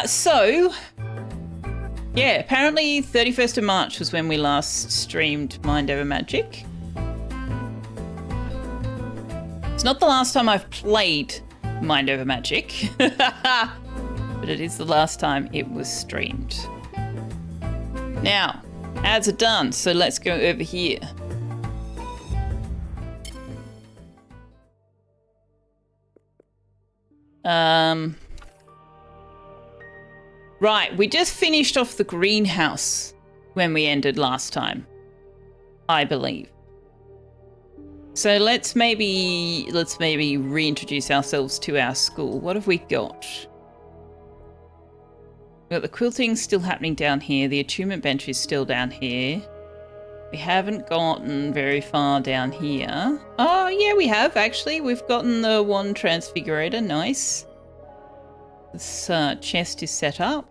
So, yeah, apparently 31st of March was when we last streamed Mind Over Magic. It's not the last time I've played Mind Over Magic, but it is the last time it was streamed. Now, ads are done, so let's go over here. Right, we just finished off the greenhouse when we ended last time, I believe. So let's maybe reintroduce ourselves to our school. What have we got? We've got the quilting still happening down here. The attunement bench is still down here. We haven't gotten very far down here. Oh, yeah, we have, actually. We've gotten the wand transfigurator. Nice. This chest is set up.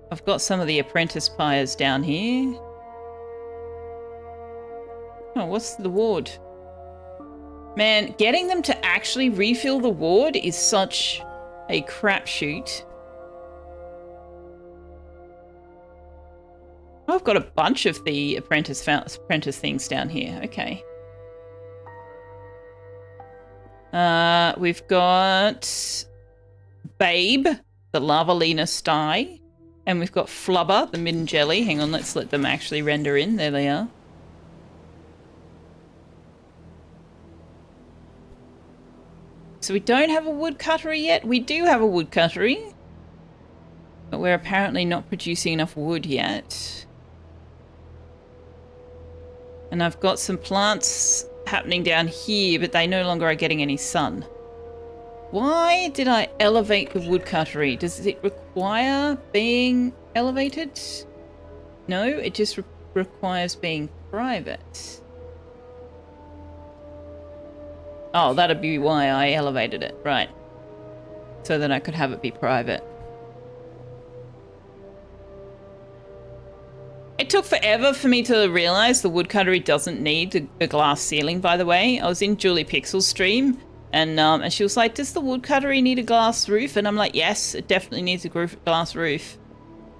I've got some of the apprentice pyres down here. Oh, what's the ward? Man, getting them to actually refill the ward is such a crapshoot. Oh, I've got a bunch of the apprentice things down here. Okay. We've got Babe, the Lavalina sty, and we've got Flubber, the midden jelly. Hang on, let's let them actually render in. There they are. So we don't have a woodcuttery yet. We do have a woodcuttery, but we're apparently not producing enough wood yet. And I've got some plants happening down here, but they no longer are getting any sun. Why did I elevate the woodcuttery? Does it require being elevated? No, it just requires being private. Oh, that'd be why I elevated it, right. So that I could have it be private. It took forever for me to realise the woodcuttery doesn't need a glass ceiling, by the way. I was in Julie Pixel's stream and she was like, does the woodcuttery need a glass roof? And I'm like, yes, it definitely needs a glass roof.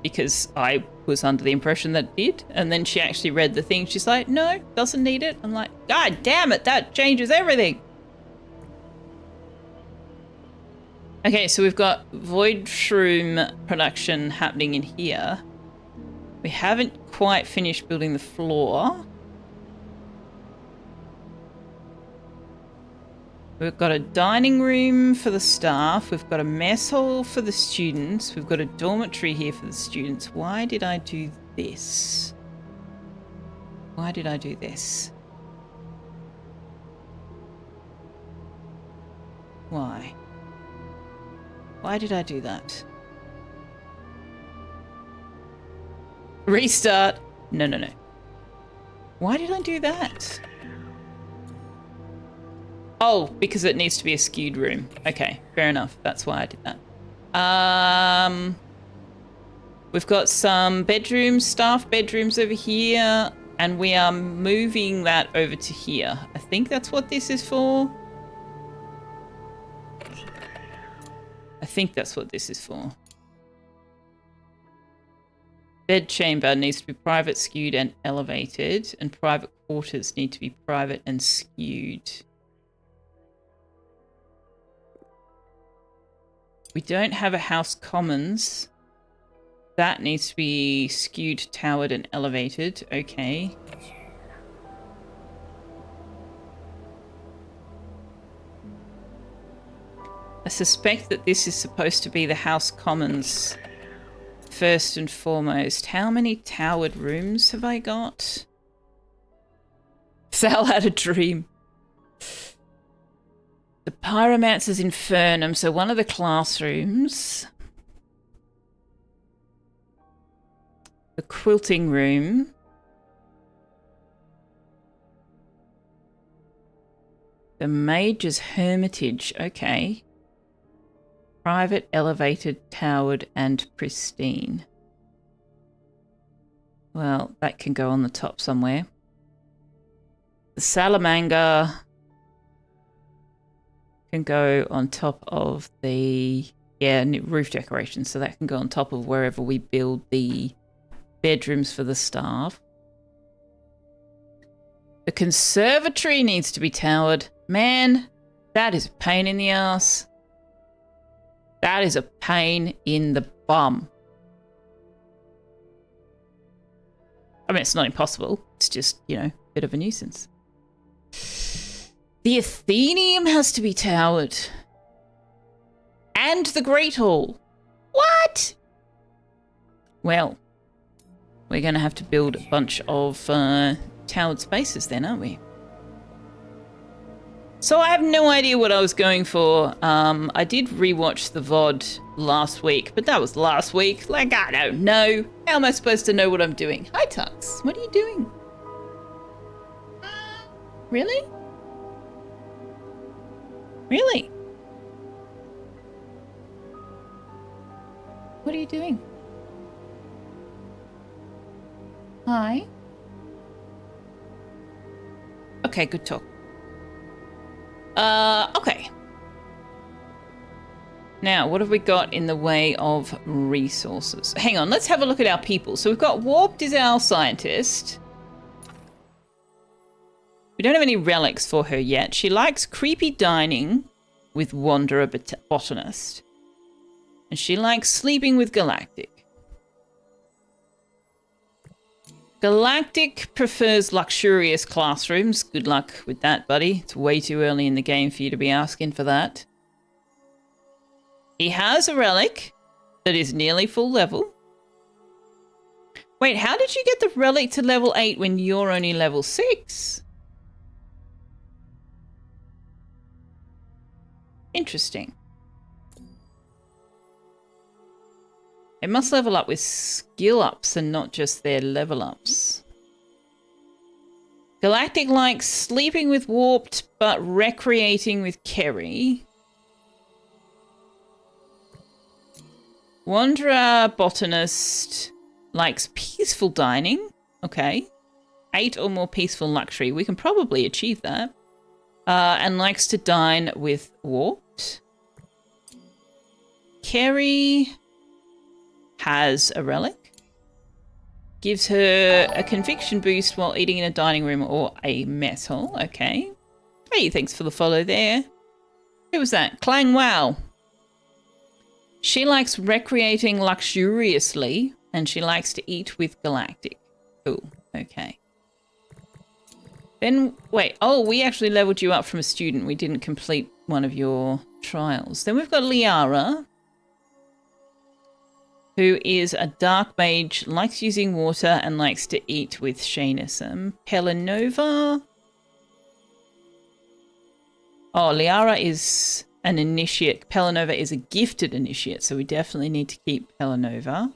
Because I was under the impression that it did. And then she actually read the thing. She's like, no, doesn't need it. I'm like, God damn it, that changes everything. Okay, so we've got void shroom production happening in here. We haven't quite finished building the floor. We've got a dining room for the staff. We've got a mess hall for the students. We've got a dormitory here for the students. Why did I do this? Why did I do this? Why? Why did I do that? Restart. No, no, no. Why did I do that? Oh, because it needs to be a skewed room. Okay, fair enough. That's why I did that. We've got some bedrooms, staff bedrooms over here, and we are moving that over to here. I think that's what this is for. I think that's what this is for. Bed chamber needs to be private, skewed, and elevated, and private quarters need to be private and skewed. We don't have a house commons. That needs to be skewed, towered, and elevated. Okay. I suspect that this is supposed to be the house commons first and foremost. How many towered rooms have I got? Sal had a dream. The Pyromancer's Infernum, so one of the classrooms. The quilting room. The Mage's Hermitage, okay. Private, elevated, towered, and pristine. Well, that can go on the top somewhere. The Salamander can go on top of the Yeah, roof decorations, so that can go on top of wherever we build the bedrooms for the staff. The conservatory needs to be towered. Man, that is a pain in the ass. That is a pain in the bum. I mean, it's not impossible. It's just, you know, a bit of a nuisance. The Athenaeum has to be towered. And the Great Hall. What? Well, we're going to have to build a bunch of towered spaces then, aren't we? So I have no idea what I was going for. I did rewatch the VOD last week, but that was last week. Like, I don't know. How am I supposed to know what I'm doing? Hi, Tux. What are you doing? Really? Really? What are you doing? Hi. Okay, good talk. Okay. Now, what have we got in the way of resources? Hang on, let's have a look at our people. So we've got Warped is our scientist. We don't have any relics for her yet. She likes creepy dining with Wanderer Botanist. And she likes sleeping with Galactic. Galactic prefers luxurious classrooms. Good luck with that, buddy. It's way too early in the game for you to be asking for that. He has a relic that is nearly full level. Wait, how did you get the relic to level 8 when you're only level 6? Interesting. It must level up with skill ups and not just their level ups. Galactic likes sleeping with Warped, but recreating with Kerry. Wanderer Botanist likes peaceful dining. Okay. 8 or more peaceful luxury. We can probably achieve that. And likes to dine with Warped. Kerry has a relic. Gives her a conviction boost while eating in a dining room or a mess hall. Okay. Hey, thanks for the follow there. Who was that? Clang Wow. She likes recreating luxuriously and she likes to eat with Galactic. Cool. Okay. Then, wait. Oh, we actually leveled you up from a student. We didn't complete one of your trials. Then we've got Liara, who is a dark mage, likes using water, and likes to eat with Shainism. Pelanova. Oh, Liara is an initiate. Pelanova is a gifted initiate, so we definitely need to keep Pelanova.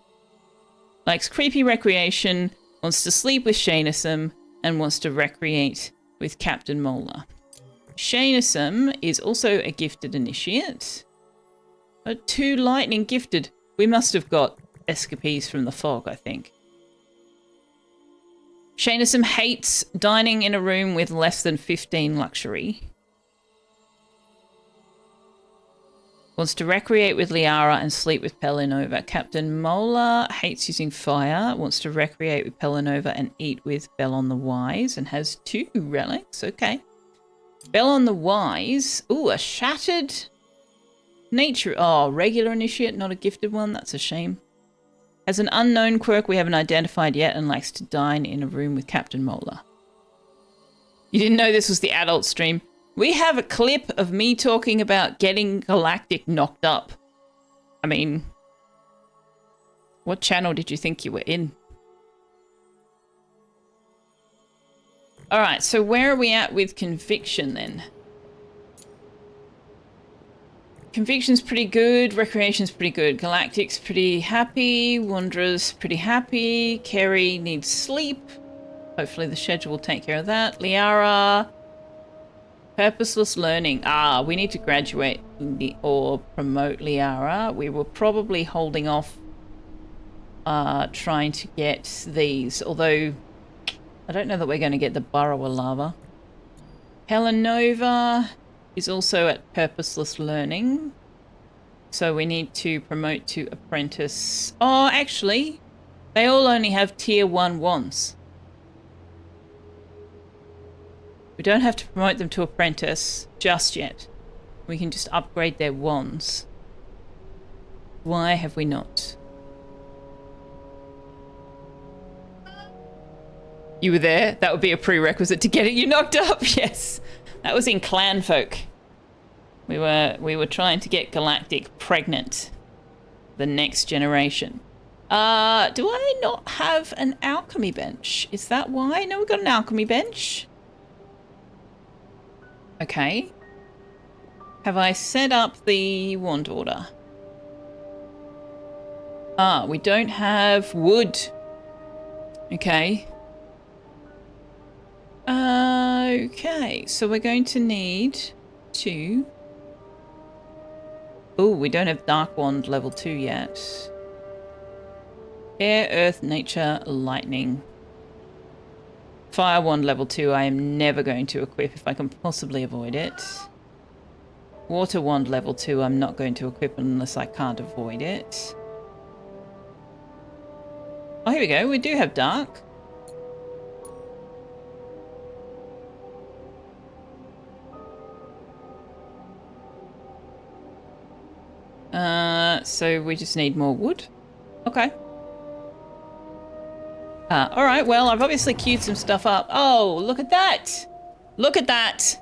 Likes creepy recreation, wants to sleep with Shainism, and wants to recreate with Captain Mola. Shainism is also a gifted initiate. 2 lightning gifted. We must have got escapees from the fog, I think. Shainism hates dining in a room with less than 15 luxury. Wants to recreate with Liara and sleep with Pelanova. Captain Mola hates using fire. Wants to recreate with Pelanova and eat with Bellon the Wise. And has 2 relics. Okay. Bellon the Wise. Ooh, a shattered nature. Oh, regular initiate, not a gifted one. That's a shame. Has an unknown quirk we haven't identified yet and likes to dine in a room with Captain Mola. You didn't know this was the adult stream? We have a clip of me talking about getting Galactic knocked up. I mean, what channel did you think you were in? All right, so where are we at with conviction then? Conviction's pretty good. Recreation's pretty good. Galactic's pretty happy. Wanderer's pretty happy. Kerry needs sleep. Hopefully the schedule will take care of that. Liara. Purposeless learning. Ah, we need to graduate or promote Liara. We were probably holding off trying to get these. Although, I don't know that we're going to get the Burrower Lava. Pelanova is also at purposeless learning. So we need to promote to apprentice. Oh, actually, they all only have tier 1 wands. We don't have to promote them to apprentice just yet. We can just upgrade their wands. Why have we not? You were there? That would be a prerequisite to get it. You knocked up? Yes. That was in Clan Folk. We were trying to get Galactic pregnant. The next generation. Do I not have an alchemy bench? Is that why? No, we've got an alchemy bench. Okay. Have I set up the wand order? Ah, we don't have wood. Okay. Okay, so we're going to need to... Oh, we don't have Dark Wand level 2 yet. Air, Earth, Nature, Lightning. Fire Wand level 2 I am never going to equip if I can possibly avoid it. Water Wand level 2 I'm not going to equip unless I can't avoid it. Oh, here we go. We do have Dark. So we just need more wood. Okay. Alright, well, I've obviously queued some stuff up. Oh, look at that! Look at that!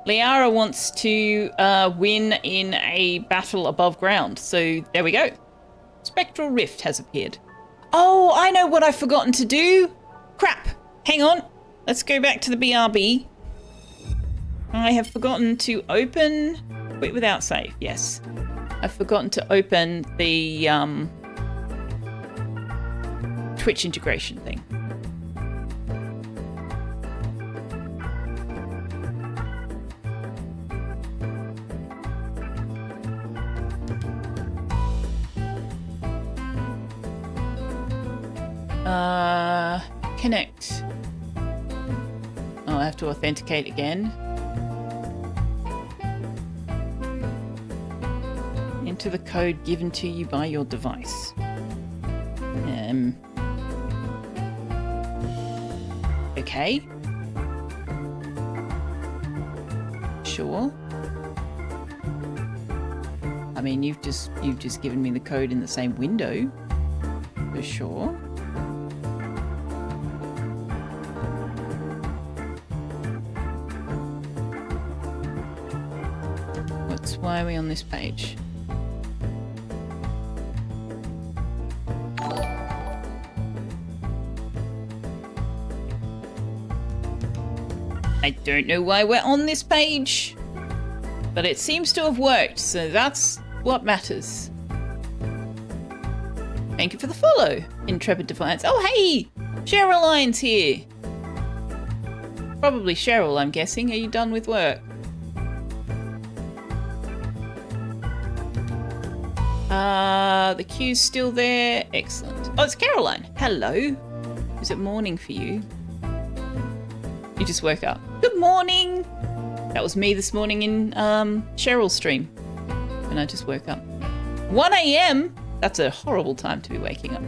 Liara wants to win in a battle above ground. So there we go. Spectral Rift has appeared. Oh, I know what I've forgotten to do! Crap! Hang on. Let's go back to the BRB. I have forgotten to open... Quit without save, yes. I've forgotten to open the Twitch integration thing. Connect. Oh, I have to authenticate again. Enter the code given to you by your device. Okay. Sure. I mean, you've just given me the code in the same window. For sure. Why are we on this page? I don't know why we're on this page, but it seems to have worked, so that's what matters. Thank you for the follow, Intrepid Defiance. Oh, hey! Cherylline's here. Probably Cheryl, I'm guessing. Are you done with work? The queue's still there. Excellent. Oh, it's Caroline. Hello. Is it morning for you? You just woke up. Good morning. That was me this morning in Cheryl's stream. And I just woke up. 1 a.m? That's a horrible time to be waking up.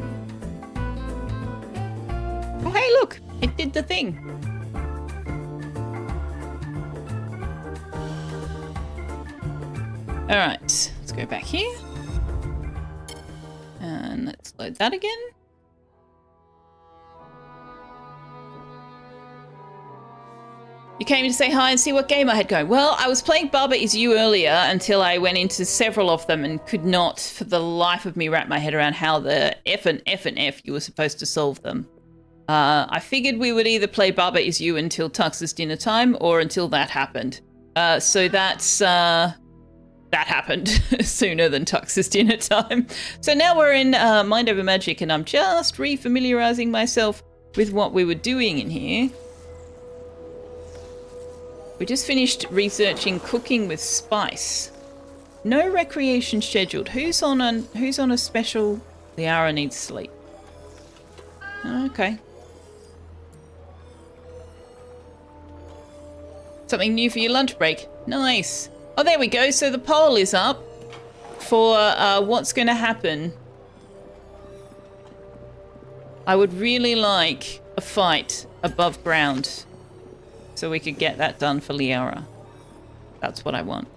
Oh, hey, look. It did the thing. All right. Let's go back here. And let's load that again. You came to say hi and see what game I had going. Well, I was playing Baba Is You earlier until I went into several of them and could not, for the life of me, wrap my head around how the F and F you were supposed to solve them. I figured we would either play Baba Is You until Tux's dinner time or until that happened. So that's... that happened sooner than Tux's dinner time. So now we're in Mind Over Magic and I'm just re-familiarizing myself with what we were doing in here. We just finished researching cooking with spice. No recreation scheduled. Who's on a special? Liara needs sleep. Okay. Something new for your lunch break. Nice. Oh, there we go. So the poll is up for what's going to happen. I would really like a fight above ground so we could get that done for Liara. That's what I want.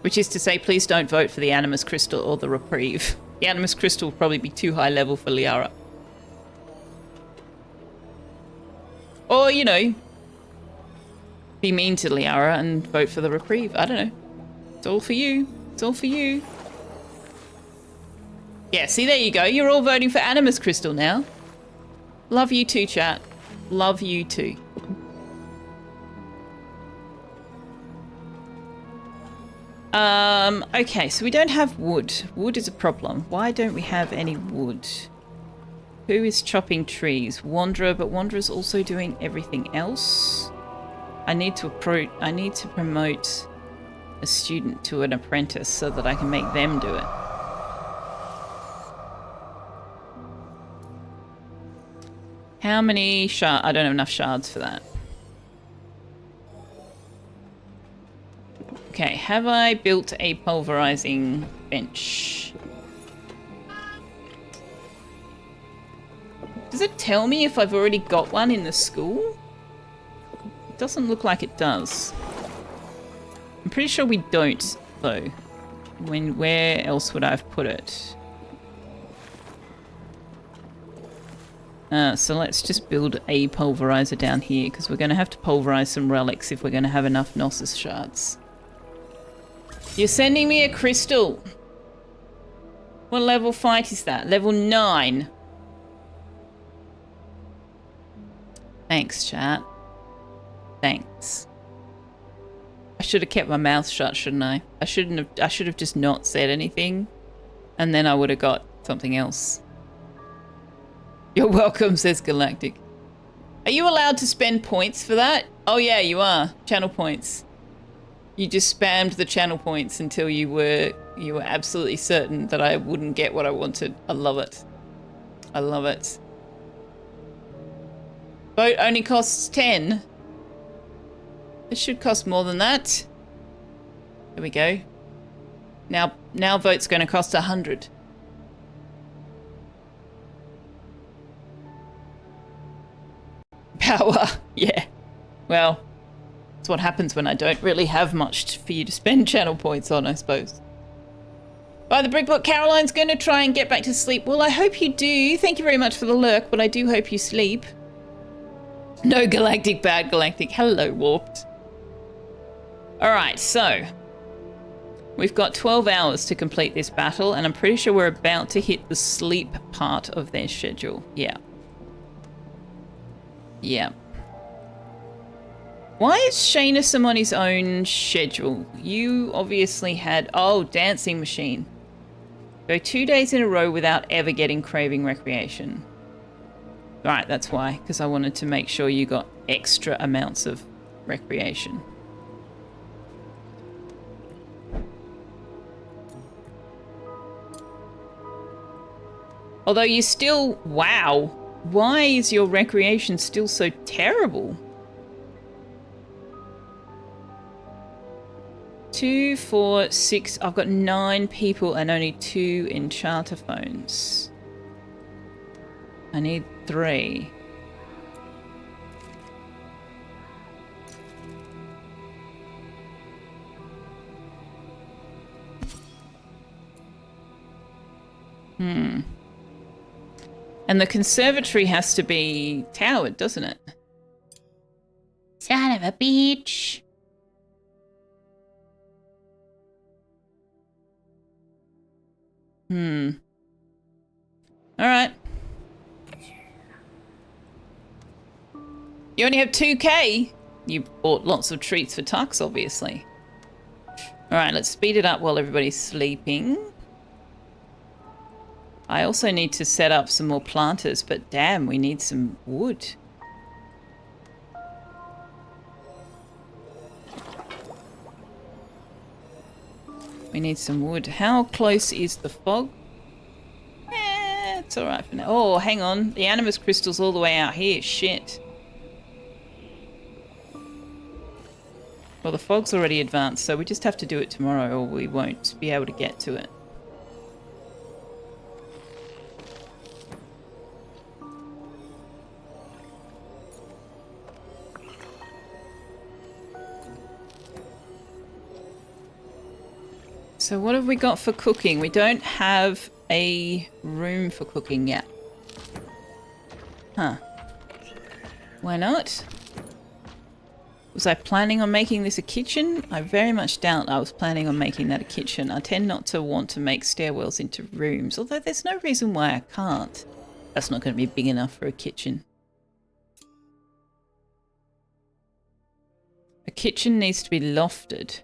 Which is to say, please don't vote for the Animus Crystal or the Reprieve. The Animus Crystal will probably be too high level for Liara. Or, you know, be mean to Liara and vote for the Reprieve. I don't know. It's all for you. It's all for you. Yeah, see, there you go. You're all voting for Animus Crystal now. Love you too, chat. Love you too. Okay, so we don't have wood. Wood is a problem. Why don't we have any wood? Who is chopping trees? Wanderer, but Wanderer's also doing everything else. I need to promote a student to an apprentice so that I can make them do it. How many shards? I don't have enough shards for that. Okay, have I built a pulverizing bench? Does it tell me if I've already got one in the school? It doesn't look like it does. I'm pretty sure we don't, though. Where else would I have put it? So let's just build a pulverizer down here, because we're going to have to pulverize some relics if we're going to have enough Gnosis shards. You're sending me a crystal. What level fight is that? Level 9. Thanks, chat. Thanks. I should have kept my mouth shut, shouldn't I? I should have just not said anything, and then I would have got something else. You're welcome, says Galactic. Are you allowed to spend points for that? Oh yeah, you are. Channel points. You just spammed the channel points until you were absolutely certain that I wouldn't get what I wanted. I love it. I love it. Vote only costs 10. It should cost more than that. There we go. Now vote's going to cost 100. Power. Yeah. Well, that's what happens when I don't really have much for you to spend channel points on, I suppose. By the Brickbook, Caroline's going to try and get back to sleep. Well, I hope you do. Thank you very much for the lurk, but I do hope you sleep. No Galactic, bad Galactic. Hello, Warped. Alright, so we've got 12 hours to complete this battle, and I'm pretty sure we're about to hit the sleep part of their schedule. Yeah. Yeah. Why is Shaynessum on his own schedule? You obviously had... Oh, dancing machine. Go 2 days in a row without ever getting craving recreation. Right, that's why. Because I wanted to make sure you got extra amounts of recreation. Although you still... Wow. Why is your recreation still so terrible? 2, 4, 6. I've got 9 people and only 2 enchanter phones. I need 3. And the conservatory has to be towered, doesn't it? Son of a bitch. Alright. You only have 2k? You bought lots of treats for Tux, obviously. Alright, let's speed it up while everybody's sleeping. I also need to set up some more planters, but damn, we need some wood. We need some wood. How close is the fog? It's alright for now. Oh, hang on. The Animus Crystal's all the way out here. Shit. Well, the fog's already advanced, so we just have to do it tomorrow or we won't be able to get to it. So what have we got for cooking? We don't have a room for cooking yet. Huh. Why not? Was I planning on making this a kitchen? I very much doubt I was planning on making that a kitchen. I tend not to want to make stairwells into rooms, although there's no reason why I can't. That's not going to be big enough for a kitchen. A kitchen needs to be lofted.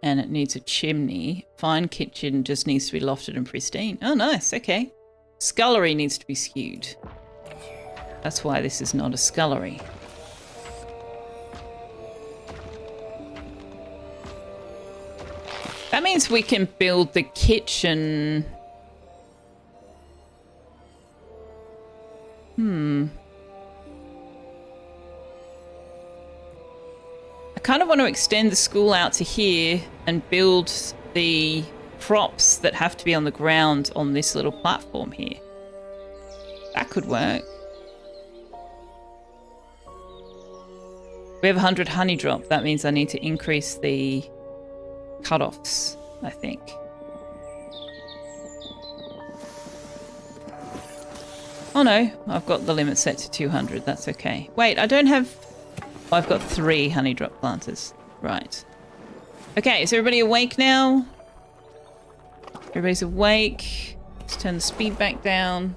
And it needs a chimney. Fine kitchen just needs to be lofted and pristine. Oh, nice. Okay. Scullery needs to be skewed. That's why this is not a scullery. That means we can build the kitchen. I kind of want to extend the school out to here and build the props that have to be on the ground on this little platform here. That could work. We have 100 honey drop. That means I need to increase the cutoffs, I think. Oh no, I've got the limit set to 200. That's okay. Wait, I don't have... Oh, I've got 3 honey drop planters. Right. Okay, is everybody awake now? Everybody's awake. Let's turn the speed back down.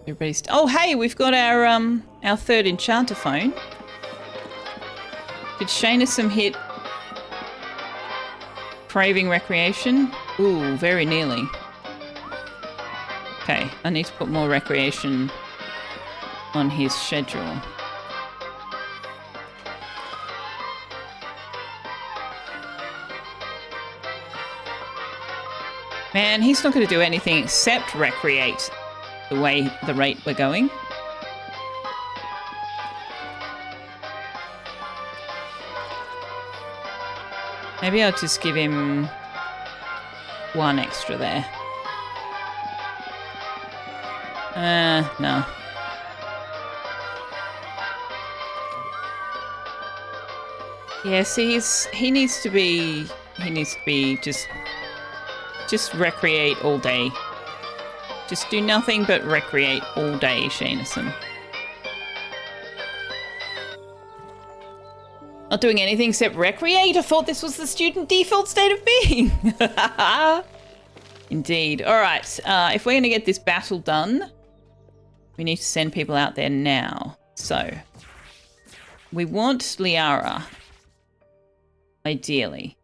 Everybody's... Oh, hey, we've got our third enchanter phone. Did Shanasum hit craving recreation? Ooh, very nearly. Okay, I need to put more recreation on his schedule. Man, he's not going to do anything except recreate the rate we're going. Maybe I'll just give him 1 extra there. No. Yeah, see, he needs to be just recreate all day. Just do nothing but recreate all day, Shanison. Not doing anything except recreate? I thought this was the student default state of being. Indeed. All right. If we're going to get this battle done, we need to send people out there now. So, we want Liara, ideally.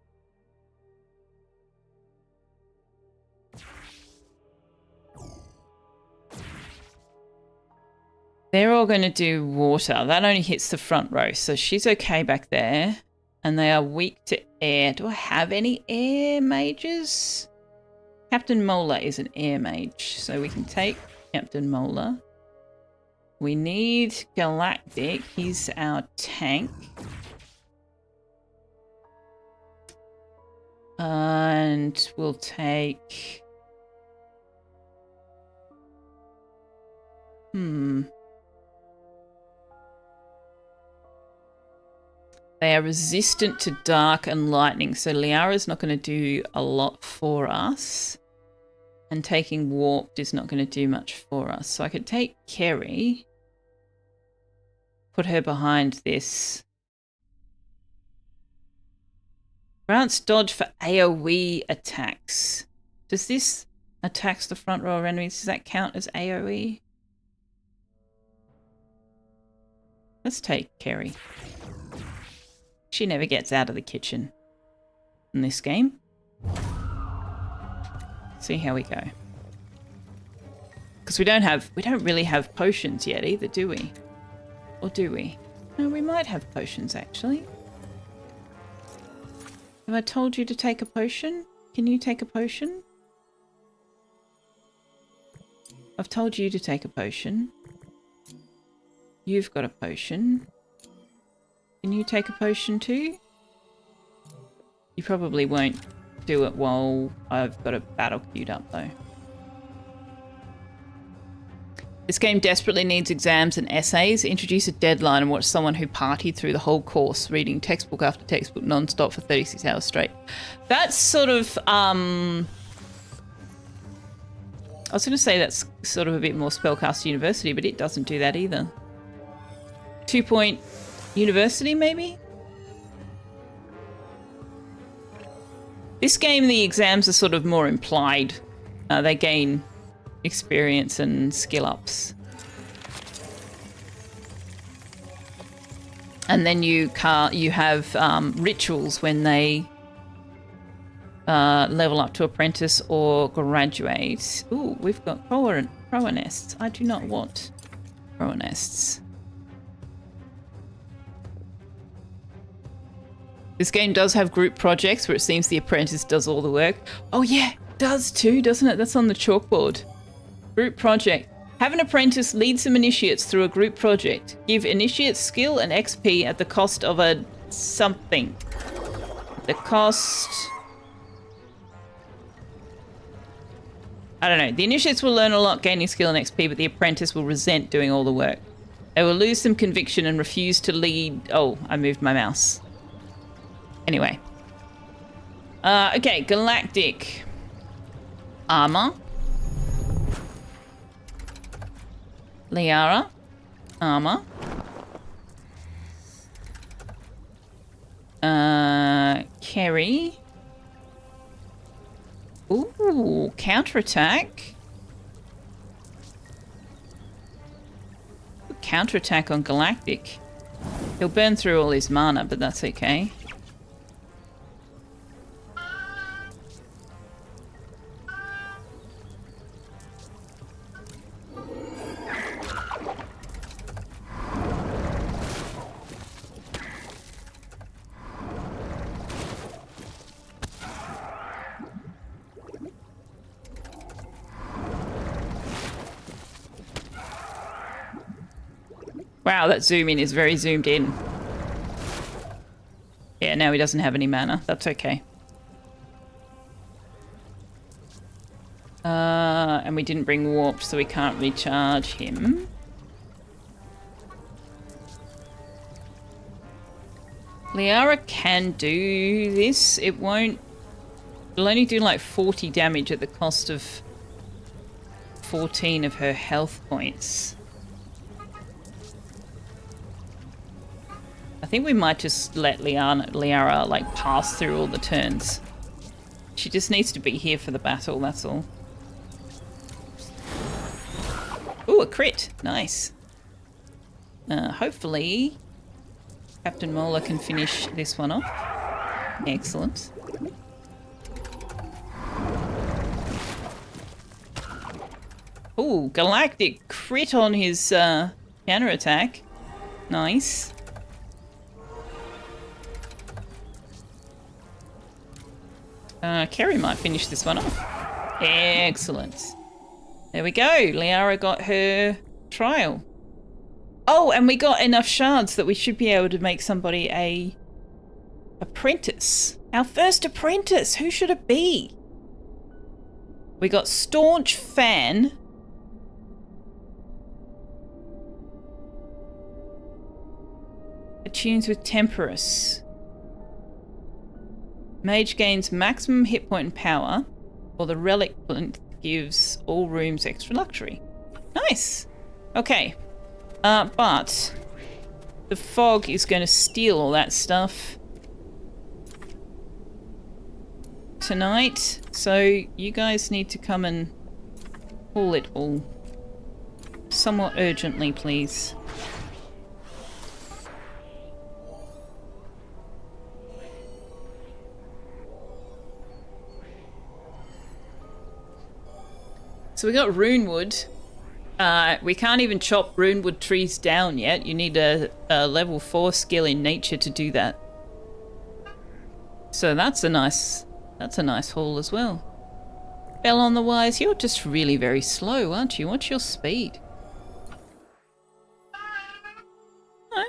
They're all going to do water. That only hits the front row, so she's okay back there. And they are weak to air. Do I have any air mages? Captain Mola is an air mage, so we can take Captain Mola. We need Galactic. He's our tank. And we'll take... They are resistant to dark and lightning, so Liara's not going to do a lot for us. And taking warped is not going to do much for us. So I could take Kerry, put her behind this. Grants dodge for AoE attacks. Does this attacks the front row of enemies? Does that count as AoE? Let's take Kerry. She never gets out of the kitchen in this game. See how we go. Because we don't really have potions yet either, do we? Or do we? No, we might have potions actually. Have I told you to take a potion? can you take a potion? I've told you to take a potion. You've got a potion. Can you take a potion too? You probably won't do it while I've got a battle queued up though. This game desperately needs exams and essays. Introduce a deadline and watch someone who partied through the whole course, reading textbook after textbook non-stop for 36 hours straight. That's sort of, I was going to say that's sort of a bit more Spellcaster University, but it doesn't do that either. 2 Point University, maybe? This game, the exams are sort of more implied. They gain experience and skill ups. And then you have rituals when they level up to apprentice or graduate. Ooh, we've got crower nests. I do not want crower nests. This game does have group projects where it seems the apprentice does all the work. Oh yeah, it does too, doesn't it? That's on the chalkboard. Group project. Have an apprentice lead some initiates through a group project. Give initiates skill and XP at the cost of a something. The cost... I don't know. The initiates will learn a lot gaining skill and XP, but the apprentice will resent doing all the work. They will lose some conviction and refuse to lead... Oh, I moved my mouse. Anyway. Okay, galactic armor. Liara, armor. Kerry. Ooh, counterattack. Counterattack on galactic. He'll burn through all his mana, but that's okay. Wow, that zoom in is very zoomed in. Yeah, now he doesn't have any mana. That's okay. And we didn't bring warp, so we can't recharge him. Liara can do this. It won't... It'll only do like 40 damage at the cost of 14 of her health points. I think we might just let Liara like pass through all the turns. She just needs to be here for the battle, that's all. Ooh, a crit. Nice. Hopefully Captain Mola can finish this one off. Excellent. Ooh, galactic crit on his counterattack. Nice. Kerry might finish this one off. Excellent. There we go. Liara got her trial. Oh, and we got enough shards that we should be able to make somebody a apprentice. Our first apprentice. Who should it be? We got Staunch Fan. Attunes with Temperus. Mage gains maximum hit point and power, or the relic plinth gives all rooms extra luxury. Nice. Okay. But the fog is going to steal all that stuff tonight, so you guys need to come and pull it all somewhat urgently, please. So we got runewood. We can't even chop runewood trees down yet. You need a level 4 skill in nature to do that. So that's a nice That's a nice haul as well. Bell on the wires, you're just really very slow, aren't you? What's your speed? No.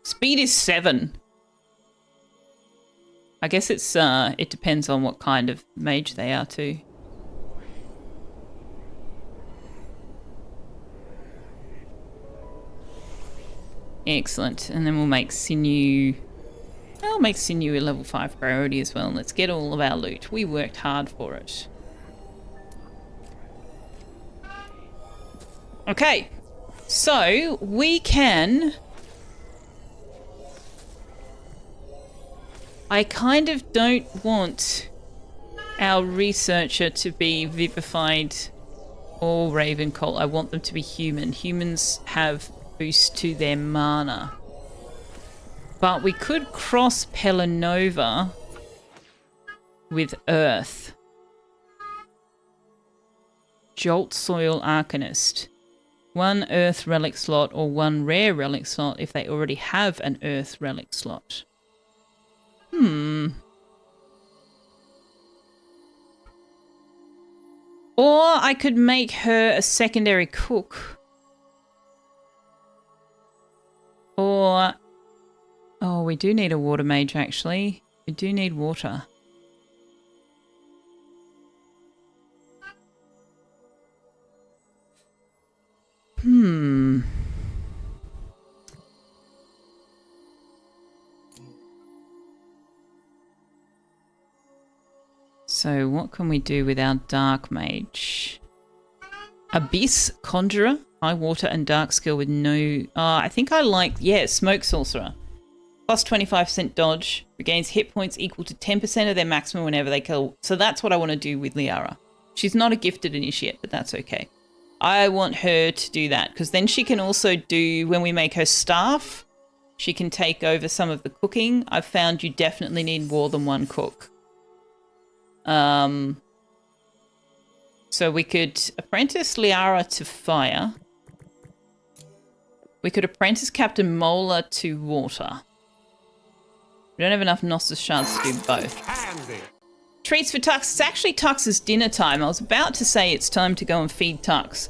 Speed is 7. I guess it's it depends on what kind of mage they are too. Excellent. And then we'll make Sinew... I'll make Sinew a level 5 priority as well. Let's get all of our loot. We worked hard for it. Okay. So, we can... I kind of don't want our researcher to be vivified or Raven Colt. I want them to be human. Humans have boost to their mana. But we could cross Pelanova with Earth. Jolt Soil Arcanist. 1 Earth relic slot or 1 rare relic slot if they already have an Earth relic slot. Or I could make her a secondary cook. Or... Oh, we do need a water mage, actually. We do need water. So what can we do with our dark mage? Abyss Conjurer, high water and dark skill with no... I think I like... Yeah, Smoke Sorcerer. Plus 25% dodge, regains hit points equal to 10% of their maximum whenever they kill. So that's what I want to do with Liara. She's not a gifted initiate, but that's okay. I want her to do that because then she can also do, when we make her staff, she can take over some of the cooking. I've found you definitely need more than one cook. So we could apprentice Liara to fire. We could apprentice Captain Mola to water. We don't have enough Gnosis shards to do both. Treats for Tux. It's actually Tux's dinner time. I was about to say it's time to go and feed Tux.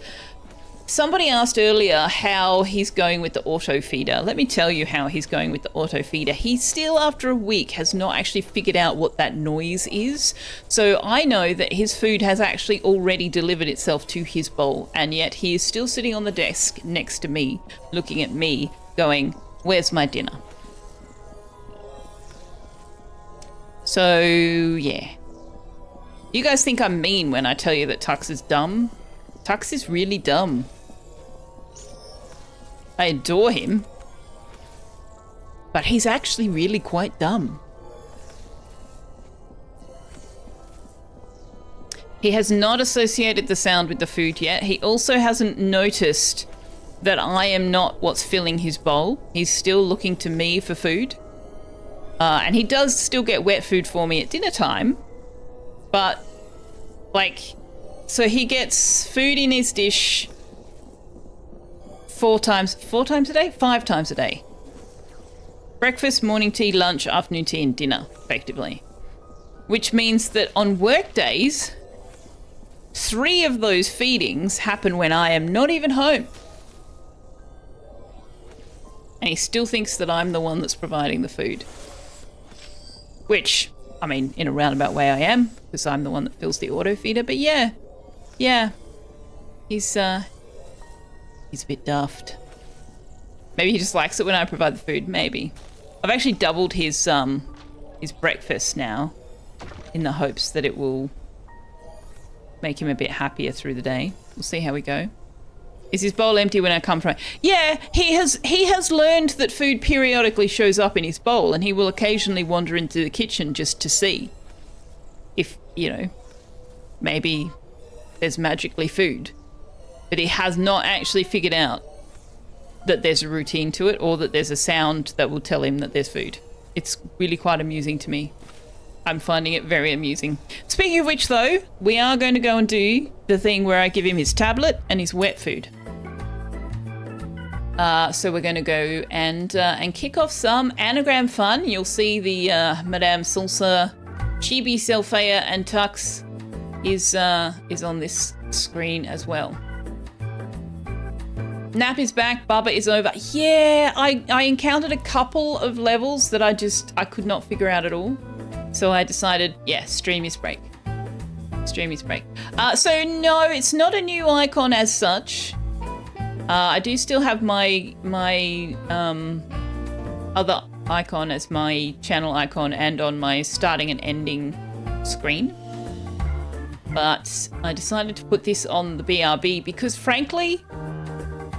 Somebody asked earlier how he's going with the auto feeder. Let me tell you how he's going with the auto feeder. He still, after a week, has not actually figured out what that noise is. So I know that his food has actually already delivered itself to his bowl, and yet he is still sitting on the desk next to me, looking at me, going, "Where's my dinner?" So, yeah. You guys think I'm mean when I tell you that Tux is dumb? Tux is really dumb. I adore him. But he's actually really quite dumb. He has not associated the sound with the food yet. He also hasn't noticed that I am not what's filling his bowl. He's still looking to me for food. And he does still get wet food for me at dinner time. But, like, so he gets food in his dish 4 times a day? 5 times a day. Breakfast, morning tea, lunch, afternoon tea, and dinner, effectively. Which means that on work days, 3 of those feedings happen when I am not even home. And he still thinks that I'm the one that's providing the food. Which, I mean, in a roundabout way I am, because I'm the one that fills the auto feeder, but yeah. He's a bit daft. Maybe he just likes it when I provide the food, maybe. I've actually doubled his breakfast now, in the hopes that it will make him a bit happier through the day. We'll see how we go. Is his bowl empty when I come from? Yeah, he has learned that food periodically shows up in his bowl, and he will occasionally wander into the kitchen just to see if, you know, maybe there's magically food. But he has not actually figured out that there's a routine to it or that there's a sound that will tell him that there's food. It's really quite amusing to me. I'm finding it very amusing. Speaking of which, though, we are going to go and do the thing where I give him his tablet and his wet food. So we're going to go and kick off some anagram fun. You'll see the Madame Salsa Chibi, Selfeya, and Tux is on this screen as well. Nap is back, Bubba is over. Yeah, I encountered a couple of levels that I could not figure out at all. So I decided, yeah, stream is break. Stream is break. So no, it's not a new icon as such. I do still have my other icon as my channel icon and on my starting and ending screen. But I decided to put this on the BRB because frankly,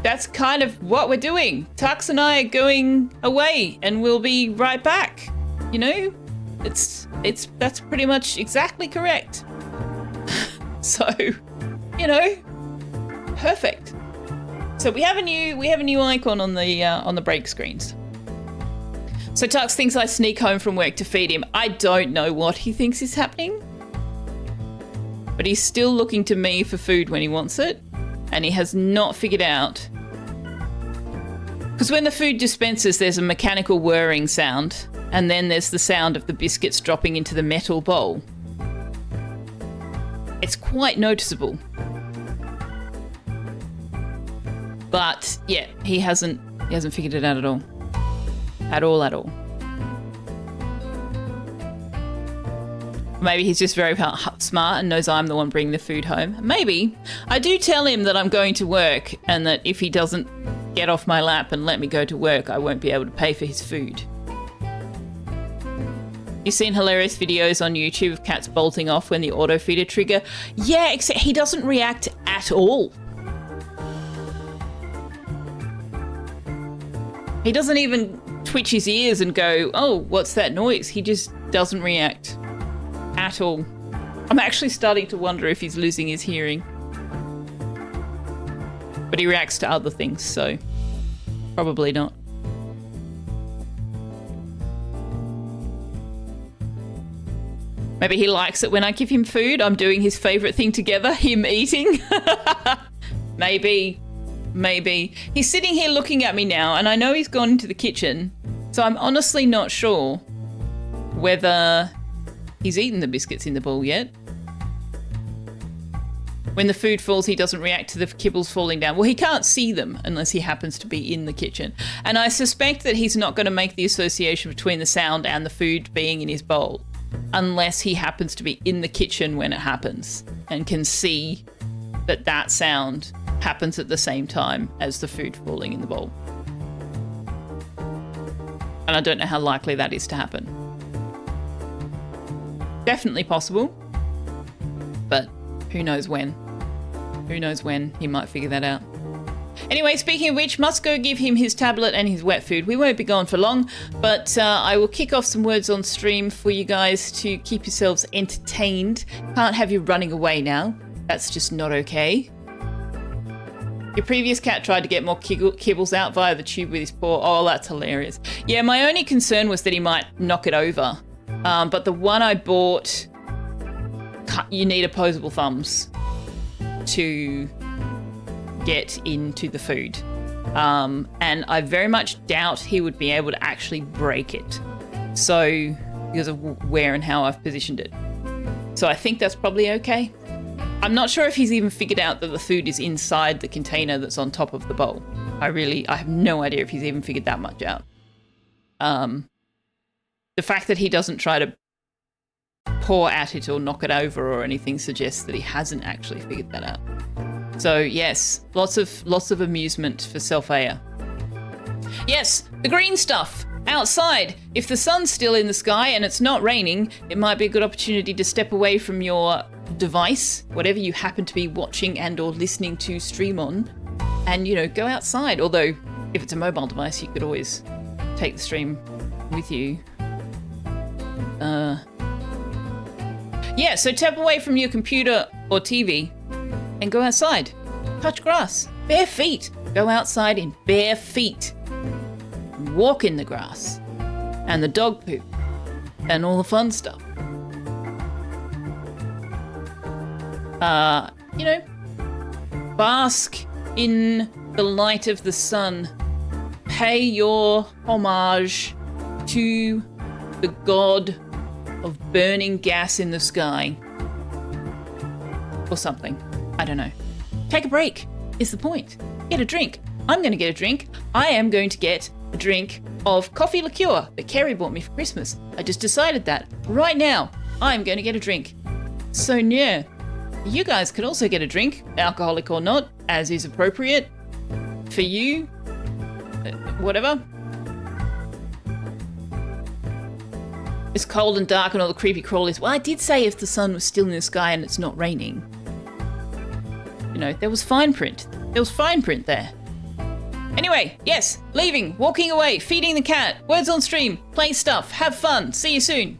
that's kind of what we're doing. Tux and I are going away and we'll be right back. You know, that's pretty much exactly correct. So, you know, perfect. So we have a new icon on the break screens. So Tux thinks I sneak home from work to feed him. I don't know what he thinks is happening, but he's still looking to me for food when he wants it, and he has not figured out. Because when the food dispenses, there's a mechanical whirring sound, and then there's the sound of the biscuits dropping into the metal bowl. It's quite noticeable. But yeah, he hasn't figured it out at all. At all. Maybe he's just very smart and knows I'm the one bringing the food home. Maybe. I do tell him that I'm going to work and that if he doesn't get off my lap and let me go to work, I won't be able to pay for his food. You've seen hilarious videos on YouTube of cats bolting off when the auto feeder trigger. Yeah, except he doesn't react at all. He doesn't even twitch his ears and go, oh, what's that noise? He just doesn't react at all. I'm actually starting to wonder if he's losing his hearing. But he reacts to other things, so probably not. Maybe he likes it when I give him food. I'm doing his favorite thing together, him eating. Maybe. He's sitting here looking at me now, and I know he's gone into the kitchen, so I'm honestly not sure whether he's eaten the biscuits in the bowl yet. When the food falls, he doesn't react to the kibbles falling down. Well, he can't see them unless he happens to be in the kitchen. And I suspect that he's not going to make the association between the sound and the food being in his bowl unless he happens to be in the kitchen when it happens and can see that that sound happens at the same time as the food falling in the bowl. And I don't know how likely that is to happen. Definitely possible, but who knows when? Who knows when he might figure that out. Anyway, speaking of which, must go give him his tablet and his wet food. We won't be gone for long, but I will kick off some words on stream for you guys to keep yourselves entertained. Can't have you running away now. That's just not okay. Your previous cat tried to get more kibbles out via the tube with his paw. Oh, that's hilarious. Yeah, my only concern was that he might knock it over. But the one I bought, you need opposable thumbs to get into the food. And I very much doubt he would be able to actually break it. So, because of where and how I've positioned it. So I think that's probably okay. I'm not sure if he's even figured out that the food is inside the container that's on top of the bowl. I have no idea if he's even figured that much out. The fact that he doesn't try to paw at it or knock it over or anything suggests that he hasn't actually figured that out. So yes, lots of amusement for Selfeya. Yes, the green stuff outside. If the sun's still in the sky and it's not raining, it might be a good opportunity to step away from your device, whatever you happen to be watching and or listening to stream on, and go outside. Although if it's a mobile device, you could always take the stream with you. Yeah, so tap away from your computer or TV and go outside. Touch grass. Bare feet. Go outside in bare feet. Walk in the grass. And the dog poop. And all the fun stuff. Bask in the light of the sun. Pay your homage to the god of burning gas in the sky. Or something. I don't know. Take a break is the point. Get a drink. I'm going to get a drink. I am going to get a drink of coffee liqueur that Kerry bought me for Christmas. I just decided that. Right now, I'm going to get a drink. So yeah, you guys could also get a drink, alcoholic or not, as is appropriate for you. Whatever. It's cold and dark and all the creepy crawlies. Well, I did say if the sun was still in the sky and it's not raining. You know, there was fine print. There was fine print there. Anyway, yes, leaving, walking away, feeding the cat, words on stream, play stuff, have fun, see you soon.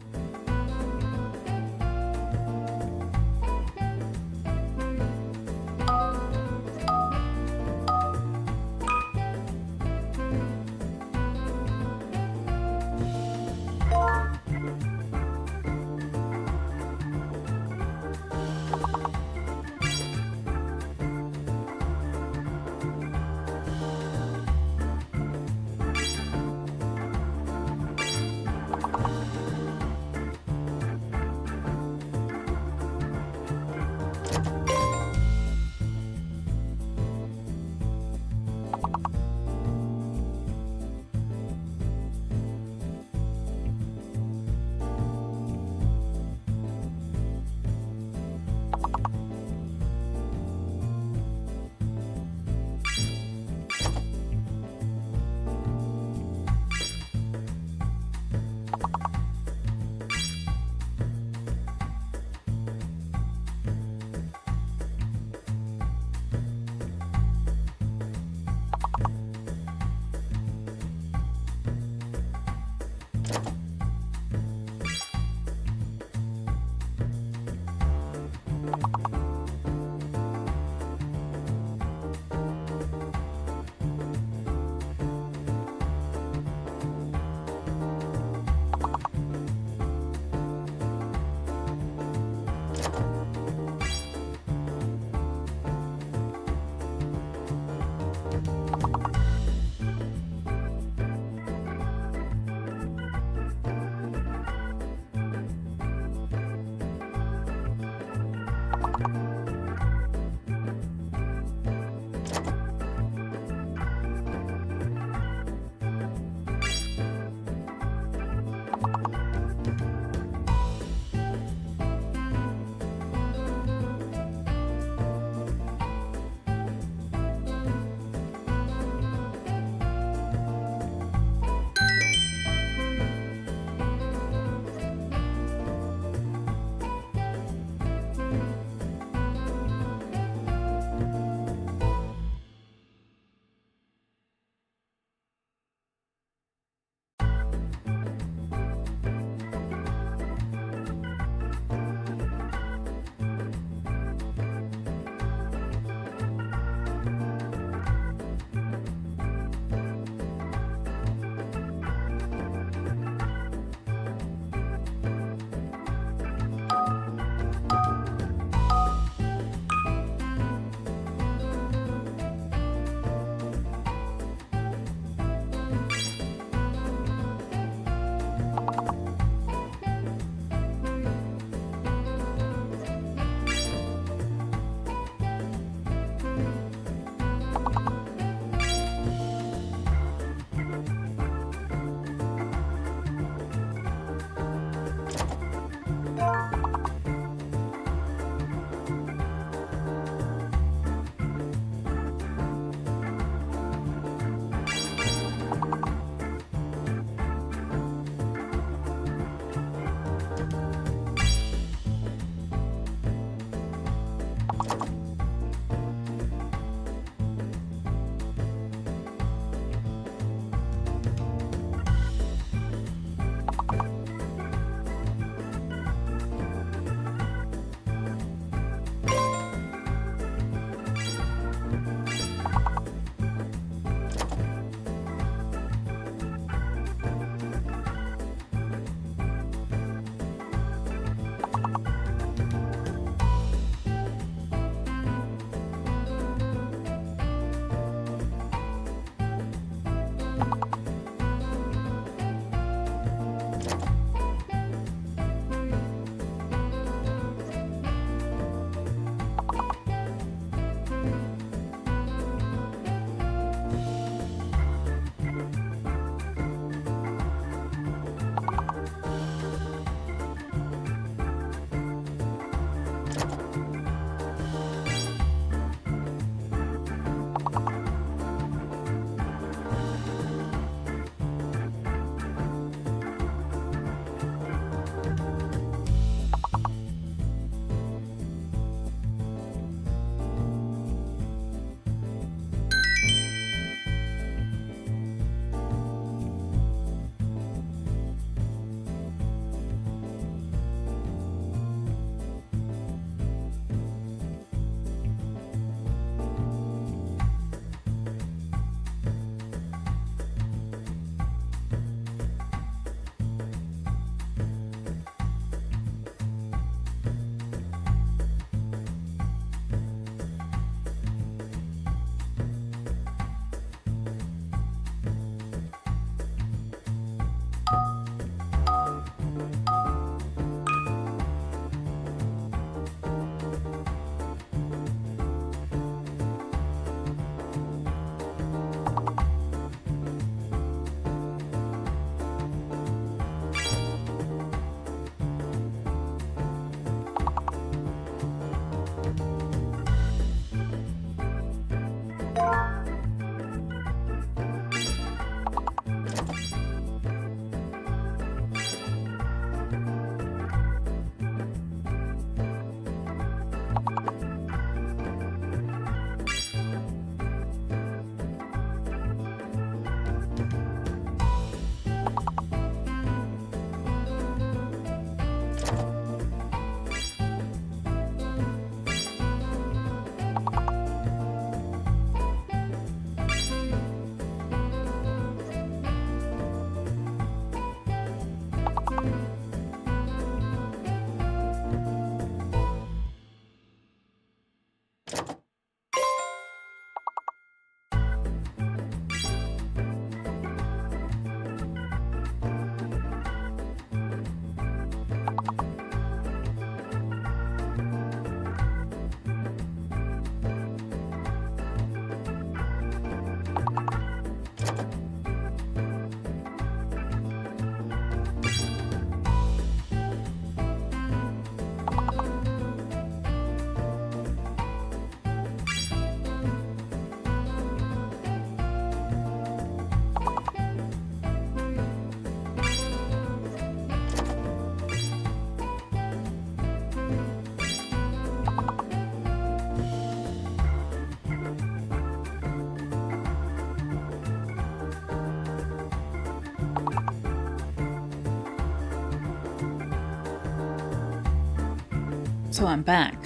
So I'm back.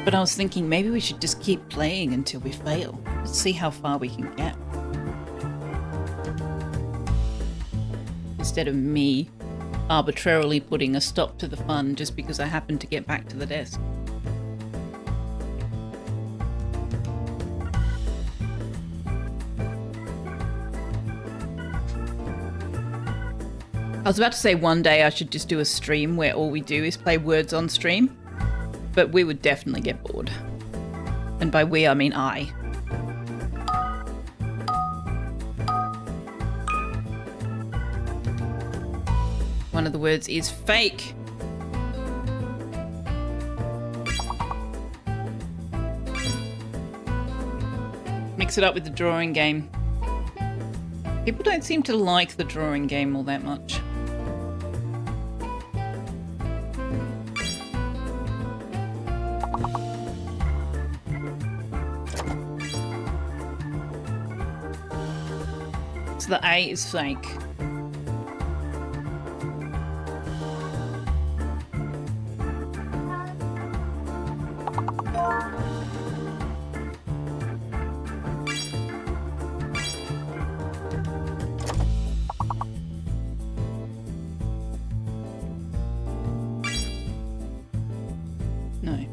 But I was thinking maybe we should just keep playing until we fail. Let's see how far we can get. Instead of me arbitrarily putting a stop to the fun just because I happened to get back to the desk. I was about to say one day I should just do a stream where all we do is play words on stream, but we would definitely get bored. And by we, I mean I. One of the words is fake. Mix it up with the drawing game. People don't seem to like the drawing game all that much. So the A is fake. No.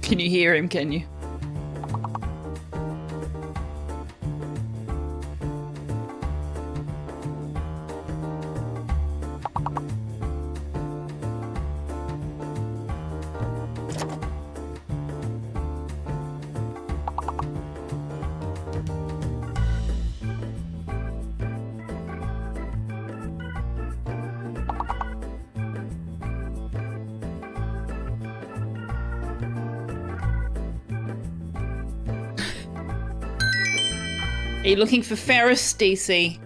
Can you hear him, can you? Are you looking for Ferris, DC?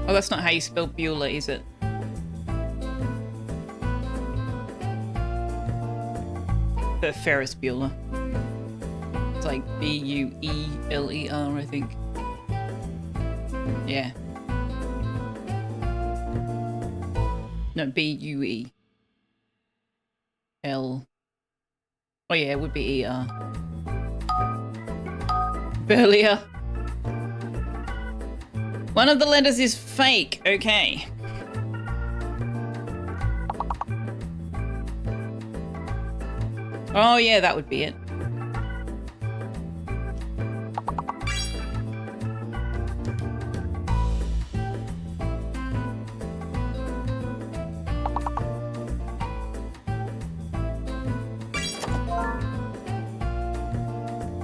Oh, that's not how you spell Beulah, is it? The Ferris Bueller. It's like B-U-E-L-E-R, I think. Yeah. No, B-U-E. L. Oh yeah, it would be ER. Burlier. One of the letters is fake. Okay. Oh yeah, that would be it.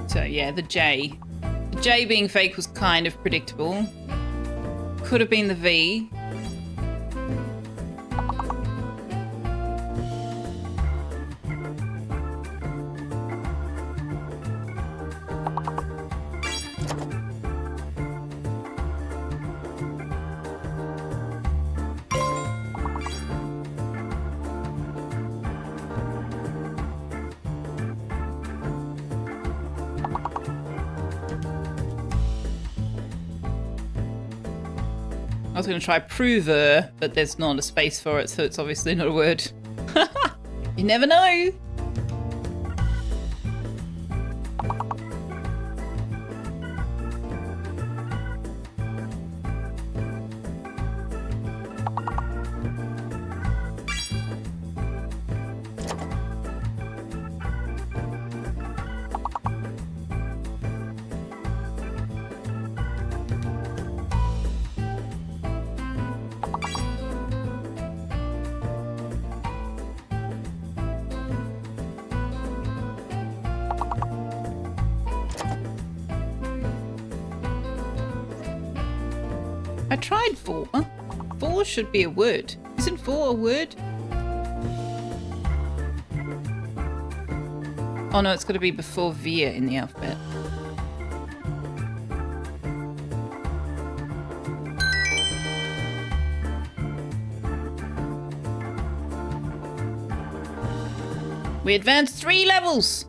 So yeah, the J. The J being fake was kind of predictable. Could have been the V. I was going to try prover, but there's not a space for it, so it's obviously not a word. You never know. I tried for. For should be a word. Isn't for a word? Oh no, it's got to be before via in the alphabet. We advanced 3 levels!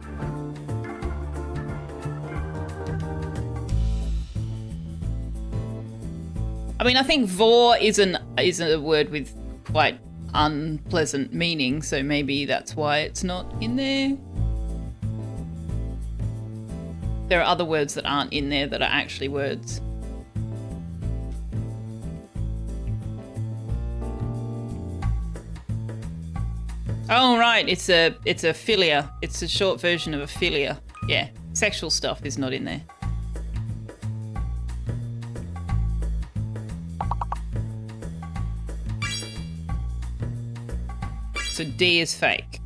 I mean, I think vor is a word with quite unpleasant meaning, so maybe that's why it's not in there. There are other words that aren't in there that are actually words. Oh right, it's a philia. It's a short version of a philia. Yeah, sexual stuff is not in there. So D is fake.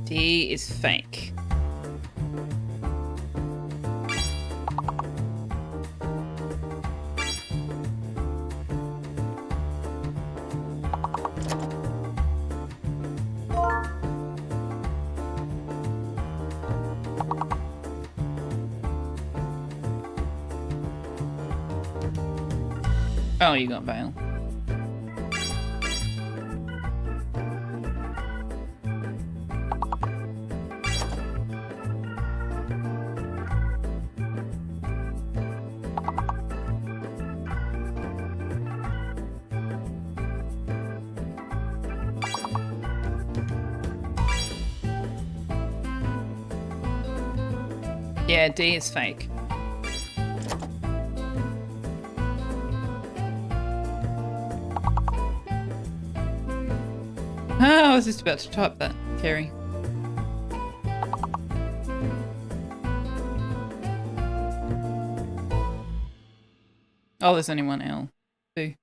D is fake. Oh, you got Vale. Yeah, D is fake. Oh, I was just about to type that, Kerry. Oh, there's only one L. 2.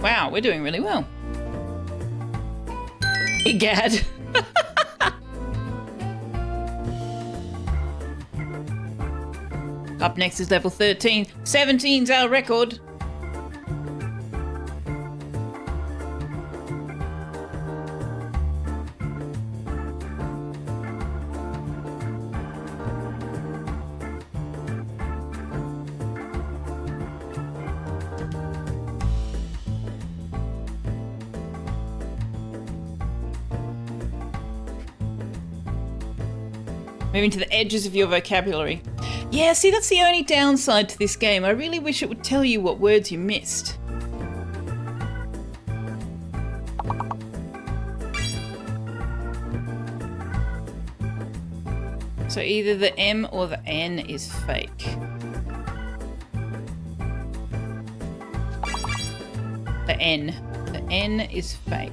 Wow, we're doing really well. Egad. Up next is level 13. 17's our record. Moving to the edges of your vocabulary. Yeah, see, that's the only downside to this game. I really wish it would tell you what words you missed. So either the M or the N is fake. The N. The N is fake.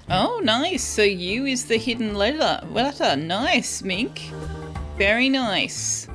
Oh, nice. So U is the hidden letter. Nice, Mink. Very nice.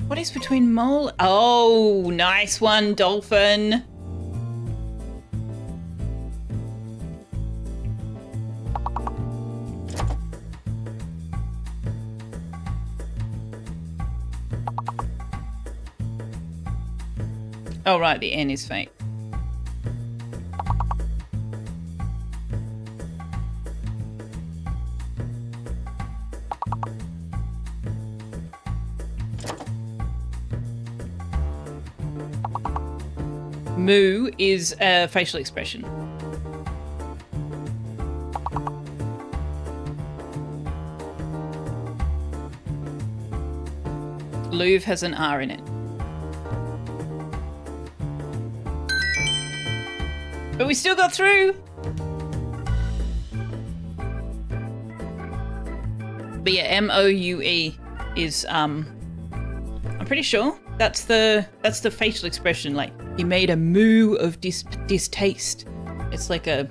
What is between mole? Oh, nice one, dolphin. Oh, right, the N is fake. Moo is a facial expression. Louvre has an R in it. But we still got through. But yeah, M-O-U-E is I'm pretty sure that's the facial expression. Like, he made a moo of distaste. It's like a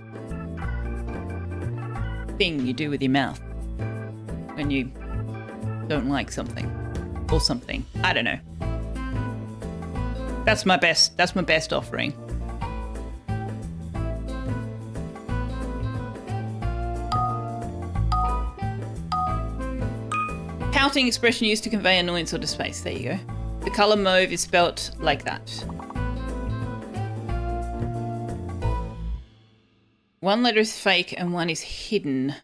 thing you do with your mouth when you don't like something or something. I don't know. That's my best offering. Pouting expression used to convey annoyance or disgust. There you go. The color mauve is spelt like that. One letter is fake and one is hidden.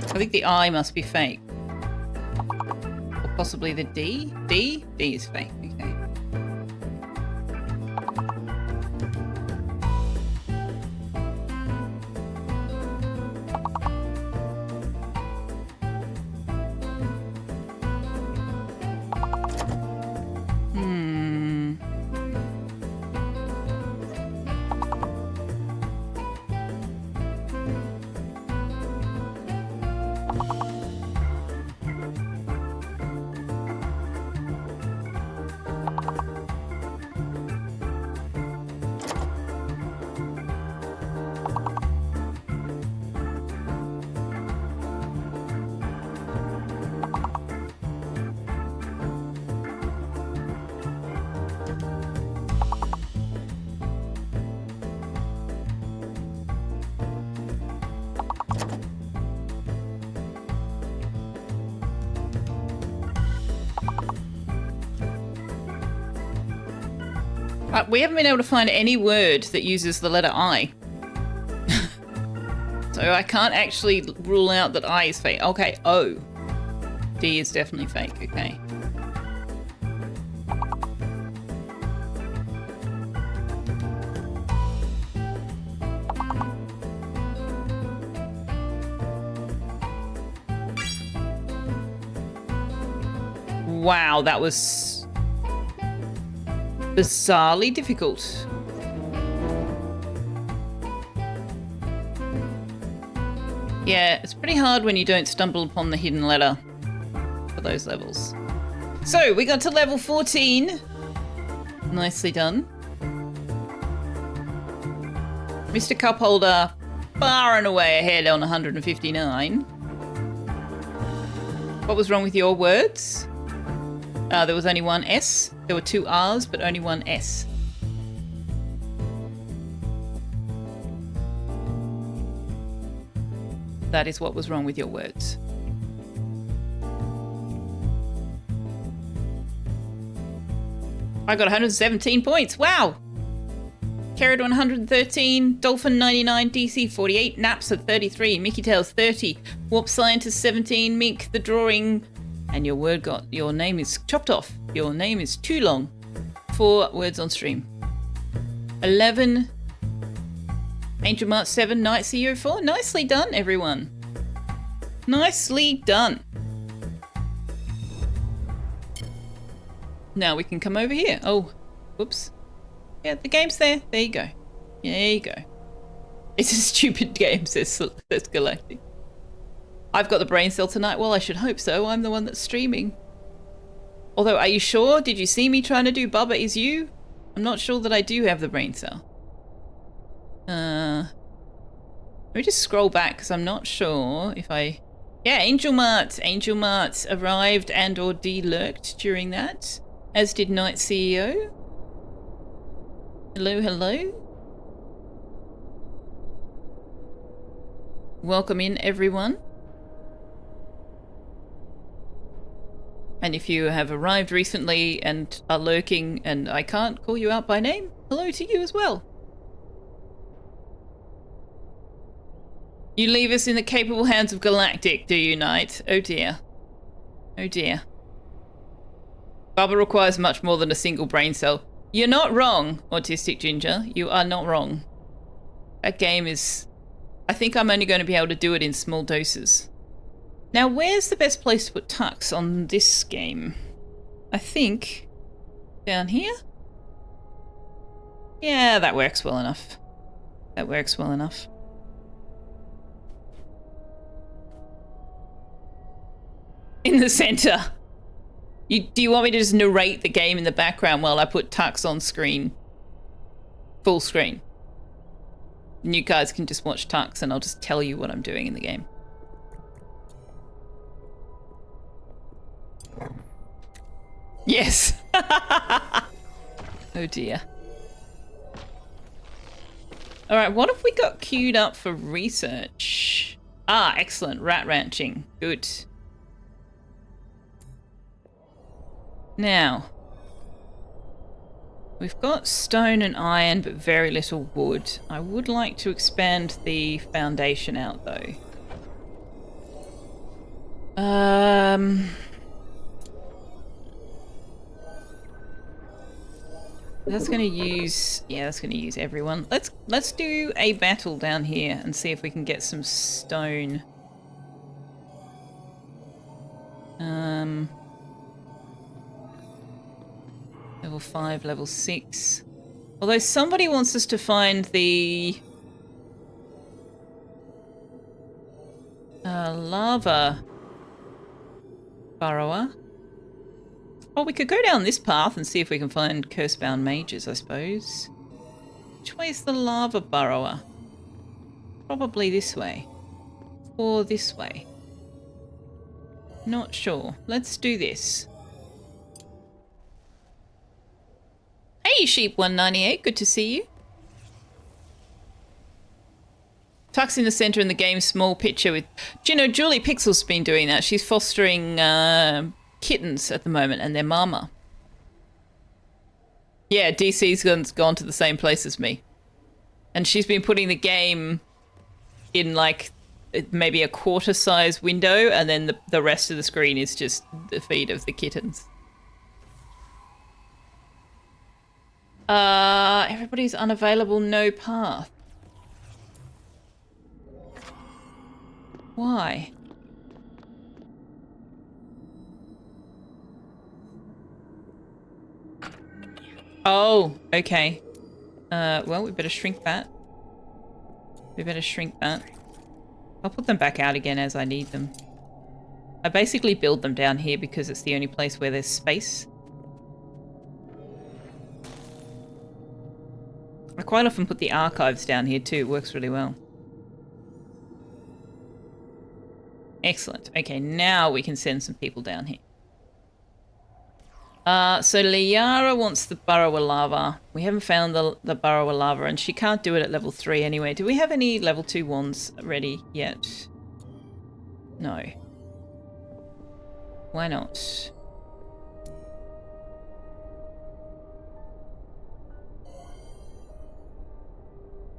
I think the I must be fake. Or possibly the D? D? D is fake, okay. We haven't been able to find any word that uses the letter I. So I can't actually rule out that I is fake. Okay, O. D is definitely fake, okay. Wow, that was bizarrely difficult. Yeah, it's pretty hard when you don't stumble upon the hidden letter for those levels. So we got to level 14. Nicely done. Mr. Cupholder far and away ahead on 159. What was wrong with your words? There was only one S. There were two R's, but only one S. That is what was wrong with your words. I got 117 points. Wow! Carrot 113, Dolphin 99, DC 48, Naps at 33, Mickey Tails 30, Warp Scientist 17, Mink the Drawing, and your name is chopped off. Your name is too long. 4 words on stream. 11, Angel Mart 7, Night CEO 4. Nicely done, everyone. Nicely done. Now we can come over here. Oh, whoops. Yeah, the game's there. There you go. There you go. It's a stupid game, says Galactic. I've got the brain cell tonight. Well, I should hope so. I'm the one that's streaming. Although, are you sure? Did you see me trying to do Bubba Is You? I'm not sure that I do have the brain cell. Let me just scroll back because I'm not sure if I... Yeah, Angel Mart arrived and or de-lurked during that, as did Night CEO. Hello, hello. Welcome in, everyone. And if you have arrived recently and are lurking and I can't call you out by name, hello to you as well. You leave us in the capable hands of Galactic, do you, Knight? Oh dear. Oh dear. Bubba requires much more than a single brain cell. You're not wrong, Autistic Ginger. You are not wrong. That game is... I think I'm only going to be able to do it in small doses. Now, where's the best place to put Tux on this game? I think... down here? Yeah, that works well enough. That works well enough. In the center. Do you want me to just narrate the game in the background while I put Tux on screen? Full screen. And you guys can just watch Tux and I'll just tell you what I'm doing in the game. Yes. Oh dear. All right, what have we got queued up for research? Ah, excellent. Rat ranching. Good. Now, we've got stone and iron, but very little wood. I would like to expand the foundation out, though. That's going to use... yeah, that's going to use everyone. Let's do a battle down here and see if we can get some stone. Level 5, level 6. Although somebody wants us to find the... lava burrower. Oh, we could go down this path and see if we can find curse-bound mages, I suppose. Which way is the lava burrower? Probably this way. Or this way. Not sure. Let's do this. Hey, Sheep198, good to see you. Tuck's in the center in the game, small picture with... Do you know, Julie Pixel's been doing that. She's fostering kittens at the moment and their mama. Yeah, DC's gone to the same place as me. And she's been putting the game in like maybe a quarter size window and then the rest of the screen is just the feed of the kittens. Everybody's unavailable, no path. Why? Oh, okay. Well, we better shrink that. I'll put them back out again as I need them. I basically build them down here because it's the only place where there's space. I quite often put the archives down here too. It works really well. Excellent. Okay, now we can send some people down here. So Liara wants the burrower lava. We haven't found the burrower lava, and she can't do it at level 3 anyway. Do we have any level 2 wands ready yet? No. Why not?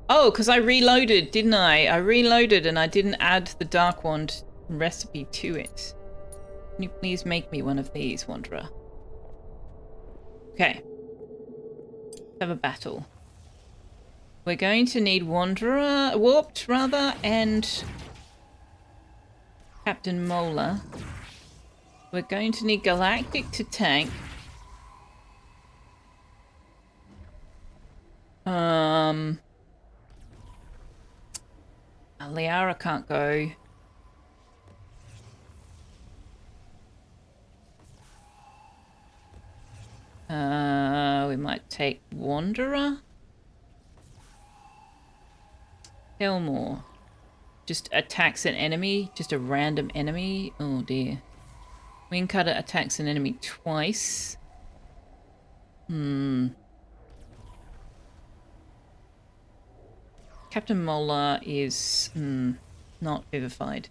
Oh, because I reloaded, didn't I? I reloaded and I didn't add the dark wand recipe to it. Can you please make me one of these, Wanderer? Okay. Let's have a battle. We're going to need Wanderer, Warped rather, and Captain Mola. We're going to need Galactic to tank. Liara can't go. We might take Wanderer. Elmore. Just attacks an enemy. Just a random enemy. Oh dear. Wingcutter attacks an enemy twice. Captain Mola is... Not vivified.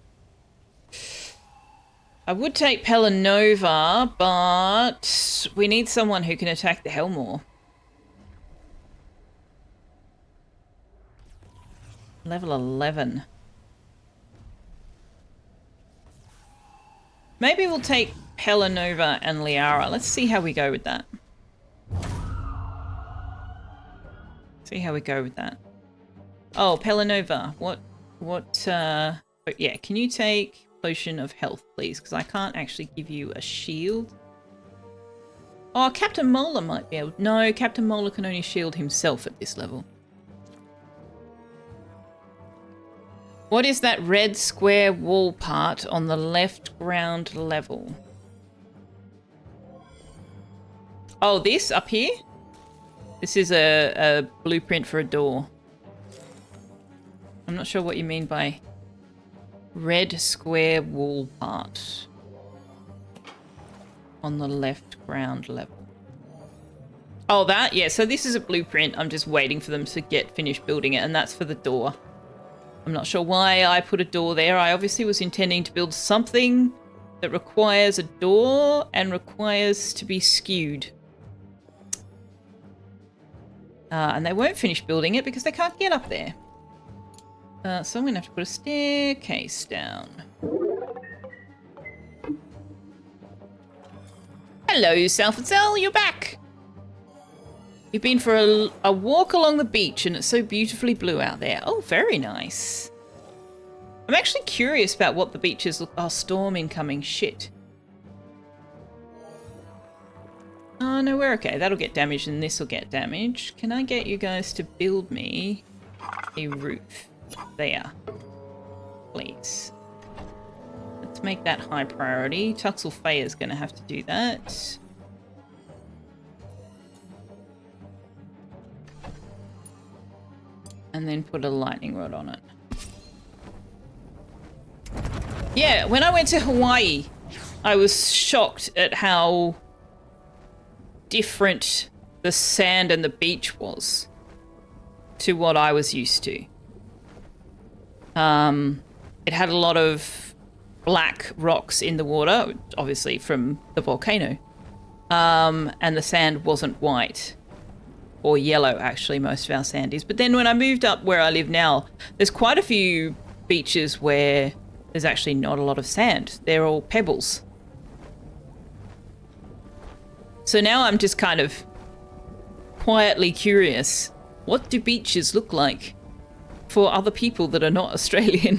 I would take Pelanova, but we need someone who can attack the Hellmore. Level 11. Maybe we'll take Pelanova and Liara. Let's see how we go with that. See how we go with that. Oh, Pelanova. Yeah, can you take Potion of Health, please? Because I can't actually give you a shield. Oh, Captain Mola might be able... No, Captain Mola can only shield himself at this level. What is that red square wall part on the left ground level? Oh, this up here? This is a blueprint for a door. I'm not sure what you mean by red square wall part on the left ground level. Oh, that? Yeah, so this is a blueprint. I'm just waiting for them to get finished building it, and that's for the door. I'm not sure why I put a door there. I obviously was intending to build something that requires a door and requires to be skewed. And they won't finish building it because they can't get up there. So I'm going to have to put a staircase down. Hello, Selfeya, you're back! You've been for a walk along the beach and it's so beautifully blue out there. Oh, very nice. I'm actually curious about what the beaches look... Oh, storm incoming. Shit. Oh, no, we're okay. That'll get damaged and this will get damaged. Can I get you guys to build me a roof? There. Please. Let's make that high priority. Selfeya is going to have to do that. And then put a lightning rod on it. Yeah, when I went to Hawaii, I was shocked at how different the sand and the beach was to what I was used to. It had a lot of black rocks in the water, obviously from the volcano. And the sand wasn't white. Or yellow, actually, most of our sand is. But then when I moved up where I live now, there's quite a few beaches where there's actually not a lot of sand. They're all pebbles. So now I'm just kind of quietly curious. What do beaches look like for other people that are not Australian?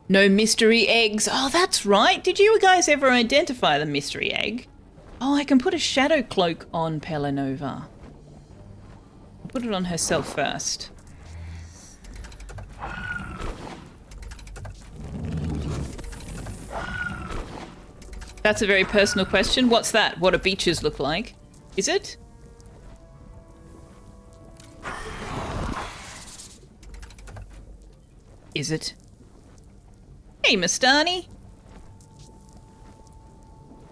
No mystery eggs. Oh, that's right. Did you guys ever identify the mystery egg? Oh, I can put a shadow cloak on Pelanova. I'll put it on herself first. That's a very personal question. What's that? What do beaches look like? Is it? Is it? Hey, Mastani.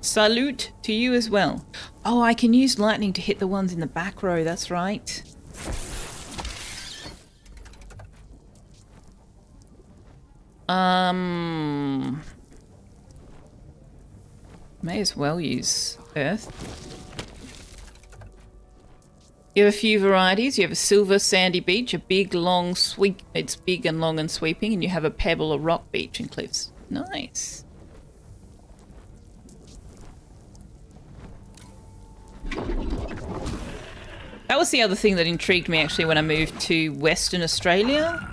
Salute to you as well. Oh, I can use lightning to hit the ones in the back row. That's right. May as well use earth. You have a few varieties. You have a silver sandy beach, a big long sweep. It's big and long and sweeping, and you have a pebble, a rock beach and cliffs. Nice. That was the other thing that intrigued me actually when I moved to Western Australia.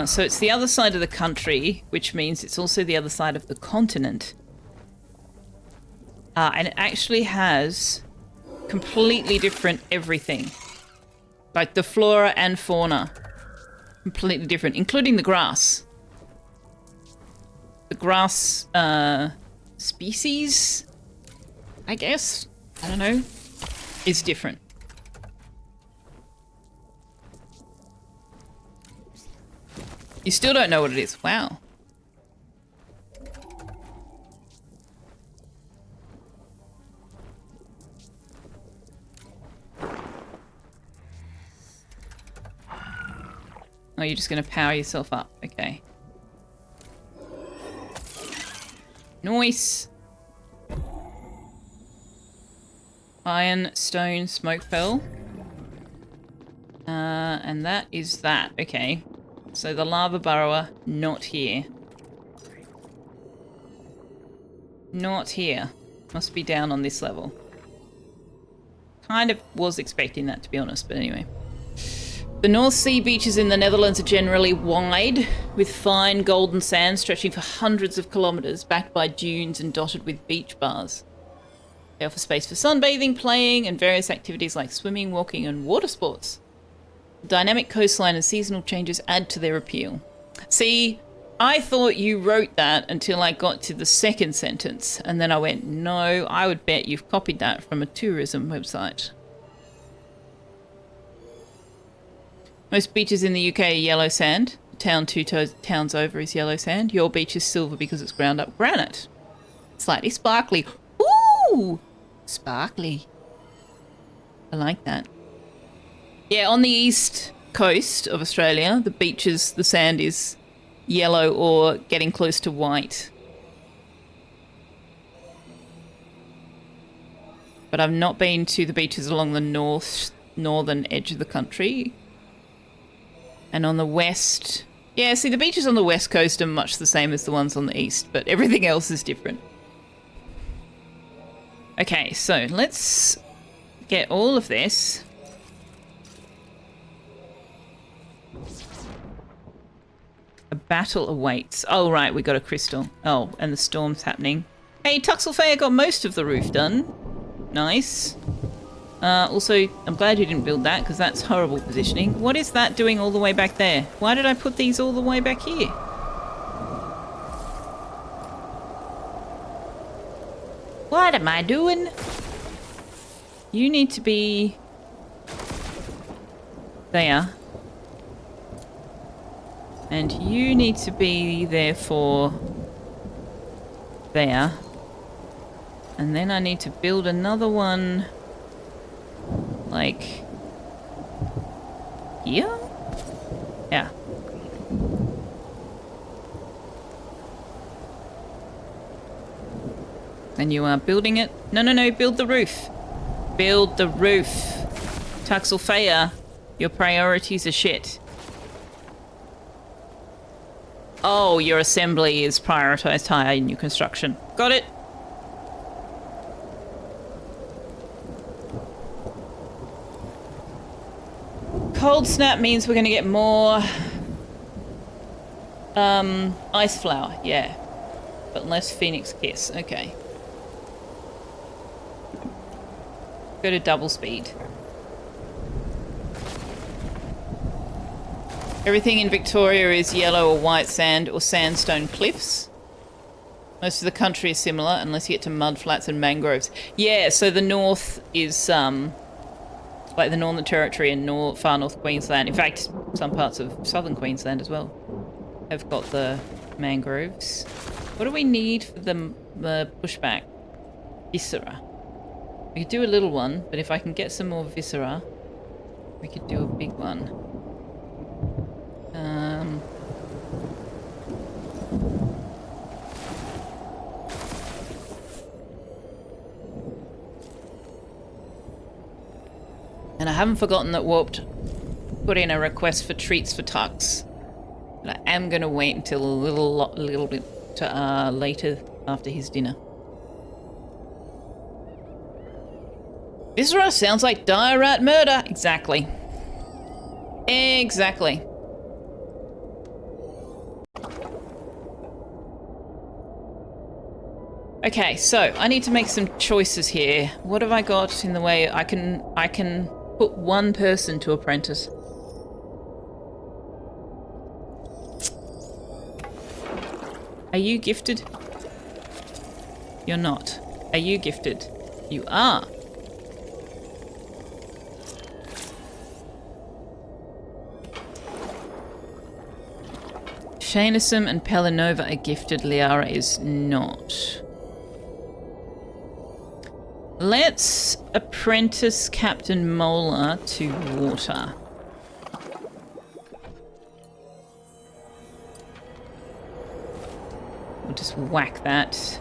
So it's the other side of the country, which means it's also the other side of the continent. And it actually has completely different everything. Like the flora and fauna. Completely different, including the grass. The grass species, I guess, I don't know, is different. You still don't know what it is. Wow. Oh, you're just going to power yourself up. Okay. Nice. Iron, stone, smoke pearl. And that is that. Okay. So the lava burrower, not here. Not here. Must be down on this level. Kind of was expecting that, to be honest, but anyway. The North Sea beaches in the Netherlands are generally wide, with fine golden sand stretching for hundreds of kilometres, backed by dunes and dotted with beach bars. They offer space for sunbathing, playing, and various activities like swimming, walking, and water sports. The dynamic coastline and seasonal changes add to their appeal. See, I thought you wrote that until I got to the second sentence, and then I went, no, I would bet you've copied that from a tourism website. Most beaches in the UK are yellow sand. The town towns over is yellow sand. Your beach is silver because it's ground up granite. Slightly sparkly. Ooh! Sparkly. I like that. Yeah, on the east coast of Australia, the beaches, the sand is yellow or getting close to white. But I've not been to the beaches along the northern edge of the country. And on the west... Yeah, see, the beaches on the west coast are much the same as the ones on the east, but everything else is different. Okay, so let's get all of this. A battle awaits. Oh, right, we got a crystal. Oh, and the storm's happening. Hey, Selfeya got most of the roof done. Nice. Also, I'm glad you didn't build that, because that's horrible positioning. What is that doing all the way back there? Why did I put these all the way back here? What am I doing? You need to be... there. And you need to be there for... there. And then I need to build another one... like... here? Yeah. And you are building it? No, no, no, build the roof. Build the roof. Selfeya, your priorities are shit. Oh, your assembly is prioritized higher in your construction. Got it. Cold snap means we're going to get more ice flower, yeah. But less phoenix kiss, okay. Go to double speed. Everything in Victoria is yellow or white sand or sandstone cliffs. Most of the country is similar unless you get to mud flats and mangroves. Yeah, so the north is like the Northern Territory and far north Queensland. In fact, some parts of southern Queensland as well have got the mangroves. What do we need for the pushback? Viscera. We could do a little one, but if I can get some more viscera, we could do a big one. And I haven't forgotten that Warped put in a request for treats for Tux. But I am going to wait until a little bit later after his dinner. Viscera sounds like dire rat murder. Exactly. Exactly. Okay, so I need to make some choices here. What have I got in the way? I can put one person to apprentice. Are you gifted? You're not. Are you gifted? You are. Shanisum and Pelinova are gifted. Liara is not. Let's apprentice Captain Mola to water. We'll just whack that.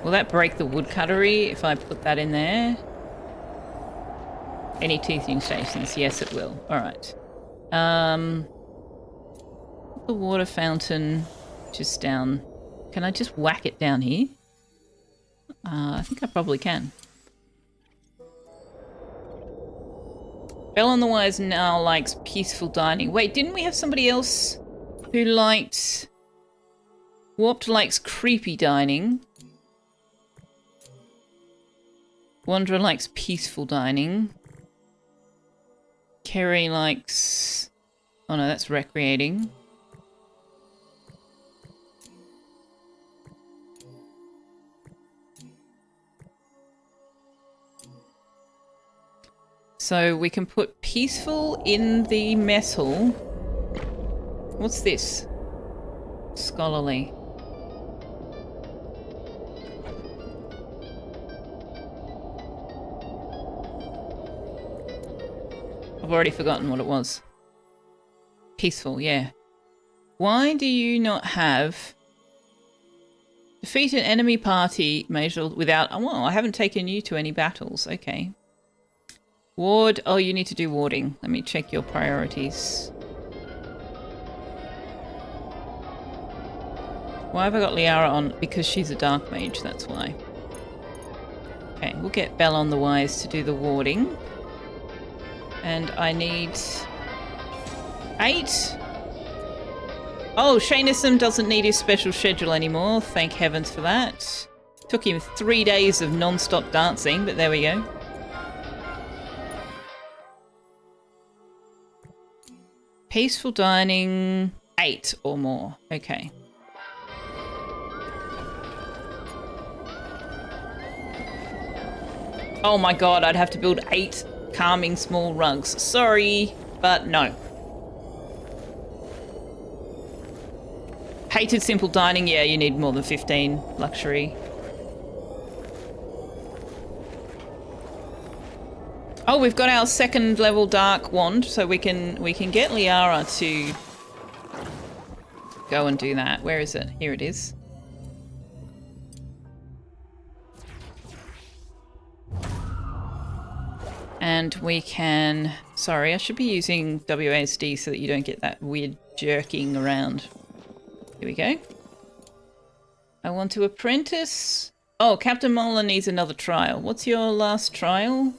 Will that break the woodcuttery if I put that in there? Any teething stations? Yes, it will. All right. The water fountain just down. Can I just whack it down here? I think I probably can. Belle on the Wise now likes peaceful dining. Wait, didn't we have somebody else who liked... Warped likes creepy dining. Wanderer likes peaceful dining. Kerry likes... Oh no, that's recreating. So we can put peaceful in the mess hall. What's this? Scholarly. I've already forgotten what it was. Peaceful, yeah. Why do you not have... Defeat an enemy party major without... Oh, well, I haven't taken you to any battles. Okay. Ward. Oh, you need to do warding. Let me check your priorities. Why have I got Liara on? Because she's a dark mage, that's why. Okay, we'll get Belle on the Wise to do the warding. And I need 8. Oh, Shanism doesn't need his special schedule anymore. Thank heavens for that. Took him 3 days of non-stop dancing, but there we go. Peaceful dining, 8 or more. Okay. Oh my god, I'd have to build 8 calming small rugs. Sorry, but no. Hated simple dining, yeah, you need more than 15 luxury. Oh, we've got our 2nd level dark wand, so we can get Liara to go and do that. Where is it? Here it is. And we can... Sorry, I should be using WASD so that you don't get that weird jerking around. Here we go. I want to apprentice... Oh, Captain Mola needs another trial. What's your last trial?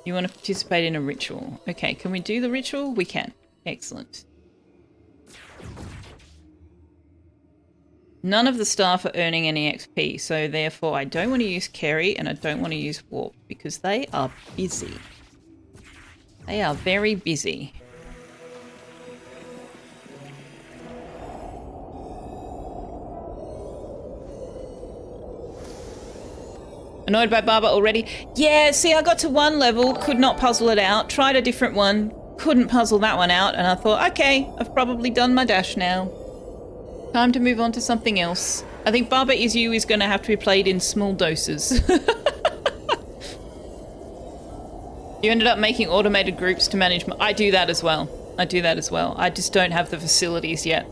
You want to participate in a ritual. Okay, can we do the ritual? We can. Excellent. None of the staff are earning any XP, so therefore I don't want to use Kerry and I don't want to use Warp because they are busy. They are very busy. Annoyed by Baba already? Yeah, see, I got to 1 level, could not puzzle it out, tried a different one, couldn't puzzle that one out, and I thought, okay, I've probably done my dash now. Time to move on to something else. I think Baba Is You is going to have to be played in small doses. You ended up making automated groups to manage... I do that as well. I do that as well. I just don't have the facilities yet.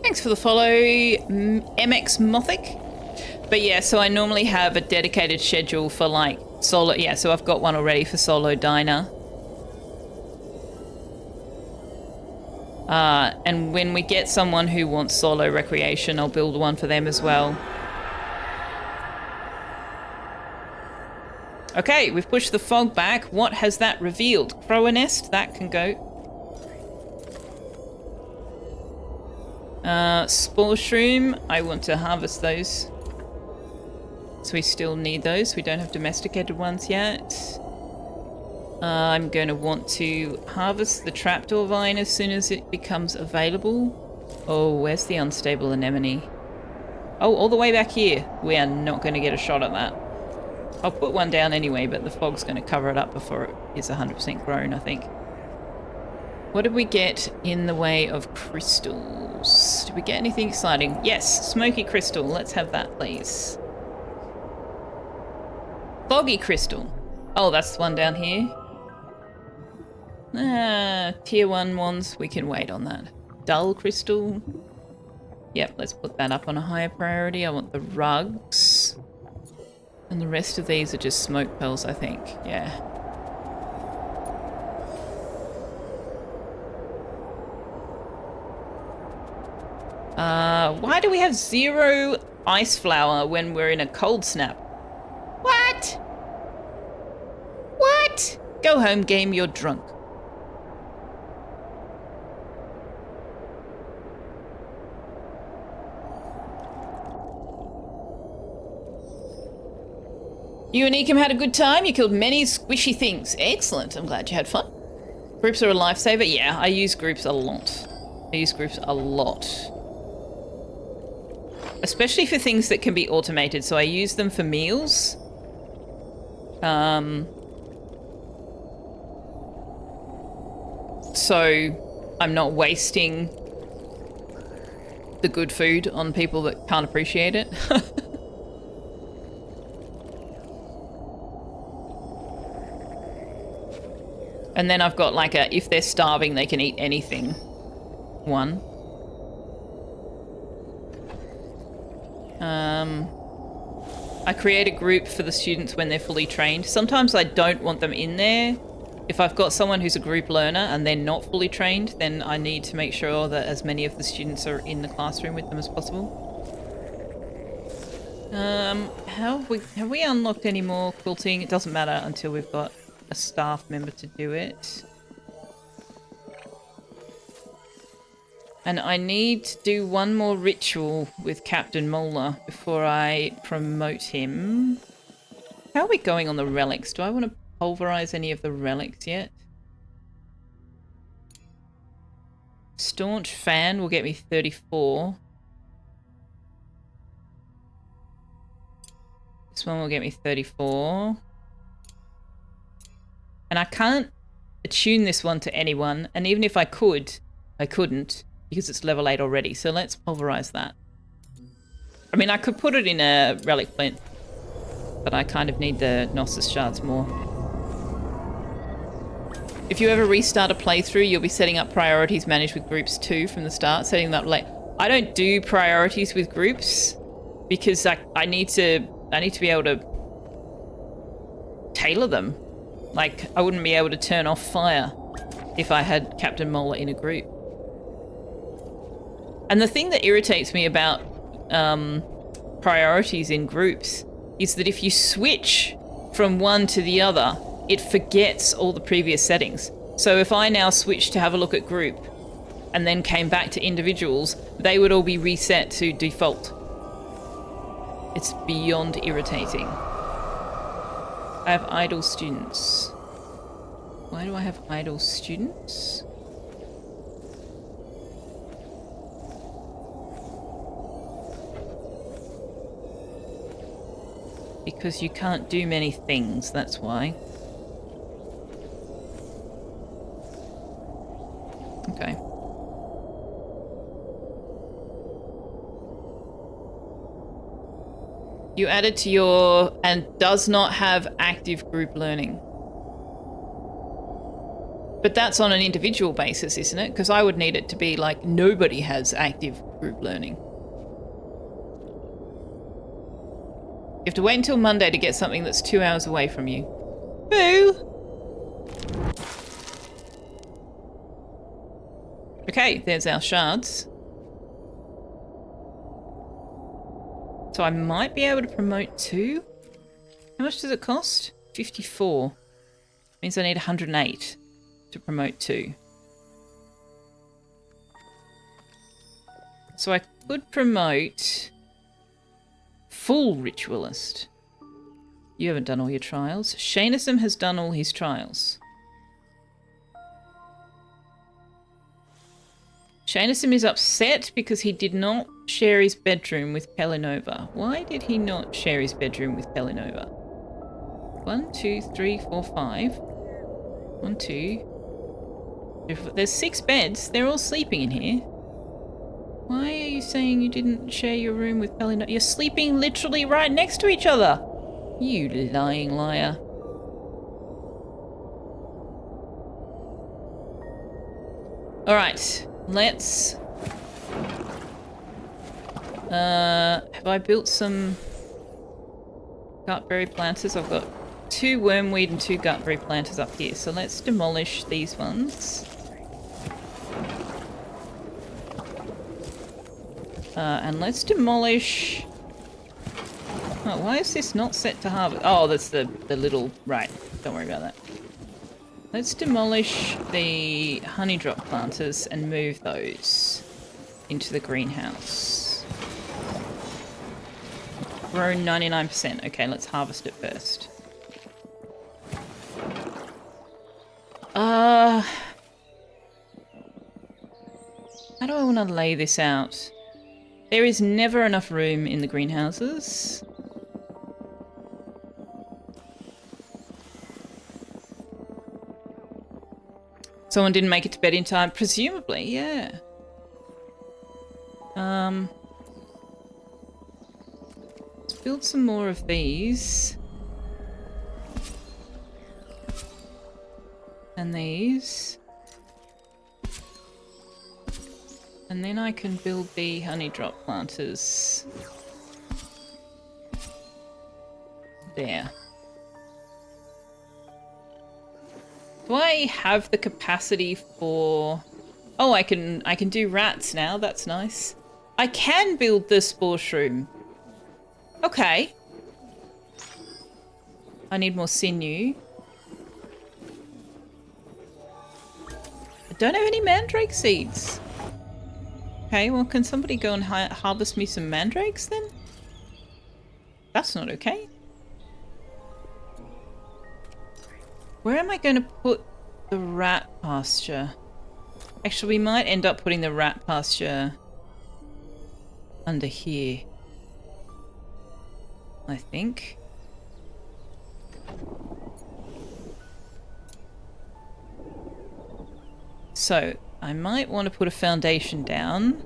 Thanks for the follow, MX Mothic. But yeah, so I normally have a dedicated schedule for like solo. Yeah, so I've got one already for solo diner. And when we get someone who wants solo recreation, I'll build one for them as well. Okay, we've pushed the fog back. What has that revealed? Crow nest, that can go. Spore shroom, I want to harvest those. So we still need those. We don't have domesticated ones yet. I'm going to want to harvest the trapdoor vine as soon as it becomes available. Oh, where's the unstable anemone? Oh, all the way back here. We are not going to get a shot at that. I'll put one down anyway, but the fog's going to cover it up before it is 100% grown, I think. What did we get in the way of crystals? Did we get anything exciting? Yes, smoky crystal. Let's have that, please. Foggy crystal. Oh, that's the one down here. Tier 1 ones, we can wait on that. Dull crystal. Yep, let's put that up on a higher priority. I want the rugs. And the rest of these are just smoke pearls, I think. Yeah. Why do we have 0 ice flour when we're in a cold snap? What? What? Go home, game, you're drunk. You and Ekim had a good time? You killed many squishy things. Excellent. I'm glad you had fun. Groups are a lifesaver? Yeah, I use groups a lot. I use groups a lot. Especially for things that can be automated. So I use them for meals. So I'm not wasting the good food on people that can't appreciate it. And then I've got like a, if they're starving, they can eat anything. One. I create a group for the students when they're fully trained. Sometimes I don't want them in there. If I've got someone who's a group learner and they're not fully trained, then I need to make sure that as many of the students are in the classroom with them as possible. Have we unlocked any more quilting? It doesn't matter until we've got a staff member to do it. And I need to do one more ritual with Captain Mola before I promote him. How are we going on the relics? Do I want to pulverize any of the relics yet? Staunch fan will get me 34. This one will get me 34. And I can't attune this one to anyone. And even if I could, I couldn't because it's level 8 already. So let's pulverize that. I mean, I could put it in a relic flint, but I kind of need the Gnosis shards more. If you ever restart a playthrough, you'll be setting up priorities managed with groups too from the start, setting them up late. I don't do priorities with groups because I need to be able to tailor them. Like, I wouldn't be able to turn off fire if I had Captain Mola in a group. And the thing that irritates me about priorities in groups is that if you switch from one to the other, it forgets all the previous settings. So if I now switch to have a look at group and then came back to individuals, they would all be reset to default. It's beyond irritating. I have idle students. Why do I have idle students? Because you can't do many things, that's why. Okay. You added to your and does not have active group learning. But that's on an individual basis, isn't it? Because I would need it to be like nobody has active group learning. You have to wait until Monday to get something that's 2 hours away from you. Boo! Okay, there's our shards. So I might be able to promote 2. How much does it cost? 54. Means I need 108 to promote 2. So I could promote full ritualist. You haven't done all your trials. Shanism has done all his trials. Shanism is upset because he did not share his bedroom with Pelinova. Why did he not share his bedroom with Pelinova? 1, 2, 3, 4, 5. 1, 2. There's 6 beds. They're all sleeping in here. Why are you saying you didn't share your room with Pelinova? You're sleeping literally right next to each other. You lying liar. All right, let's... have I built some gutberry planters? I've got 2 wormweed and 2 gutberry planters up here. So let's demolish these ones. And let's demolish... Oh, why is this not set to harvest? Oh, that's the little... Right, don't worry about that. Let's demolish the honey drop planters and move those into the greenhouse. Grown 99%. Okay, let's harvest it first. How do I want to lay this out? There is never enough room in the greenhouses. Someone didn't make it to bed in time. Presumably, yeah. Let's build some more of these. And these. And then I can build the honey drop planters. There. Do I have the capacity for... Oh, I can do rats now. That's nice. I can build the spore shroom. Okay. I need more sinew. I don't have any mandrake seeds. Okay, well, can somebody go and harvest me some mandrakes then? That's not okay. Where am I going to put the rat pasture? Actually, we might end up putting the rat pasture under here. I think. So, I might want to put a foundation down.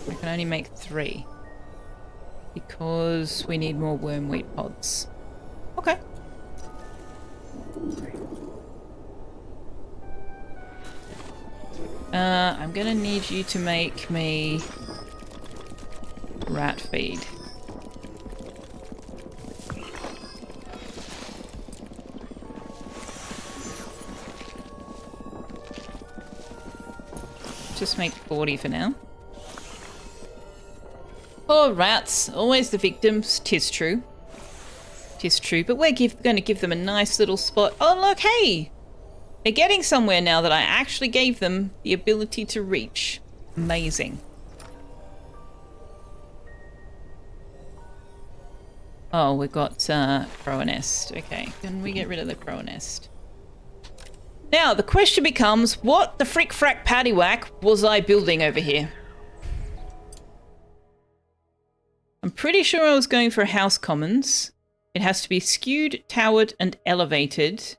I can only make 3. Because we need more wormweed pods. Okay. I'm gonna need you to make me rat feed. Just make 40 for now. Poor rats, always the victims. 'Tis true. 'Tis true, but we're going to give them a nice little spot. Oh, look, hey! They're getting somewhere now that I actually gave them the ability to reach. Amazing. Oh, we've got crow nest. Okay, can we get rid of the crow nest? Now, the question becomes, what the frick frack paddywhack was I building over here? I'm pretty sure I was going for house commons. It has to be skewed, towered, and elevated.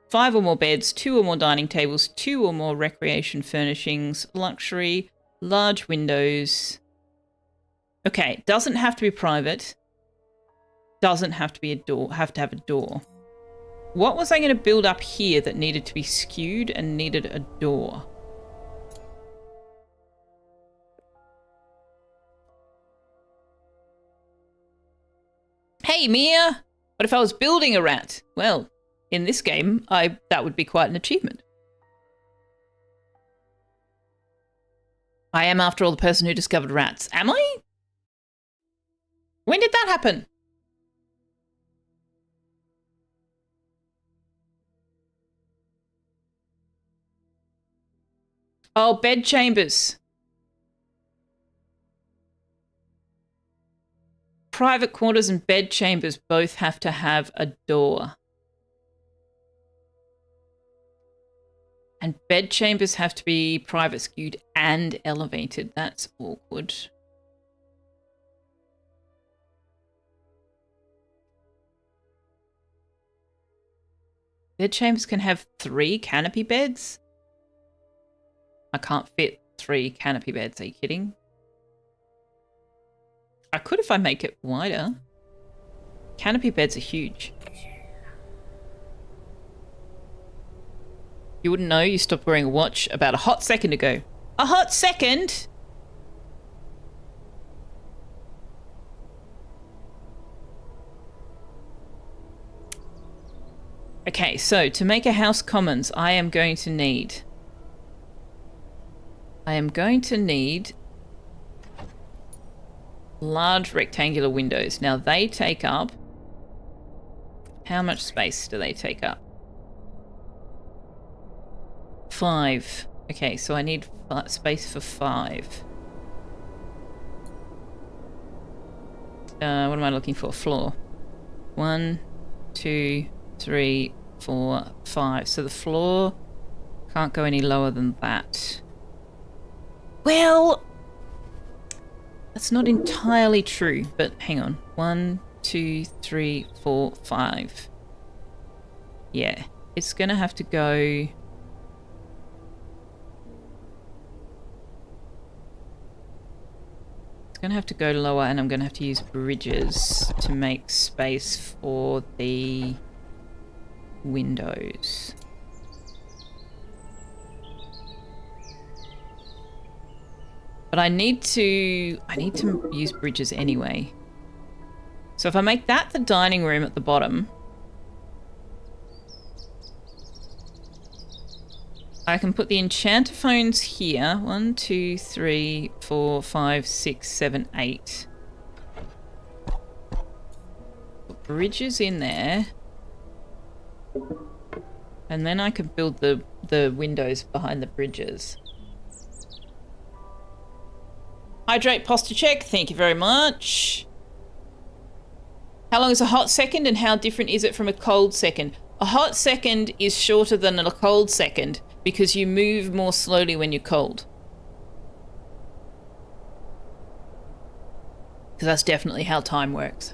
5 or more beds, 2 or more dining tables, 2 or more recreation furnishings, luxury, large windows. Okay, doesn't have to be private. Doesn't have to be a door, have to have a door. What was I going to build up here that needed to be skewed and needed a door? Hey, Mia! What if I was building a rat? Well, in this game, that would be quite an achievement. I am, after all, the person who discovered rats. Am I? When did that happen? Oh, bed chambers. Private quarters and bed chambers both have to have a door. And bed chambers have to be private, skewed, and elevated. That's awkward. Bed chambers can have 3 canopy beds? I can't fit 3 canopy beds, are you kidding? I could if I make it wider. Canopy beds are huge. You wouldn't know you stopped wearing a watch about a hot second ago. A hot second? Okay, so to make a house commons, I am going to need large rectangular windows. Now they take up, how much space do they take up? 5. Okay, so I need space for 5. What am I looking for? Floor. 1, 2, 3, 4, 5. So the floor can't go any lower than that. Well, that's not entirely true, but hang on. 1, 2, 3, 4, 5. Yeah, it's gonna have to go... It's gonna have to go lower, and I'm gonna have to use bridges to make space for the windows. But I need to use bridges anyway. So if I make that the dining room at the bottom, I can put the enchanter phones here. 1, 2, 3, 4, 5, 6, 7, 8. Put bridges in there. And then I can build the windows behind the bridges. Hydrate posture check. Thank you very much. How long is a hot second and how different is it from a cold second? A hot second is shorter than a cold second because you move more slowly when you're cold. Because that's definitely how time works.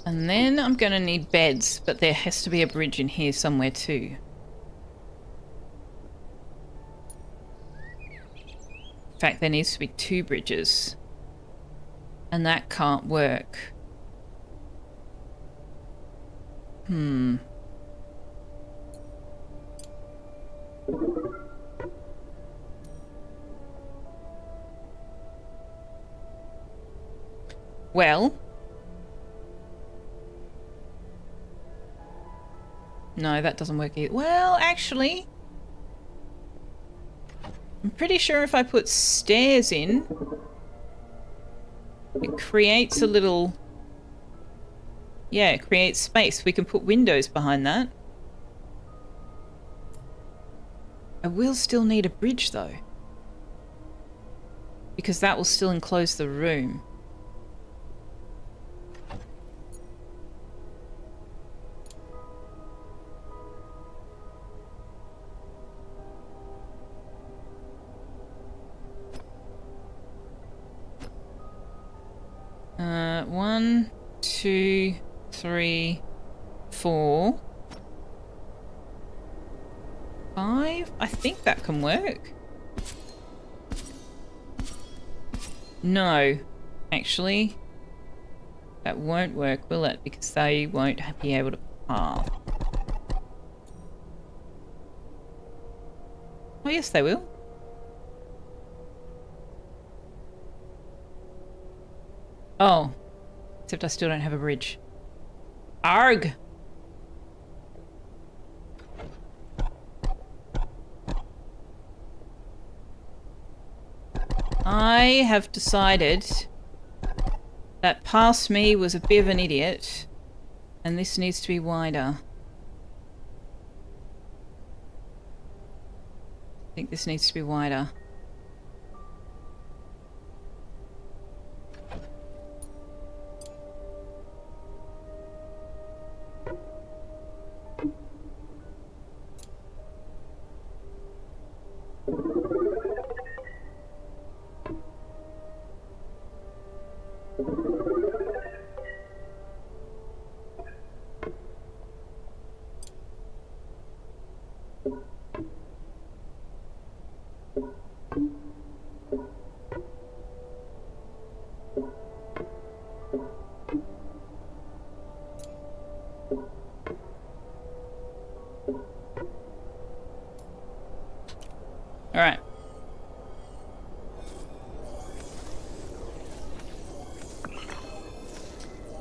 And then I'm going to need beds, but there has to be a bridge in here somewhere too. In fact, there needs to be 2 bridges. And that can't work. Well... No, that doesn't work either. Well, actually... I'm pretty sure if I put stairs in... It creates a little... Yeah, it creates space. We can put windows behind that. I will still need a bridge, though. Because that will still enclose the room. One, 2, 3, 4, 5. I think that can work. No, actually, that won't work, will it? Because they won't be able to path. Oh, yes, they will. Oh. Except I still don't have a bridge. Arg! I have decided that past me was a bit of an idiot, and this needs to be wider. I think this needs to be wider.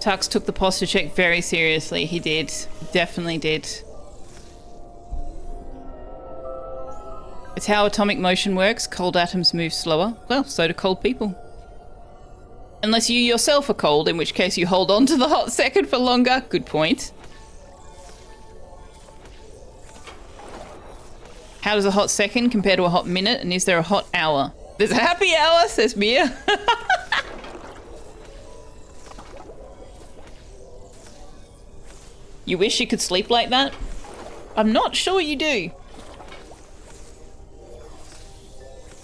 Tux took the posture check very seriously. He did. He definitely did. It's how atomic motion works. Cold atoms move slower. Well, so do cold people. Unless you yourself are cold, in which case you hold on to the hot second for longer. Good point. How does a hot second compare to a hot minute? And is there a hot hour? There's a happy hour, says Mia. You wish you could sleep like that? I'm not sure you do.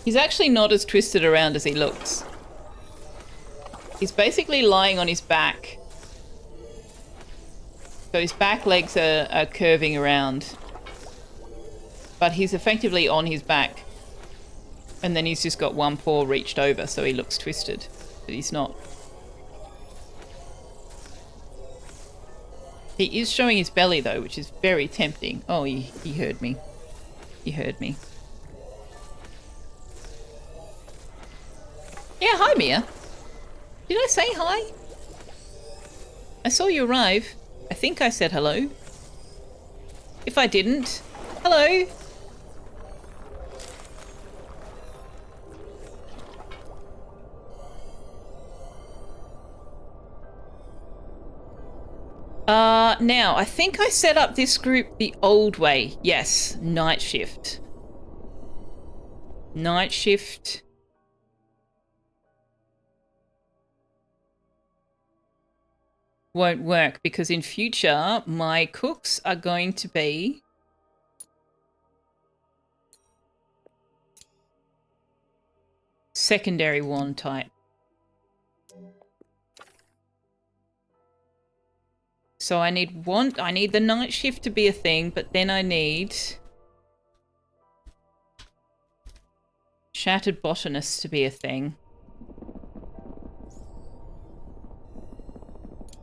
He's actually not as twisted around as he looks. He's basically lying on his back. So his back legs are curving around. But he's effectively on his back. And then he's just got one paw reached over, so he looks twisted. But he's not. He is showing his belly, though, which is very tempting. Oh, he heard me. He heard me. Yeah, hi, Mia. Did I say hi? I saw you arrive. I think I said hello. If I didn't, hello. Now, I think I set up this group the old way. Yes, night shift. Night shift. Won't work because in future, my cooks are going to be secondary wand type. So I need the night shift to be a thing, but then I need shattered botanist to be a thing.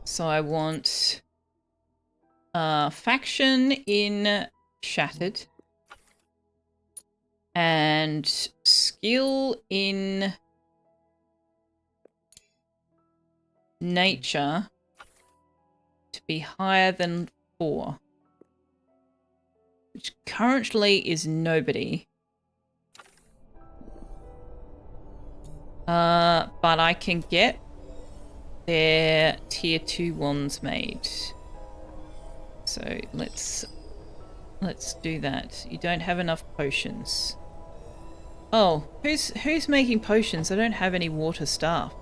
So I want faction in shattered and skill in nature to be higher than 4, which currently is nobody. But I can get their tier 2 wands made. So let's do that. You don't have enough potions. Oh, who's making potions? I don't have any water staff.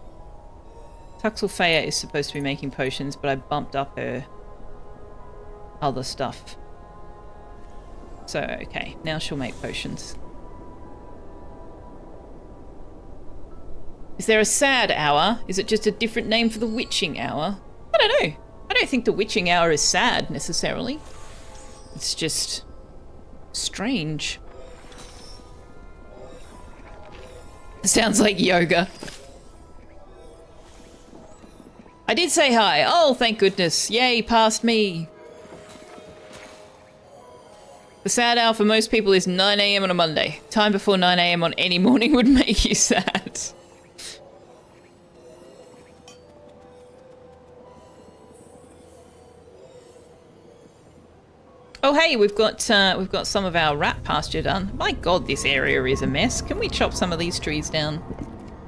Selfeya is supposed to be making potions, but I bumped up her other stuff. So, okay, now she'll make potions. Is there a sad hour? Is it just a different name for the witching hour? I don't know. I don't think the witching hour is sad, necessarily. It's just strange. It sounds like yoga. I did say hi. Oh, thank goodness. Yay, past me. The sad hour for most people is 9 AM on a Monday. Time before 9 AM on any morning would make you sad. Oh hey, we've got some of our rat pasture done. My god, this area is a mess. Can we chop some of these trees down?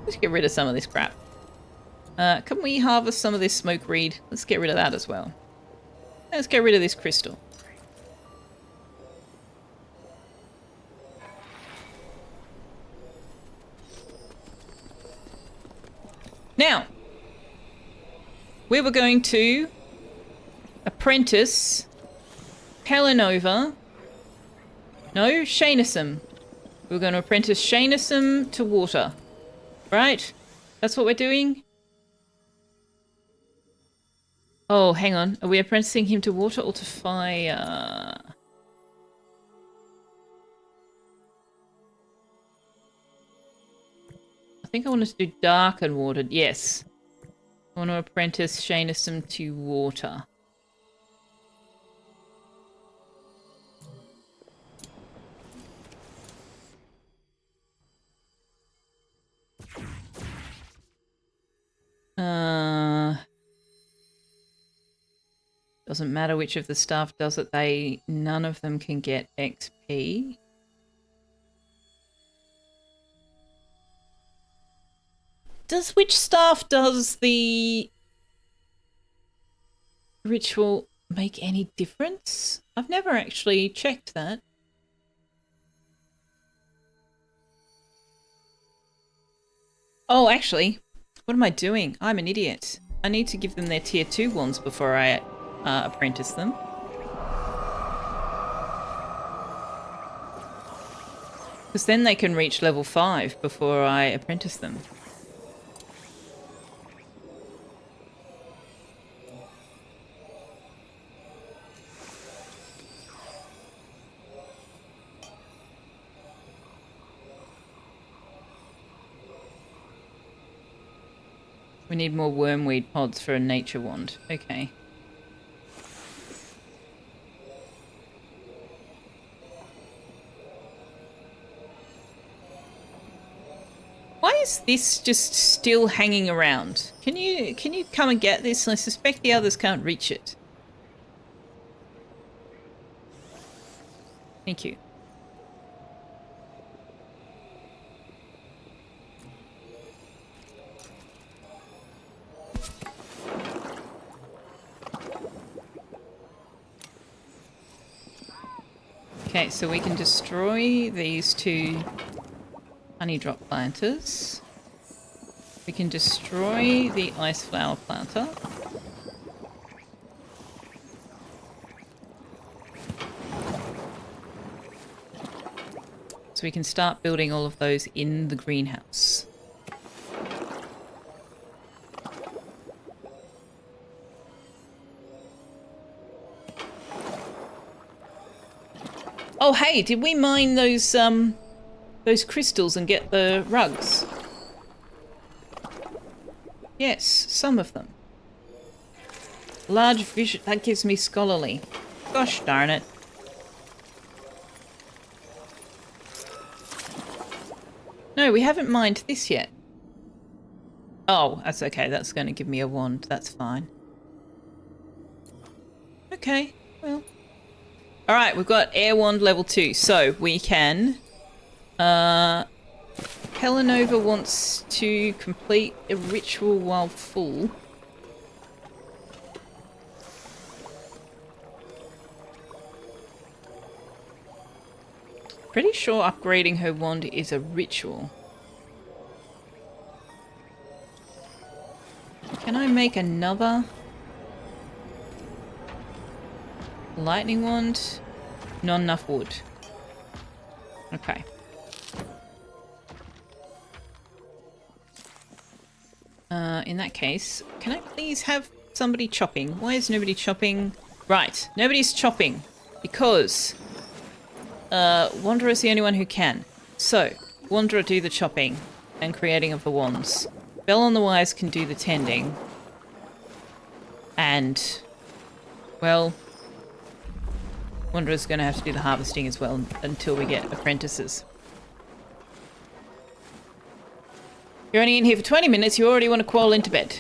Let's get rid of some of this crap. Can we harvest some of this smoke reed? Let's get rid of that as well. Let's get rid of this crystal. Now, we were going to apprentice Pelinova. No, Shanisum. We're going to apprentice Shanisum to water. Right? That's what we're doing? Oh, hang on. Are we apprenticing him to water or to fire? I think I want us to do dark and watered. Yes. I want to apprentice Shanisum to water. Doesn't matter which of the staff does it, none of them can get XP. Which staff does the ritual make any difference? I've never actually checked that. Oh, actually, what am I doing? I'm an idiot. I need to give them their tier 2 wands before I apprentice them. Because then they can reach level 5 before I apprentice them. We need more wormweed pods for a nature wand. Okay. Why is this just still hanging around? Can you come and get this? I suspect the others can't reach it. Thank you. Okay, so we can destroy these 2 honey drop planters. We can destroy the ice flower planter. So we can start building all of those in the greenhouse. Oh, hey, did we mine those crystals and get the rugs? Yes, some of them. Large vision, that gives me scholarly. Gosh darn it. No, we haven't mined this yet. Oh, that's okay. That's going to give me a wand. That's fine. Okay, well. Alright, we've got air wand level 2. So, we can... Helenova wants to complete a ritual while full. Pretty sure upgrading her wand is a ritual. Can I make another lightning wand? Not enough wood. Okay. In that case, can I please have somebody chopping? Why is nobody chopping? Right, nobody's chopping because Wanderer is the only one who can. So, Wanderer do the chopping and creating of the wands. Bell on the Wise can do the tending. And, well, Wanderer's going to have to do the harvesting as well until we get apprentices. You're only in here for 20 minutes, you already want to crawl into bed.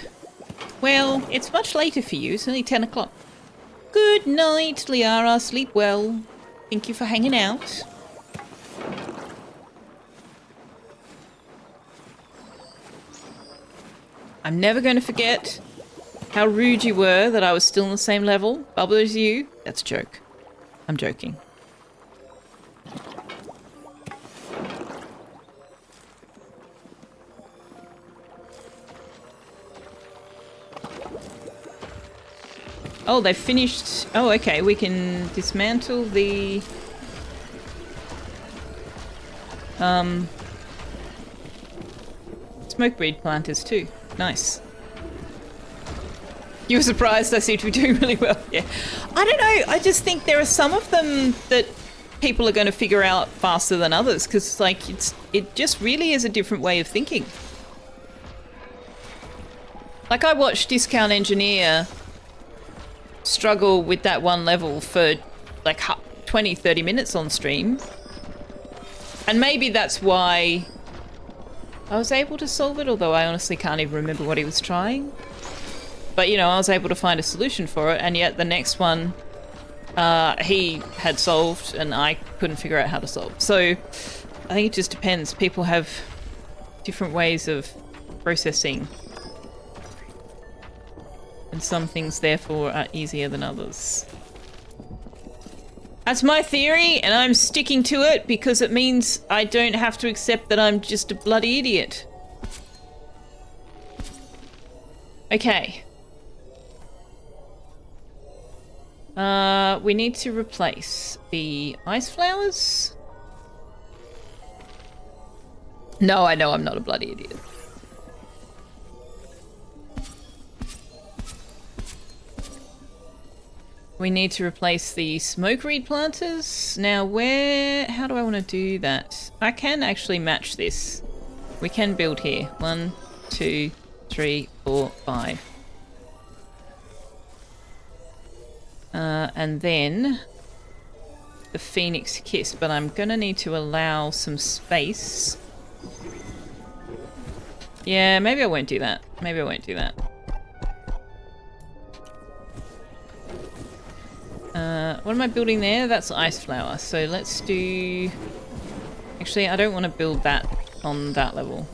Well, it's much later for you, it's only 10 o'clock. Good night, Liara, sleep well. Thank you for hanging out. I'm never going to forget how rude you were that I was still on the same level, bubble as you. That's a joke. I'm joking. Oh, they've finished. Oh, okay. We can dismantle the smoke breed planters too. Nice. You were surprised I seem to be doing really well. Yeah. I don't know. I just think there are some of them that people are going to figure out faster than others because, like, it just really is a different way of thinking. Like, I watched Discount Engineer struggle with that one level for like 20, 30 minutes on stream. And maybe that's why I was able to solve it, although I honestly can't even remember what he was trying. But, you know, I was able to find a solution for it, and yet the next one he had solved and I couldn't figure out how to solve. So I think it just depends. People have different ways of processing, and some things therefore are easier than others. That's my theory, and I'm sticking to it because it means I don't have to accept that I'm just a bloody idiot. Okay. We need to replace the ice flowers. No, I know I'm not a bloody idiot. We need to replace the smoke reed planters. Now how do I want to do that? I can actually match this. We can build here. 1, 2, 3, 4, 5. And then the Phoenix Kiss, but I'm gonna need to allow some space. Yeah, maybe I won't do that. Maybe I won't do that. What am I building there? That's ice flower. So let's do... Actually, I don't want to build that on that level.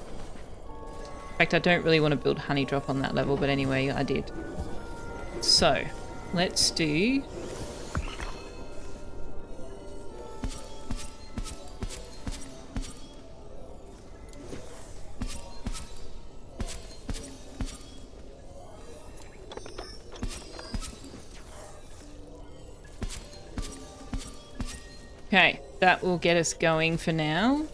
In fact, I don't really want to build honey drop on that level, but anyway, I did. So, let's do... Okay, that will get us going for now.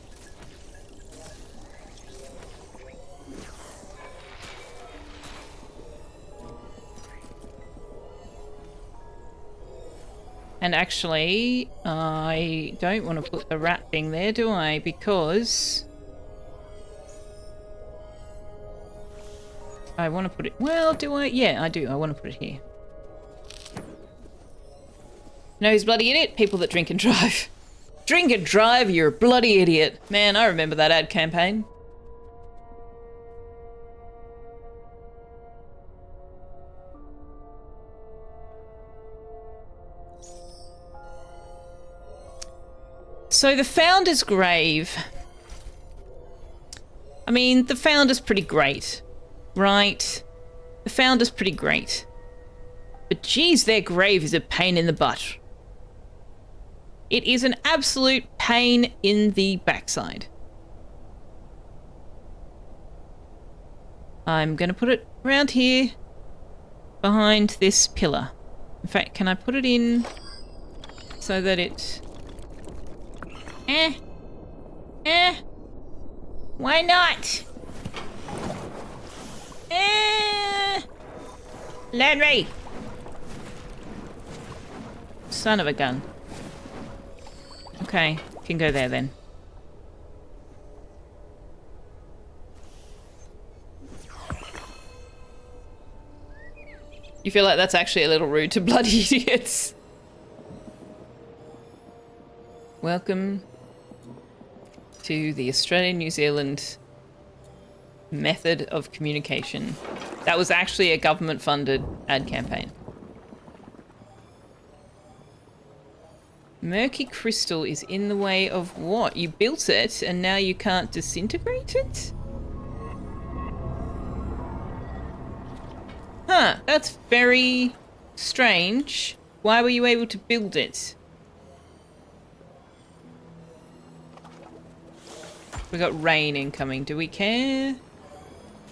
And actually, I don't want to put the rat thing there, do I? Because I want to put it... Well, do I? Yeah, I do. I want to put it here. No, who's bloody idiot? People that drink and drive. Drink and drive, you're a bloody idiot. Man, I remember that ad campaign. So the Founder's Grave. I mean, the Founder's pretty great, right? The Founder's pretty great. But geez, their grave is a pain in the butt. It is an absolute pain in the backside. I'm going to put it around here behind this pillar. In fact, can I put it in so that it... Why not? Landry! Son of a gun. Okay, can go there then. You feel like that's actually a little rude to bloody idiots. Welcome to the Australian-New Zealand method of communication. That was actually a government-funded ad campaign. Murky crystal is in the way of what? You built it and now you can't disintegrate it? Huh, that's very strange. Why were you able to build it? We got rain incoming. Do we care?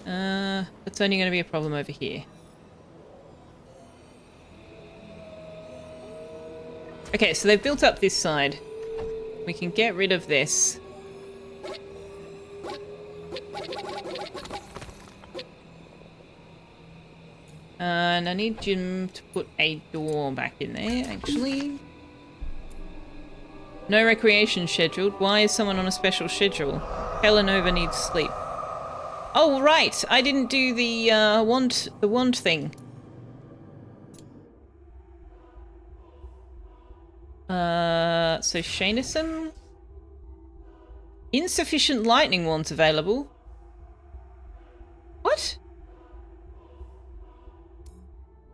That's only going to be a problem over here. Okay, so they've built up this side. We can get rid of this. And I need Jim to put a door back in there, actually. No recreation scheduled. Why is someone on a special schedule? Helenova needs sleep. Oh, right! I didn't do the wand thing. So Shanism? Insufficient lightning wands available. What?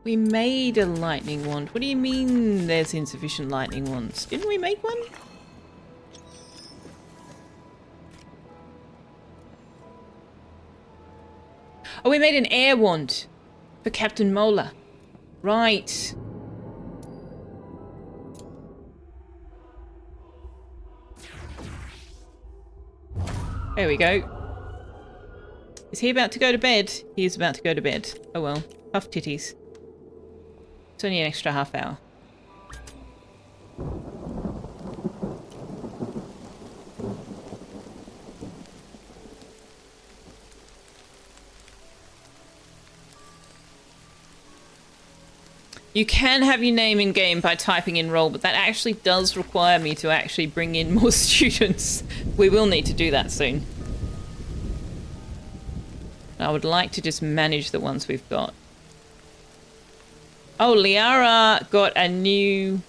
We made a lightning wand. What do you mean there's insufficient lightning wands? Didn't we make one? Oh, we made an air wand for Captain Mola. Right. There we go. Is he about to go to bed? He is about to go to bed. Oh well. Puff titties. It's only an extra half hour. You can have your name in game by typing in roll, but that actually does require me to actually bring in more students. We will need to do that soon. I would like to just manage the ones we've got. Oh, Liara got a new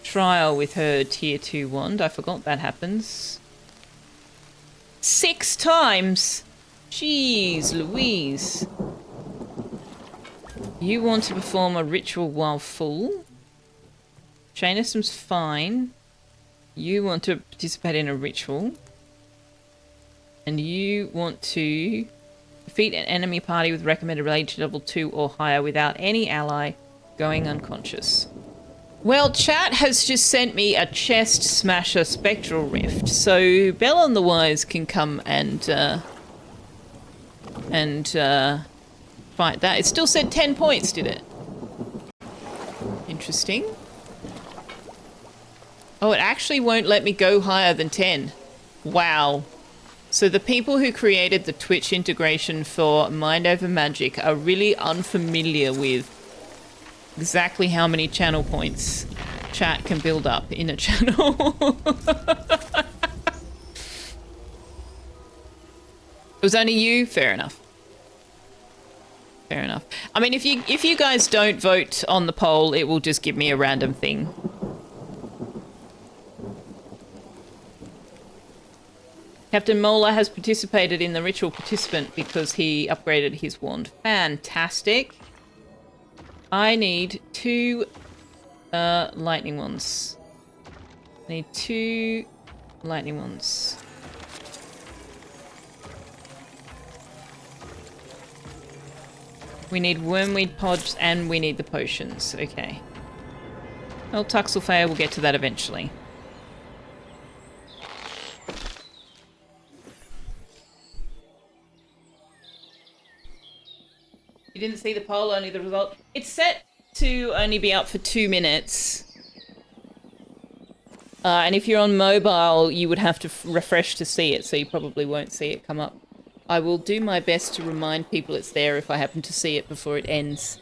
trial with her tier 2 wand. I forgot that happens. 6 times? Jeez Louise. You want to perform a ritual while full. Shainism's fine. You want to participate in a ritual. And you want to defeat an enemy party with recommended rage level 2 or higher without any ally going unconscious. Well, chat has just sent me a chest smasher spectral rift, so Bell on the Wise can come and fight that. It still said 10 points, did it? Interesting. Oh, it actually won't let me go higher than 10. Wow. So the people who created the Twitch integration for Mind Over Magic are really unfamiliar with exactly how many channel points chat can build up in a channel. It was only you? Fair enough. Fair enough. I mean, if you guys don't vote on the poll, it will just give me a random thing. Captain Mola has participated in the ritual participant because he upgraded his wand. Fantastic. I need 2 lightning wands. I need 2 lightning wands. We need wormweed pods and we need the potions. Okay. Well, Selfeya will get to that eventually. You didn't see the poll, only the result. It's set to only be up for 2 minutes. And if you're on mobile, you would have to refresh to see it, so you probably won't see it come up. I will do my best to remind people it's there if I happen to see it before it ends.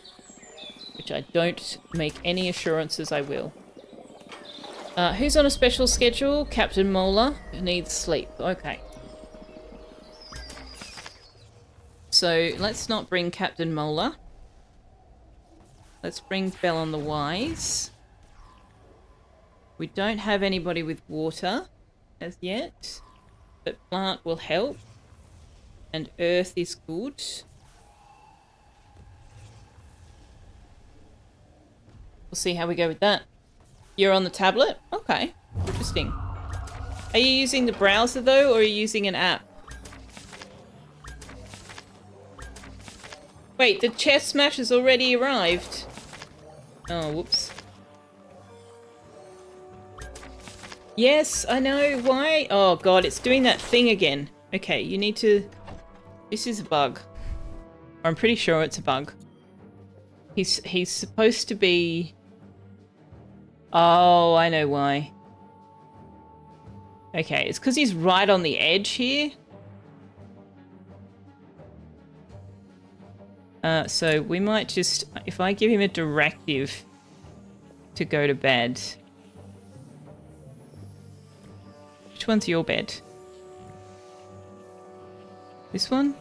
Which I don't make any assurances I will. Who's on a special schedule? Captain Mola needs sleep. Okay. So let's not bring Captain Mola. Let's bring Bell on the Wise. We don't have anybody with water as yet, but plant will help. And earth is good. We'll see how we go with that. You're on the tablet? Okay, interesting. Are you using the browser though, or are you using an app? Wait, the chest smash has already arrived. Oh, whoops. Yes, I know. Why? Oh god, it's doing that thing again. Okay, you need to... This is a bug. Or I'm pretty sure it's a bug. He's supposed to be... Oh, I know why. Okay, it's because he's right on the edge here. So we might just... If I give him a directive to go to bed... Which one's your bed? This one?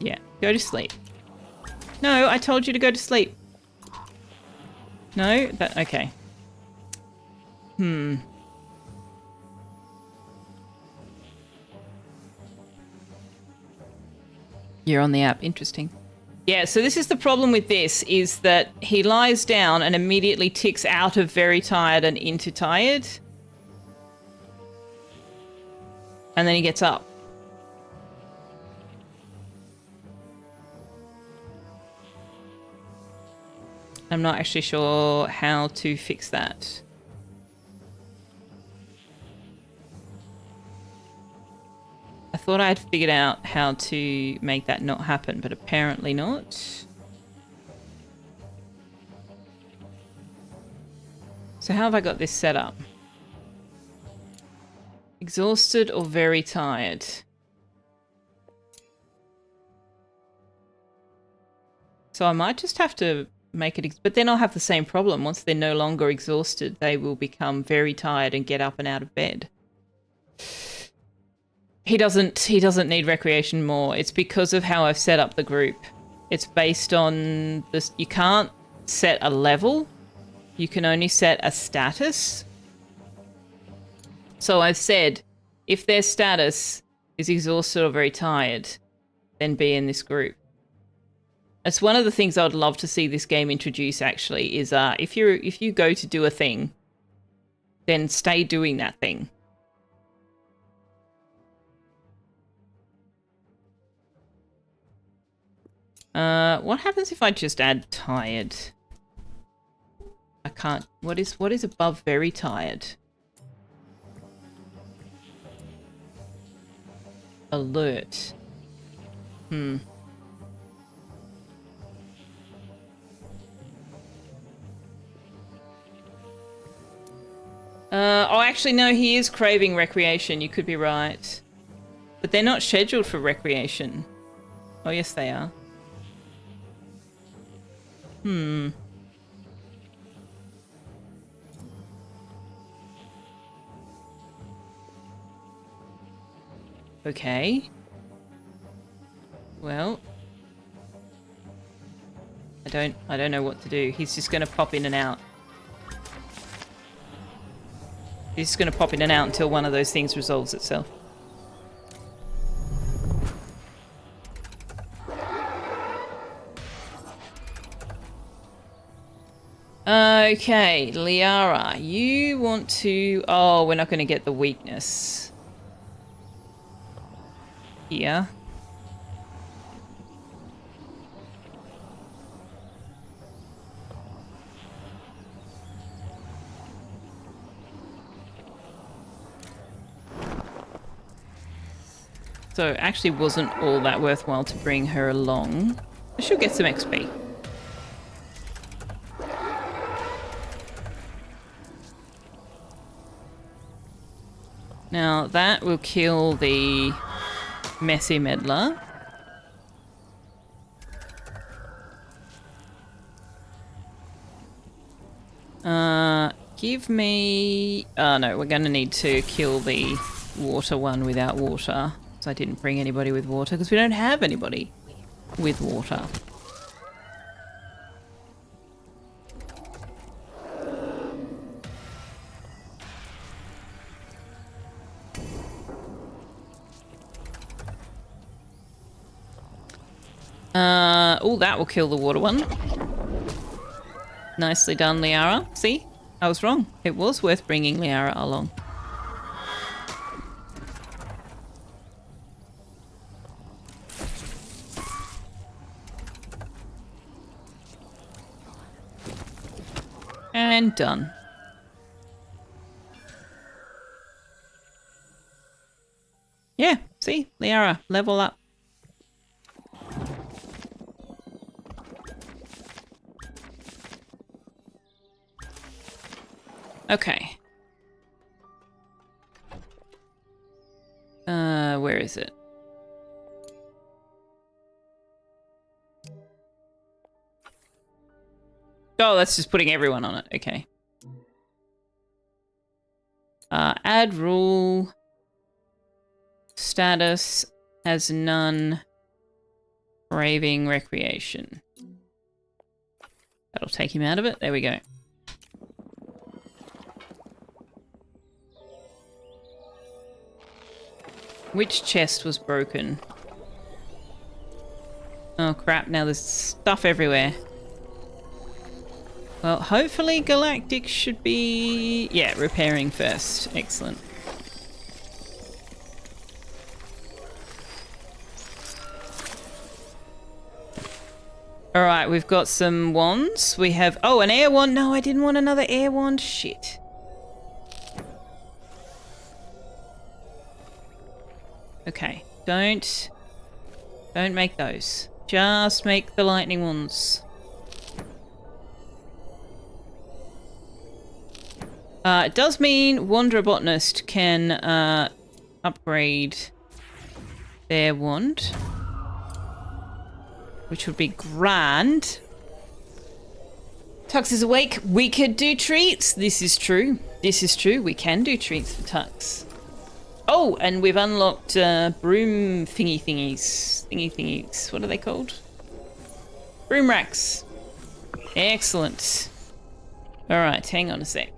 Yeah, go to sleep. No, I told you to go to sleep. No? That... Okay. You're on the app. Interesting. Yeah, so this is the problem with this, is that he lies down and immediately ticks out of very tired and into tired. And then he gets up. I'm not actually sure how to fix that. I thought I had figured out how to make that not happen, but apparently not. So how have I got this set up? Exhausted or very tired? So I might just have to make it... But then I'll have the same problem. Once they're no longer exhausted, they will become very tired and get up and out of bed. He doesn't need recreation more. It's because of how I've set up the group. It's based on this. You can't set a level. You can only set a status. So I've said, if their status is exhausted or very tired, then be in this group. It's one of the things I would love to see this game introduce, actually, is if you go to do a thing, then stay doing that thing. What happens if I just add tired? I can't. What is above very tired? Alert. Oh, actually, no, he is craving recreation. You could be right. But they're not scheduled for recreation. Oh, yes, they are. Okay. Well, I don't know what to do. He's just going to pop in and out. He's just going to pop in and out until one of those things resolves itself. Okay, Liara, you want to... Oh, we're not going to get the weakness here. So it actually wasn't all that worthwhile to bring her along. She'll get some XP. Now that will kill the messy meddler. Give me... no, we're going to need to kill the water one without water. So I didn't bring anybody with water because we don't have anybody with water. Oh, that will kill the water one. Nicely done, Liara. See? I was wrong. It was worth bringing Liara along. And done. Yeah, see? Liara, level up. Okay. Where is it? Oh, that's just putting everyone on it. Okay. Add rule. Status has none. Craving recreation. That'll take him out of it. There we go. Which chest was broken? Oh crap, now there's stuff everywhere. Well, hopefully Galactic should be... yeah, repairing first. Excellent. Alright, we've got some wands. We have... oh, an air wand. No, I didn't want another air wand. Shit. Okay, don't make those. Just make the lightning wands. It does mean Wanderer Botanist can upgrade their wand, which would be grand. Tux is awake. We could do treats. This is true. This is true. We can do treats for Tux. Oh, and we've unlocked broom thingies. What are they called? Broom racks. Excellent. All right, hang on a sec.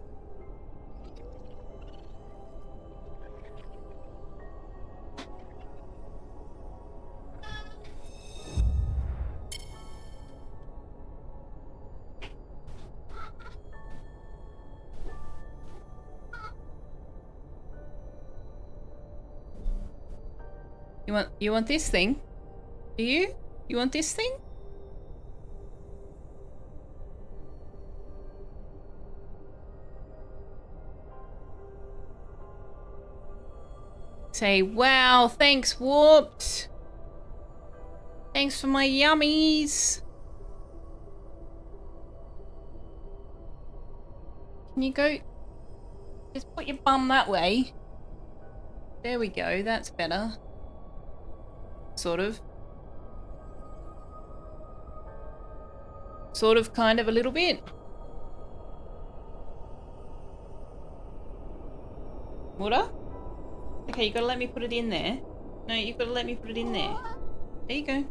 You want this thing? Do you? You want this thing? Say, wow, thanks, Warped. Thanks for my yummies. Can you go? Just put your bum that way. There we go, that's better. Sort of. Sort of, kind of, a little bit. Water? Okay, you gotta let me put it in there. No, you've gotta let me put it in there. There you go.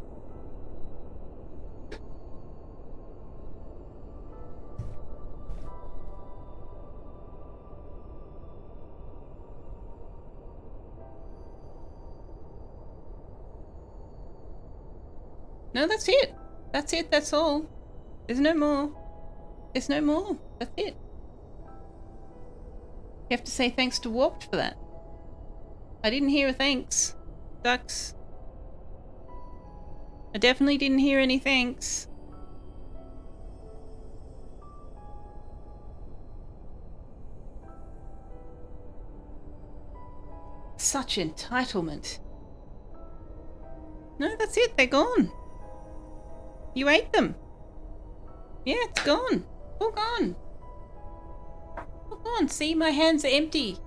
No, that's it. That's it, that's all. There's no more. There's no more. That's it. You have to say thanks to Warped for that. I didn't hear a thanks. Ducks. I definitely didn't hear any thanks. Such entitlement. No, that's it. They're gone. You ate them. Yeah, it's gone. All gone. All gone. See, my hands are empty.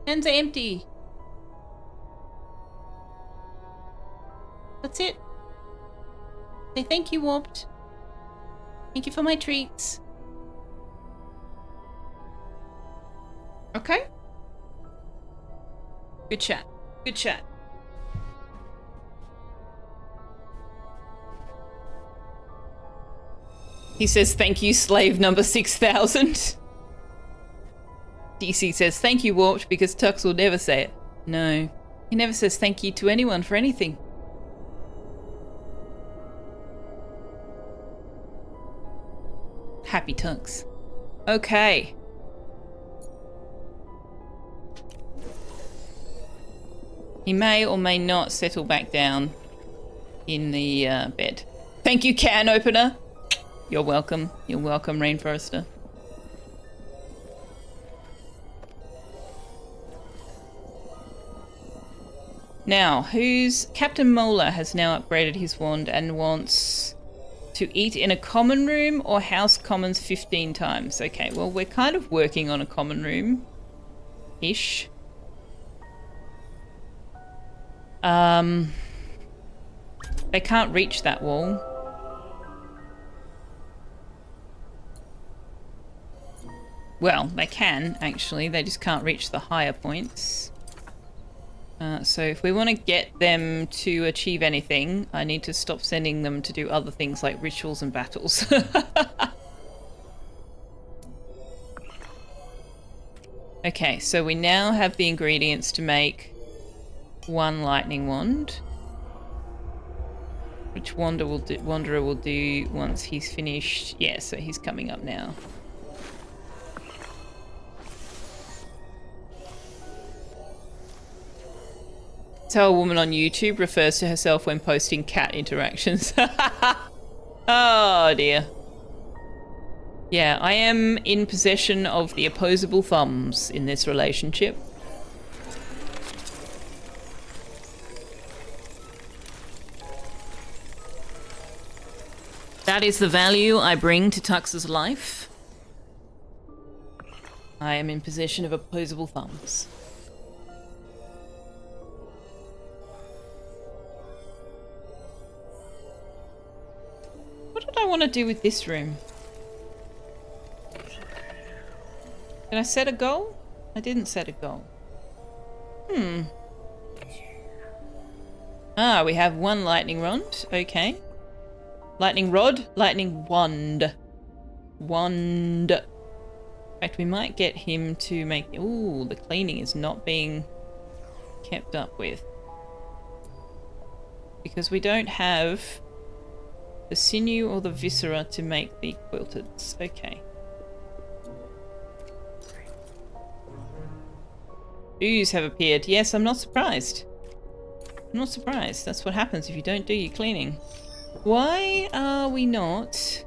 Hands are empty. That's it. Say thank you, Warped. Thank you for my treats. Okay. Good chat. Good chat. He says, thank you, slave number 6000. DC says, thank you, Warped, because Tux will never say it. No, he never says thank you to anyone for anything. Happy Tux. Okay. He may or may not settle back down in the bed. Thank you, can opener. You're welcome. You're welcome, Rainforester. Now, who's... Captain Mola has now upgraded his wand and wants to eat in a common room or house commons 15 times. Okay, well, we're kind of working on a common room-ish. They can't reach that wall. Well, they can, actually. They just can't reach the higher points. So if we want to get them to achieve anything, I need to stop sending them to do other things like rituals and battles. Okay, so we now have the ingredients to make one lightning wand. Which Wanderer will do once he's finished. Yeah, so he's coming up now. That's how a woman on YouTube refers to herself when posting cat interactions. Oh dear. Yeah, I am in possession of the opposable thumbs in this relationship. That is the value I bring to Tux's life. I am in possession of opposable thumbs. What did I want to do with this room? Did I set a goal? I didn't set a goal. Ah, we have one lightning rod. Okay. Lightning rod? Lightning wand. Wand. In fact, we might get him to make... Ooh, the cleaning is not being kept up with. Because we don't have the sinew or the viscera to make the quilteds. Okay. Ooze have appeared. Yes, I'm not surprised. I'm not surprised. That's what happens if you don't do your cleaning. Why are we not...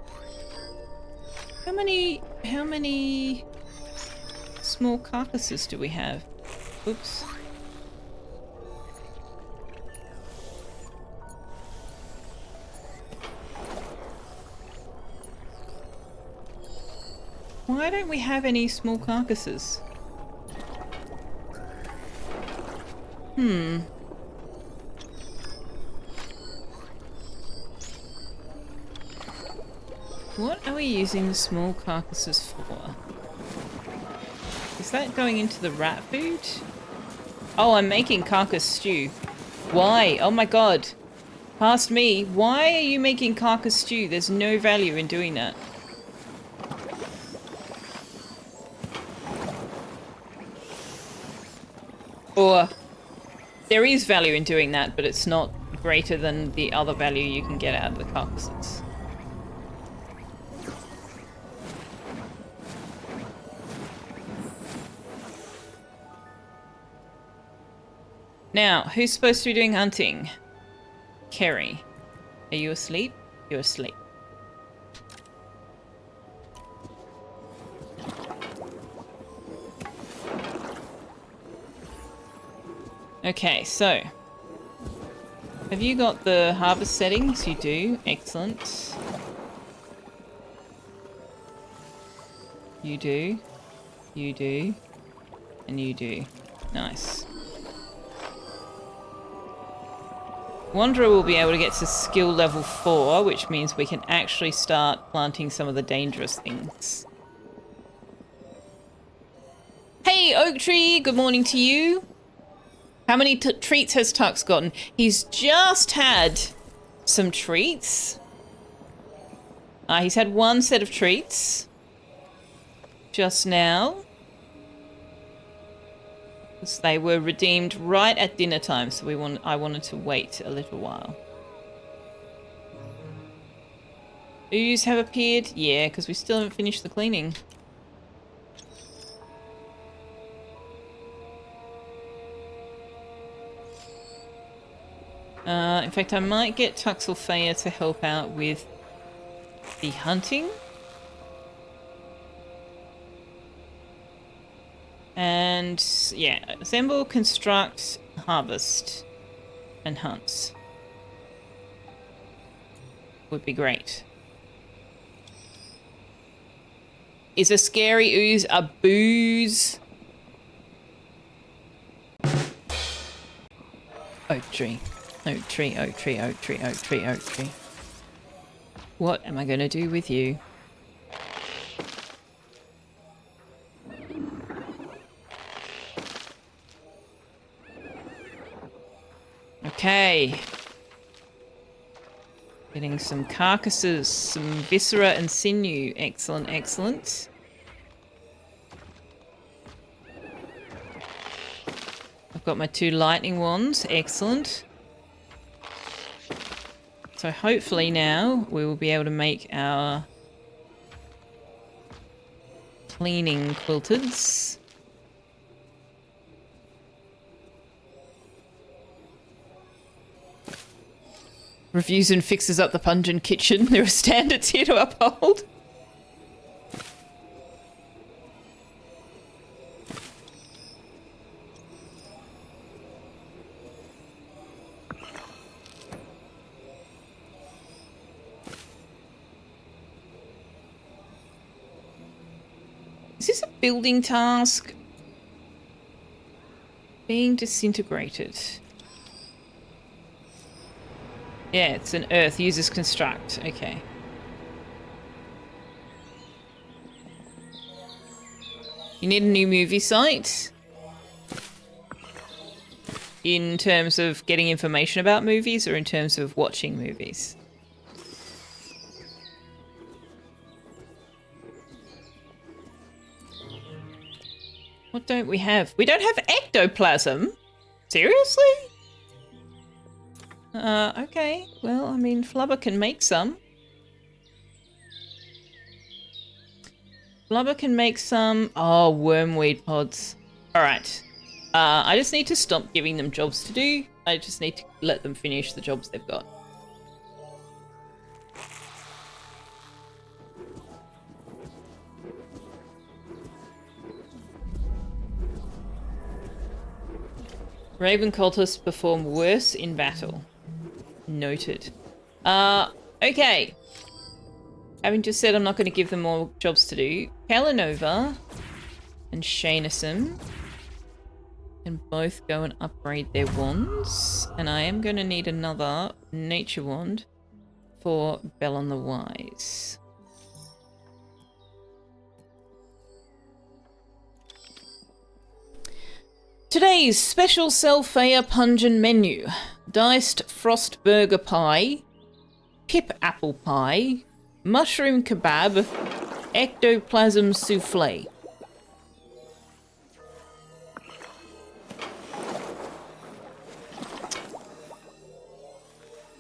How many small carcasses do we have? Oops. Why don't we have any small carcasses? What are we using the small carcasses for? Is that going into the rat food? Oh, I'm making carcass stew. Why? Oh my god. Past me. Why are you making carcass stew? There's no value in doing that. Or there is value in doing that, but it's not greater than the other value you can get out of the carcasses. Now, who's supposed to be doing hunting? Kerry. Are you asleep? You're asleep. Okay, so have you got the harvest settings? You do. Excellent. You do. You do. And you do. Nice. Wanderer will be able to get to skill level 4, which means we can actually start planting some of the dangerous things. Hey, Oak Tree! Good morning to you. How many treats has Tux gotten? He's just had some treats. He's had one set of treats just now. Because they were redeemed right at dinner time, so I wanted to wait a little while. Ooze have appeared? Yeah, because we still haven't finished the cleaning. In fact, I might get Selfeya to help out with the hunting. And yeah, assemble, construct, harvest, and hunt would be great. Is a scary ooze a booze? Oak tree. Oak tree, oak tree, oak tree, oak tree, oak tree. What am I going to do with you? Okay. Getting some carcasses, some viscera and sinew. Excellent, excellent. I've got my 2 lightning wands. Excellent. So hopefully now we will be able to make our cleaning quilteds. Reviews and fixes up the pungent kitchen. There are standards here to uphold. Is this a building task? Being disintegrated. Yeah, it's an earth. Users construct. Okay. You need a new movie site? In terms of getting information about movies or in terms of watching movies? What don't we have? We don't have ectoplasm? Seriously? Okay. Well, I mean, Flubber can make some. Flubber can make some... Oh, wormweed pods. Alright. I just need to stop giving them jobs to do. I just need to let them finish the jobs they've got. Raven cultists perform worse in battle. Noted. Okay. Having just said I'm not going to give them more jobs to do, Kalanova and Shanison can both go and upgrade their wands. And I am going to need another nature wand for Bellon the Wise. Today's special Selfeya pungent menu. Diced frost burger pie, pip apple pie, mushroom kebab, ectoplasm souffle.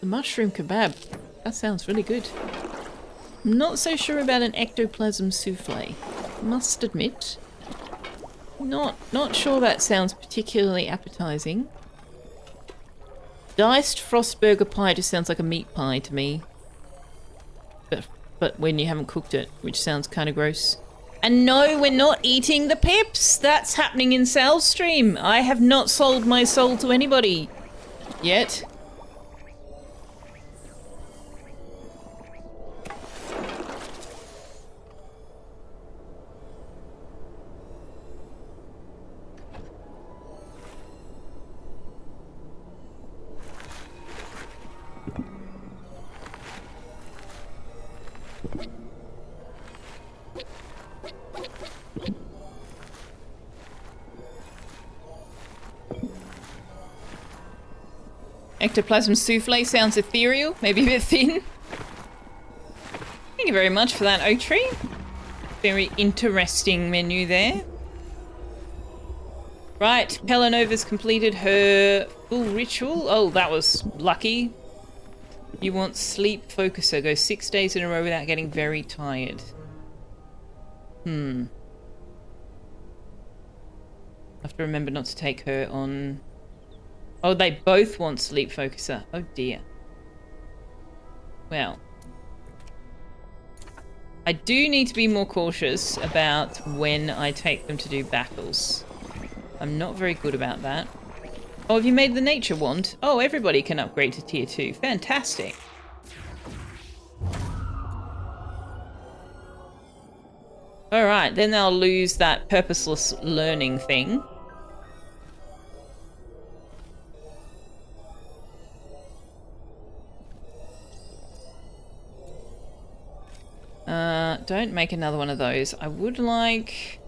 The mushroom kebab, that sounds really good. I'm not so sure about an ectoplasm souffle, must admit. Not sure that sounds particularly appetizing. Diced frost burger pie just sounds like a meat pie to me. But when you haven't cooked it, which sounds kind of gross. And no, we're not eating the pips. That's happening in Sal's stream. I have not sold my soul to anybody yet. Ectoplasm souffle sounds ethereal, maybe a bit thin. Thank you very much for that, oak tree. Very interesting menu there. Right, Pelanova's completed her full ritual. Oh, that was lucky. You want sleep focuser. Go 6 days in a row without getting very tired. I have to remember not to take her on... Oh, they both want sleep focuser. Oh dear. Well. I do need to be more cautious about when I take them to do battles. I'm not very good about that. Oh, have you made the nature wand? Oh, everybody can upgrade to tier 2. Fantastic. Alright, then they'll lose that purposeless learning thing. Don't make another one of those. I would like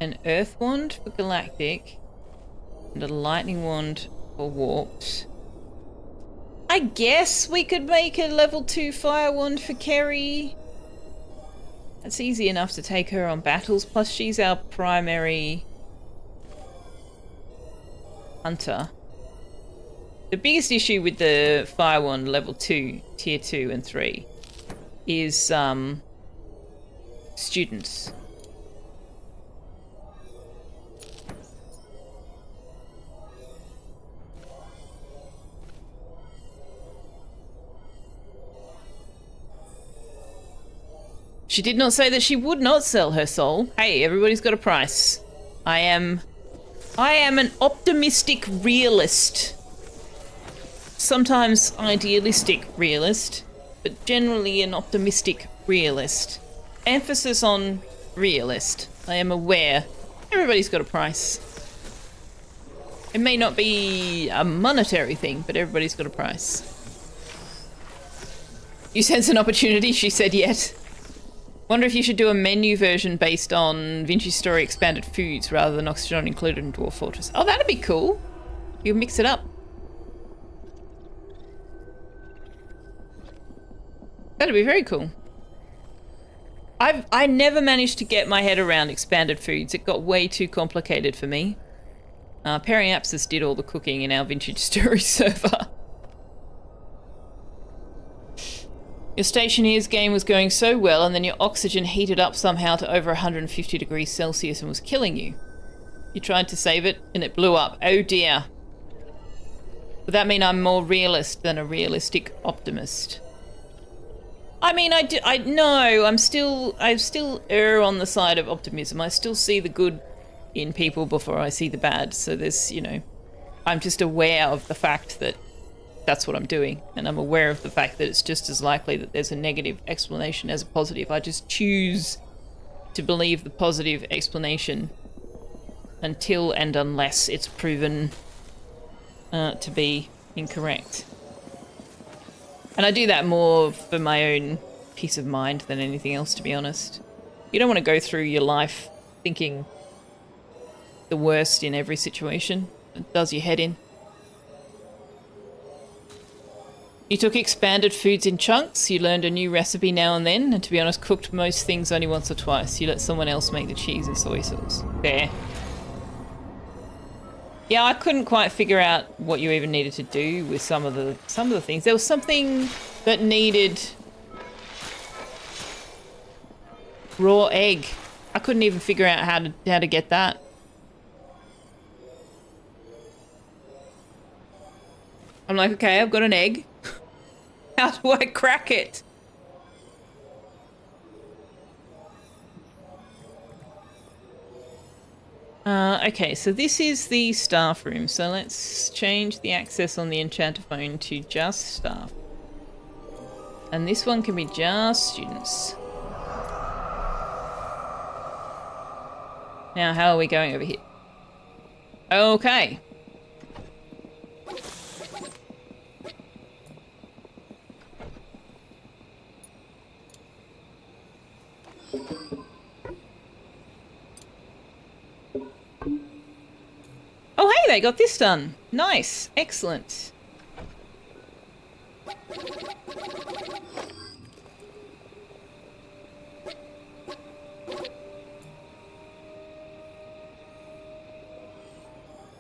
an earth wand for galactic and a lightning wand for warped. I guess we could make a level 2 fire wand for Kerry. That's easy enough to take her on battles, plus she's our primary hunter. The biggest issue with the Fire Wand level 2, tier 2 and 3 is students. She did not say that she would not sell her soul. Hey, everybody's got a price. I am an optimistic realist. Sometimes idealistic realist, but generally an optimistic realist. Emphasis on realist. I am aware everybody's got a price. It may not be a monetary thing, but everybody's got a price. You sense an opportunity? She said yet. Wonder if you should do a menu version based on Vinci's Story expanded foods rather than Oxygen included in Dwarf Fortress. Oh, that'd be cool. You mix it up. That'd be very cool. I never managed to get my head around expanded foods. It got way too complicated for me. Periapsis did all the cooking in our Vintage Story server. Your Stationeer's game was going so well, and then your oxygen heated up somehow to over 150 degrees Celsius and was killing you. You tried to save it, and it blew up. Oh dear. Would that mean I'm more realist than a realistic optimist? I mean, I still err on the side of optimism. I still see the good in people before I see the bad. So there's, you know, I'm just aware of the fact that that's what I'm doing, and I'm aware of the fact that it's just as likely that there's a negative explanation as a positive. I just choose to believe the positive explanation until and unless it's proven to be incorrect. And I do that more for my own peace of mind than anything else, to be honest. You don't want to go through your life thinking the worst in every situation. It does your head in. You took expanded foods in chunks, you learned a new recipe now and then, and to be honest, cooked most things only once or twice. You let someone else make the cheese and soy sauce. There. Yeah, I couldn't quite figure out what you even needed to do with some of the things. There was something that needed raw egg. I couldn't even figure out how to get that. I'm like, okay, I've got an egg. How do I crack it? Okay, so this is the staff room. So let's change the access on the enchanter phone to just staff. And this one can be just students. Now, how are we going over here? Okay. Oh, hey, they got this done. Nice. Excellent.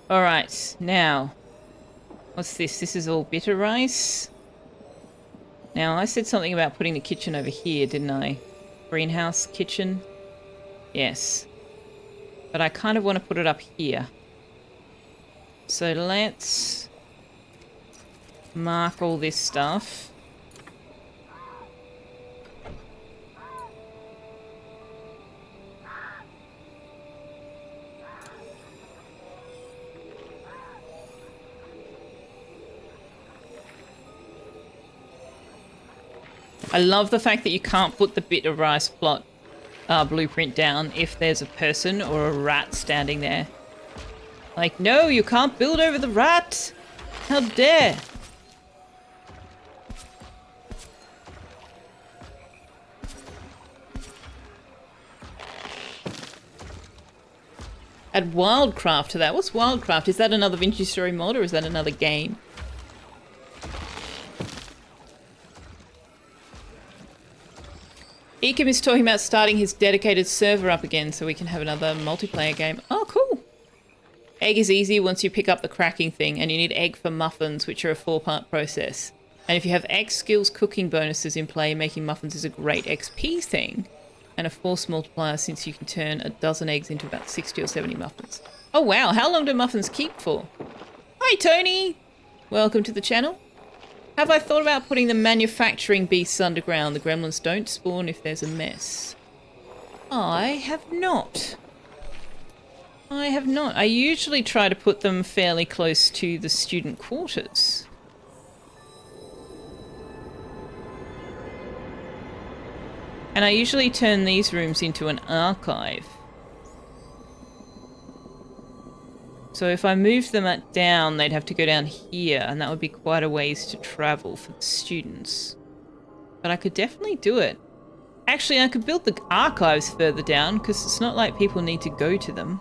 All right, now, what's this? This is all bitter rice. Now, I said something about putting the kitchen over here, didn't I? Greenhouse kitchen. Yes. But I kind of want to put it up here. So let's mark all this stuff. I love the fact that you can't put the bitter rice plot blueprint down if there's a person or a rat standing there. Like, no, you can't build over the rat! How dare! Add Wildcraft to that. What's Wildcraft? Is that another Vintage Story mod or is that another game? Ekim is talking about starting his dedicated server up again so we can have another multiplayer game. Oh, cool. Egg is easy once you pick up the cracking thing, and you need egg for muffins, which are a 4-part process. And if you have X skills cooking bonuses in play, making muffins is a great XP thing. And a force multiplier since you can turn a dozen eggs into about 60 or 70 muffins. Oh wow, how long do muffins keep for? Hi Tony! Welcome to the channel. Have I thought about putting the manufacturing beasts underground? The gremlins don't spawn if there's a mess. I have not. I have not. I usually try to put them fairly close to the student quarters. And I usually turn these rooms into an archive. So if I moved them down, they'd have to go down here, and that would be quite a ways to travel for the students. But I could definitely do it. Actually, I could build the archives further down, because it's not like people need to go to them.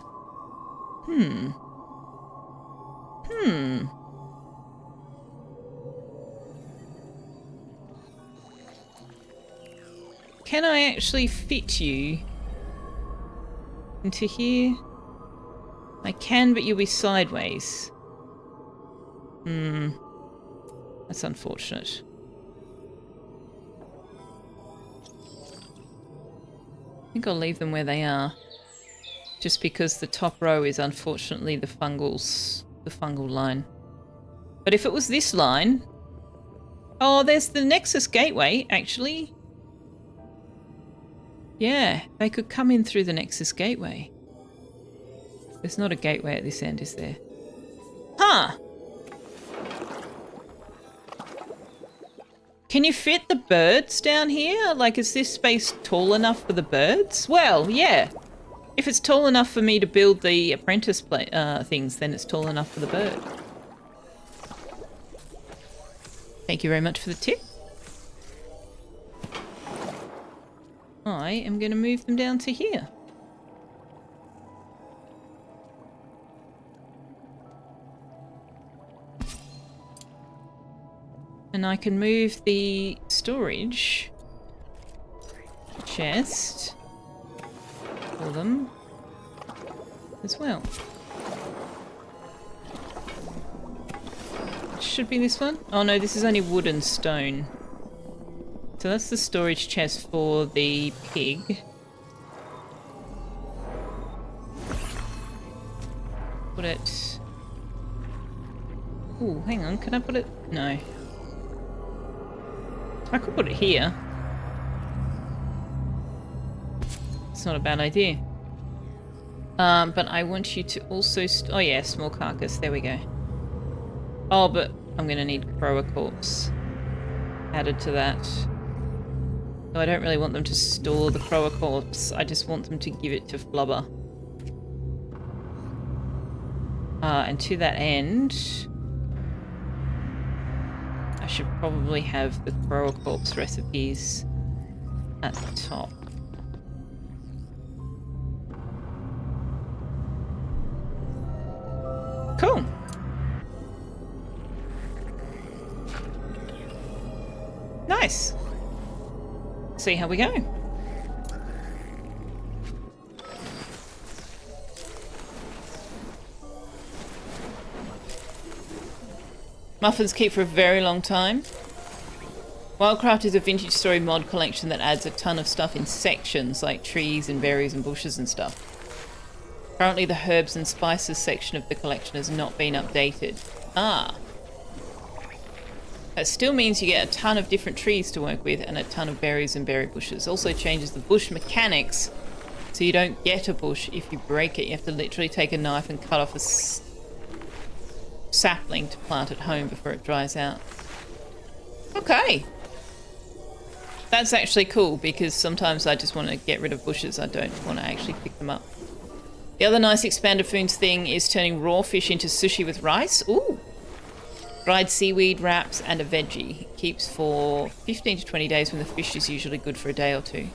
Can I actually fit you into here? I can, but you'll be sideways. That's unfortunate. I think I'll leave them where they are. Just because the top row is unfortunately the fungal line. But if it was this line... Oh, there's the Nexus gateway, actually. Yeah, they could come in through the Nexus gateway. There's not a gateway at this end, is there? Huh! Can you fit the birds down here? Like, is this space tall enough for the birds? Well, yeah. If it's tall enough for me to build the apprentice things, then it's tall enough for the bird. Thank you very much for the tip. I am going to move them down to here. And I can move the storage chest for them as well. Should be this one. Oh no, this is only wood and stone. So that's the storage chest for the pig. Put it... Ooh, hang on, can I put it? No. I could put it here. It's not a bad idea. But I want you to also... oh yeah, small carcass, there we go. Oh, but I'm going to need Crower Corpse added to that. No, I don't really want them to store the Crower Corpse. I just want them to give it to Flubber. And to that end, I should probably have the Crower Corpse recipes at the top. Cool. Nice. See how we go. Muffins keep for a very long time. Wildcraft is a vintage story mod collection that adds a ton of stuff in sections, like trees and berries and bushes and stuff. Currently the herbs and spices section of the collection has not been updated. Ah. That still means you get a ton of different trees to work with and a ton of berries and berry bushes. Also changes the bush mechanics, so you don't get a bush if you break it. You have to literally take a knife and cut off a sapling to plant at home before it dries out. Okay. That's actually cool, because sometimes I just want to get rid of bushes. I don't want to actually pick them up. The other nice expanded foods thing is turning raw fish into sushi with rice. Ooh. Dried seaweed, wraps, and a veggie. It keeps for 15 to 20 days when the fish is usually good for a day or two.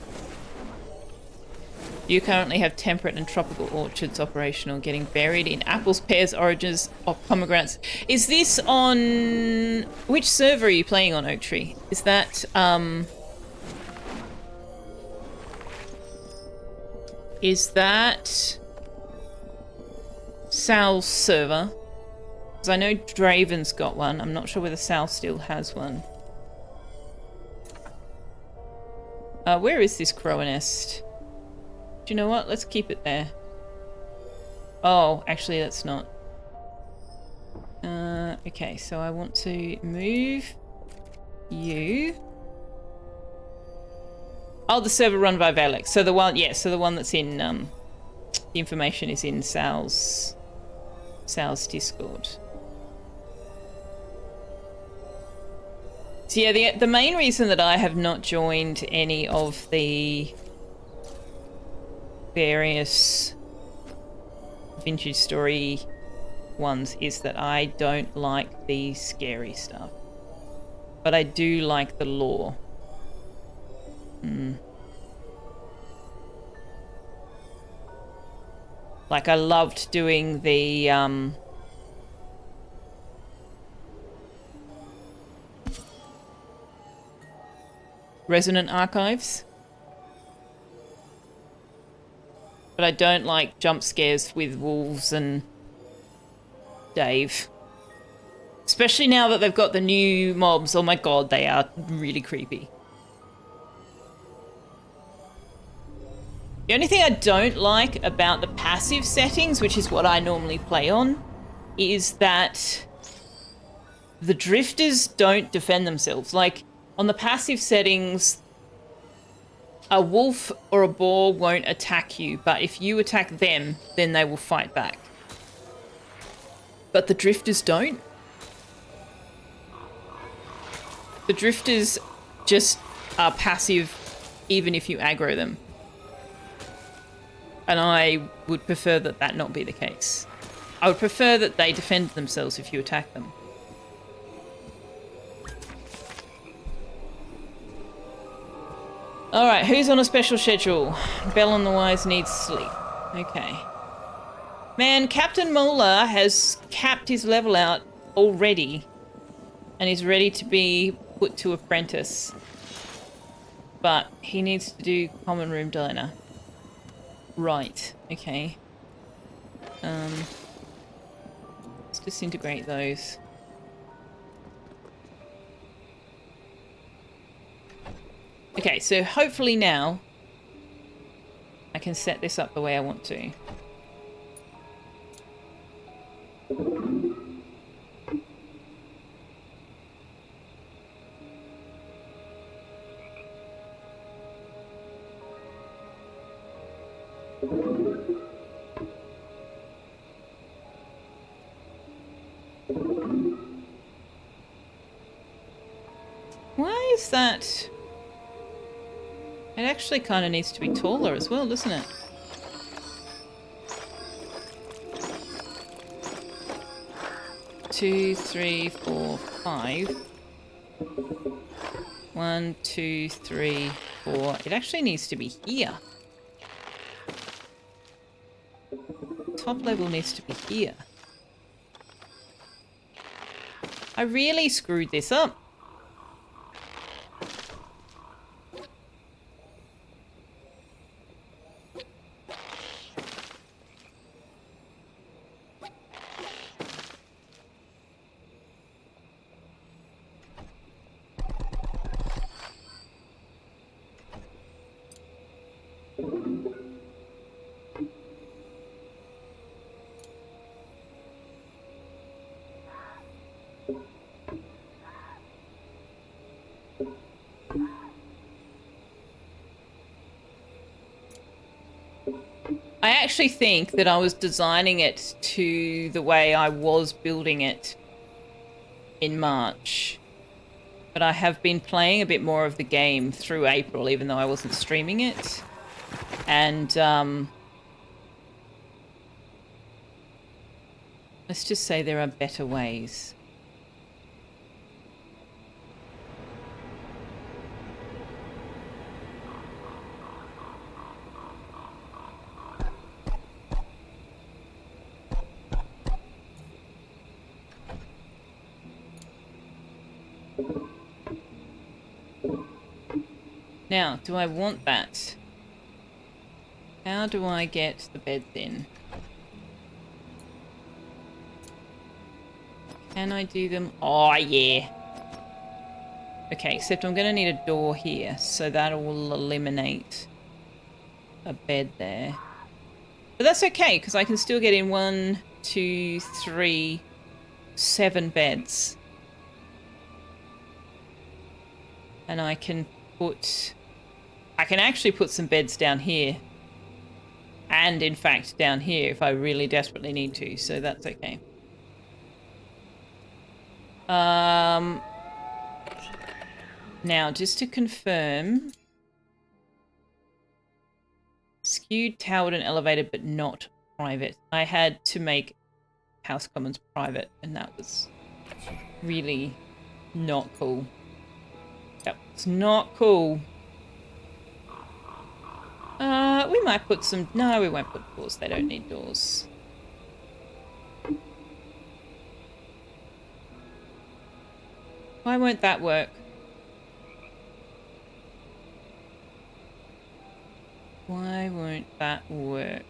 You currently have temperate and tropical orchards operational, getting buried in apples, pears, oranges, or pomegranates. Is this on... which server are you playing on, Oak Tree? Is that, Sal's server. Because I know Draven's got one. I'm not sure whether Sal still has one. Where is this crow nest? Do you know what? Let's keep it there. Oh, actually, that's not. Okay, so I want to move you. Oh, the server run by Valek. So the one, yeah, so the one that's in, the information is in Sal's Discord. So yeah, the main reason that I have not joined any of the various vintage story ones is that I don't like the scary stuff. But I do like the lore. Like I loved doing the Resonant Archives. But I don't like jump scares with wolves and Dave. Especially now that they've got the new mobs. Oh my god, they are really creepy. The only thing I don't like about the passive settings, which is what I normally play on, is that the drifters don't defend themselves. Like, on the passive settings, a wolf or a boar won't attack you, but if you attack them, then they will fight back. But the drifters don't. The drifters just are passive even if you aggro them. And I would prefer that that not be the case. I would prefer that they defend themselves if you attack them. Alright, who's on a special schedule? Bell and the Wise needs sleep. Okay. Man, Captain Mola has capped his level out already. And is ready to be put to apprentice. But he needs to do common room diner. Right, okay. Let's disintegrate those. Okay, so hopefully now I can set this up the way I want to. Why is that? It actually kind of needs to be taller as well, doesn't it? Two, three, four, 5. 1, 2, 3, 4. It actually needs to be here. Top level needs to be here. I really screwed this up. I actually think that I was designing it to the way I was building it in March. But I have been playing a bit more of the game through April, even though I wasn't streaming it. And let's just say there are better ways. Now, do I want that? How do I get the beds in? Can I do them? Oh, yeah. Okay, except I'm going to need a door here, so that will eliminate a bed there. But that's okay, because I can still get in 1, 2, 3, 7 beds. And I can actually put some beds down here. And in fact, down here if I really desperately need to, so that's okay. Now, just to confirm, skewed, towered, and elevated, but not private. I had to make House Commons private, and that was really not cool. That was not cool. We might put some... No, we won't put doors. They don't need doors. Why won't that work? Why won't that work?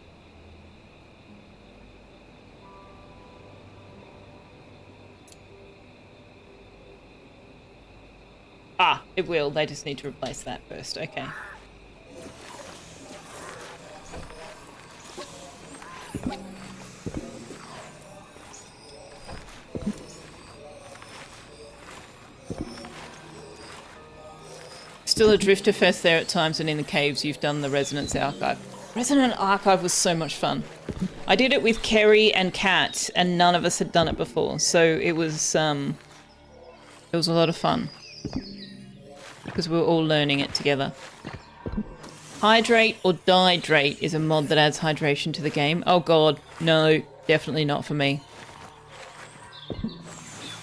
Ah, it will. They just need to replace that first. Okay. Still a Drifter Fest there at times, and in the caves you've done the Resonance Archive. Resonance Archive was so much fun. I did it with Kerry and Kat, and none of us had done it before, so it was a lot of fun. Because we were all learning it together. Hydrate or Dihydrate is a mod that adds hydration to the game. Oh god, no, definitely not for me.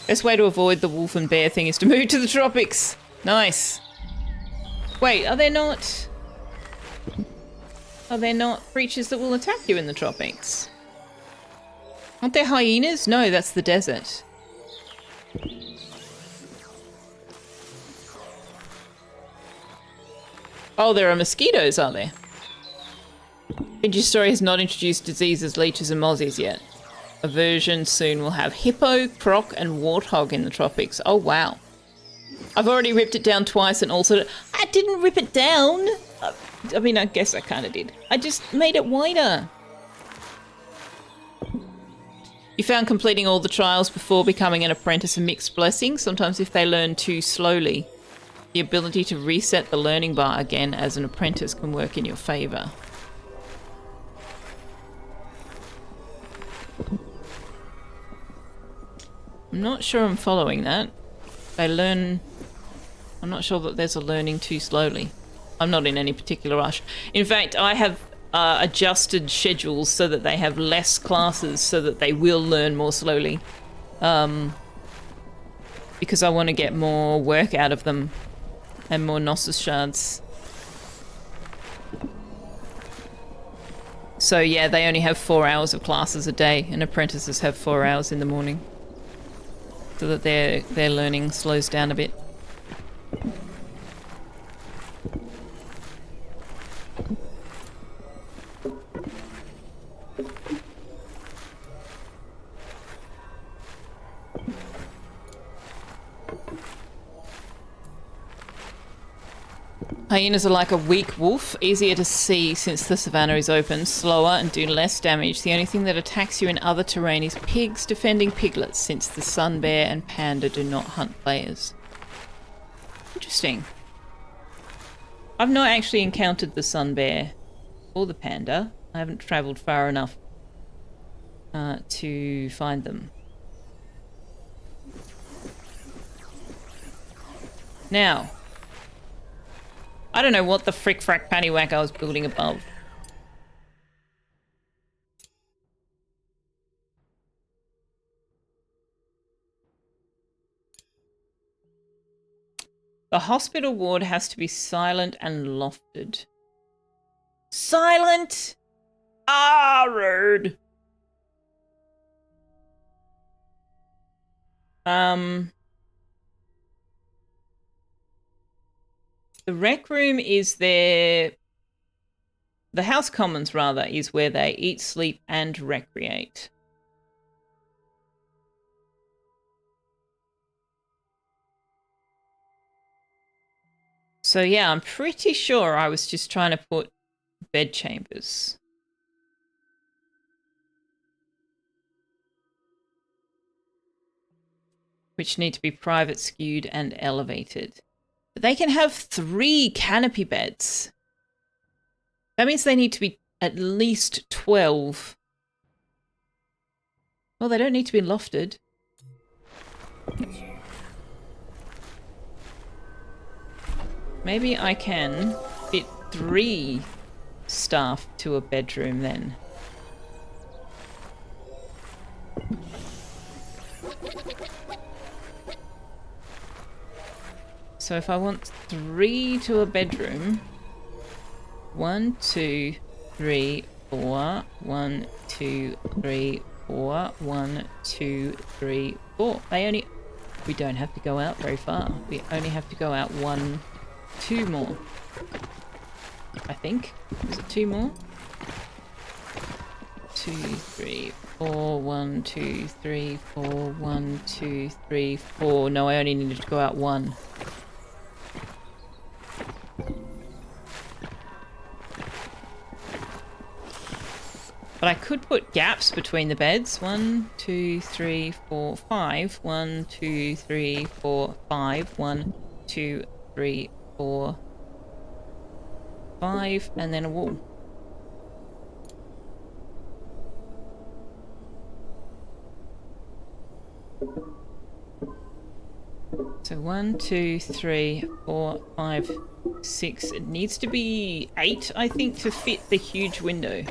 Best way to avoid the wolf and bear thing is to move to the tropics. Nice. Wait, are there not creatures that will attack you in the tropics? Aren't there hyenas? No, that's the desert. Oh, there are mosquitoes, are there? Vintage Story has not introduced diseases, leeches and mozzies yet. A version soon will have hippo, croc and warthog in the tropics. Oh, wow. I've already ripped it down twice and also... I didn't rip it down! I mean, I guess I kind of did. I just made it wider. You found completing all the trials before becoming an apprentice a mixed blessing. Sometimes if they learn too slowly, the ability to reset the learning bar again as an apprentice can work in your favour. I'm not sure I'm following that. They learn... I'm not sure that there's a learning too slowly. I'm not in any particular rush. In fact, I have adjusted schedules so that they have less classes so that they will learn more slowly. Because I want to get more work out of them and more Gnosis shards. So yeah, they only have 4 hours of classes a day and apprentices have 4 hours in the morning. So that their learning slows down a bit. Hyenas are like a weak wolf, easier to see since the savannah is open, slower and do less damage. The only thing that attacks you in other terrain is pigs defending piglets, since the sun bear and panda do not hunt players. Interesting. I've not actually encountered the sun bear or the panda. I haven't travelled far enough to find them. Now, I don't know what the frick-frack paddywhack I was building above. The hospital ward has to be silent and lofted. Silent? Ah, rude. The rec room is their... The House Commons, rather, is where they eat, sleep, and recreate. So yeah, I'm pretty sure I was just trying to put bed chambers. Which need to be private, skewed, and elevated. But they can have 3 canopy beds. That means they need to be at least 12. Well, they don't need to be lofted. Maybe I can fit 3 staff to a bedroom then. So if I want 3 to a bedroom, 1, 2, 3, 4, 1, 2, 3, 4, 1, 2, 3, 4. We don't have to go out very far. We only have to go out 1, 2 more. I think. Is it 2 more? 2, 3, 4, 1, 2, 3, 4, 1, 2, 3, 4. No, I only needed to go out 1. But I could put gaps between the beds. 1, 2, 3, 4, 5. 1, 2, 3, 4, 5. 1, 2, 3, 4, 5. And then a wall. So 1, 2, 3, 4, 5, 6. It needs to be 8, I think, to fit the huge window.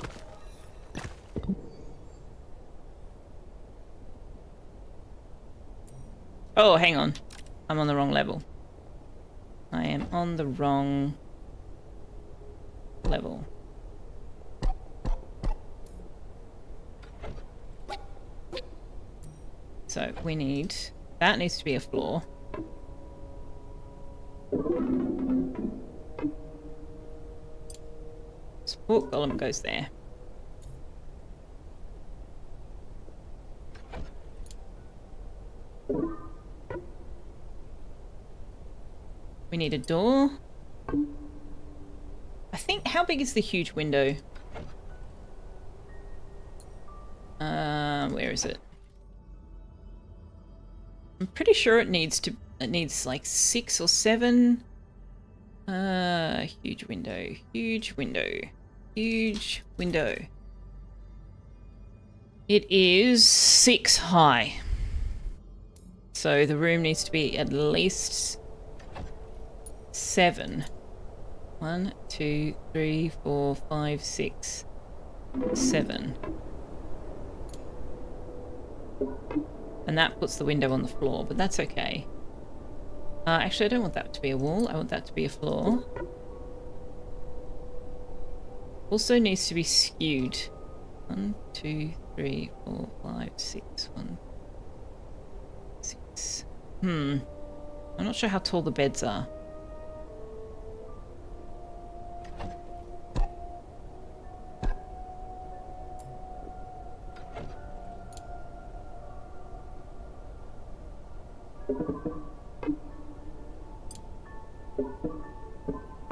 Oh, hang on. I'm on the wrong level. I am on the wrong level. So we need... That needs to be a floor. Support column goes there. We need a door. I think, how big is the huge window? Where is it? I'm pretty sure it needs like 6 or 7. Huge window, huge window, huge window. It is 6 high. So the room needs to be at least 7. 1, 2, 3, 4, 5, 6, 7. And that puts the window on the floor, but that's okay. Actually, I don't want that to be a wall. I want that to be a floor. Also needs to be skewed. 1, 2, 3, 4, 5, 6. 1, 6. I'm not sure how tall the beds are.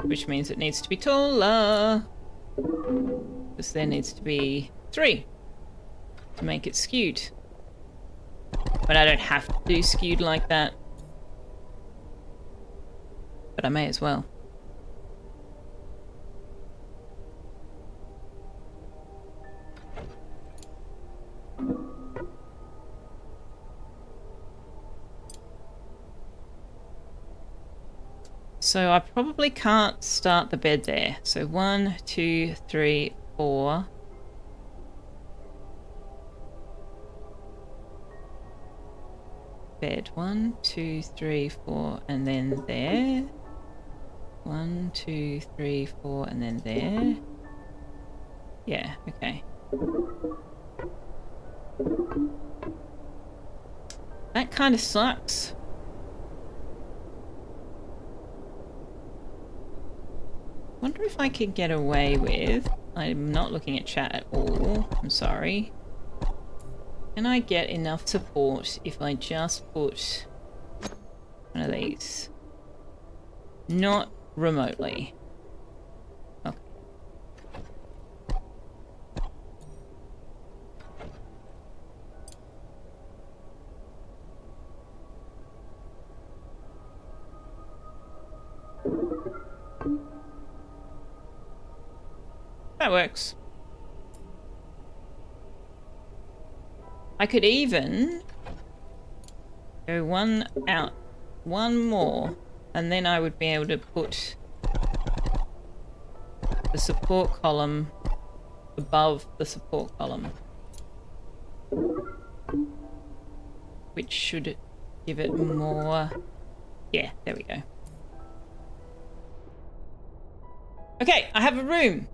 Which means it needs to be taller. Because there needs to be 3 to make it skewed. But I don't have to do skewed like that. But I may as well. So I probably can't start the bed there. So 1, 2, 3, 4. Bed 1, 2, 3, 4, and then there. 1, 2, 3, 4, and then there. Yeah, okay. That kind of sucks. Wonder if I could get away with... I'm not looking at chat at all. I'm sorry. Can I get enough support if I just put one of these? Not remotely. Okay. That works. I could even go one out, one more, and then I would be able to put the support column above the support column, which should give it more. Yeah, there we go. Okay, I have a room.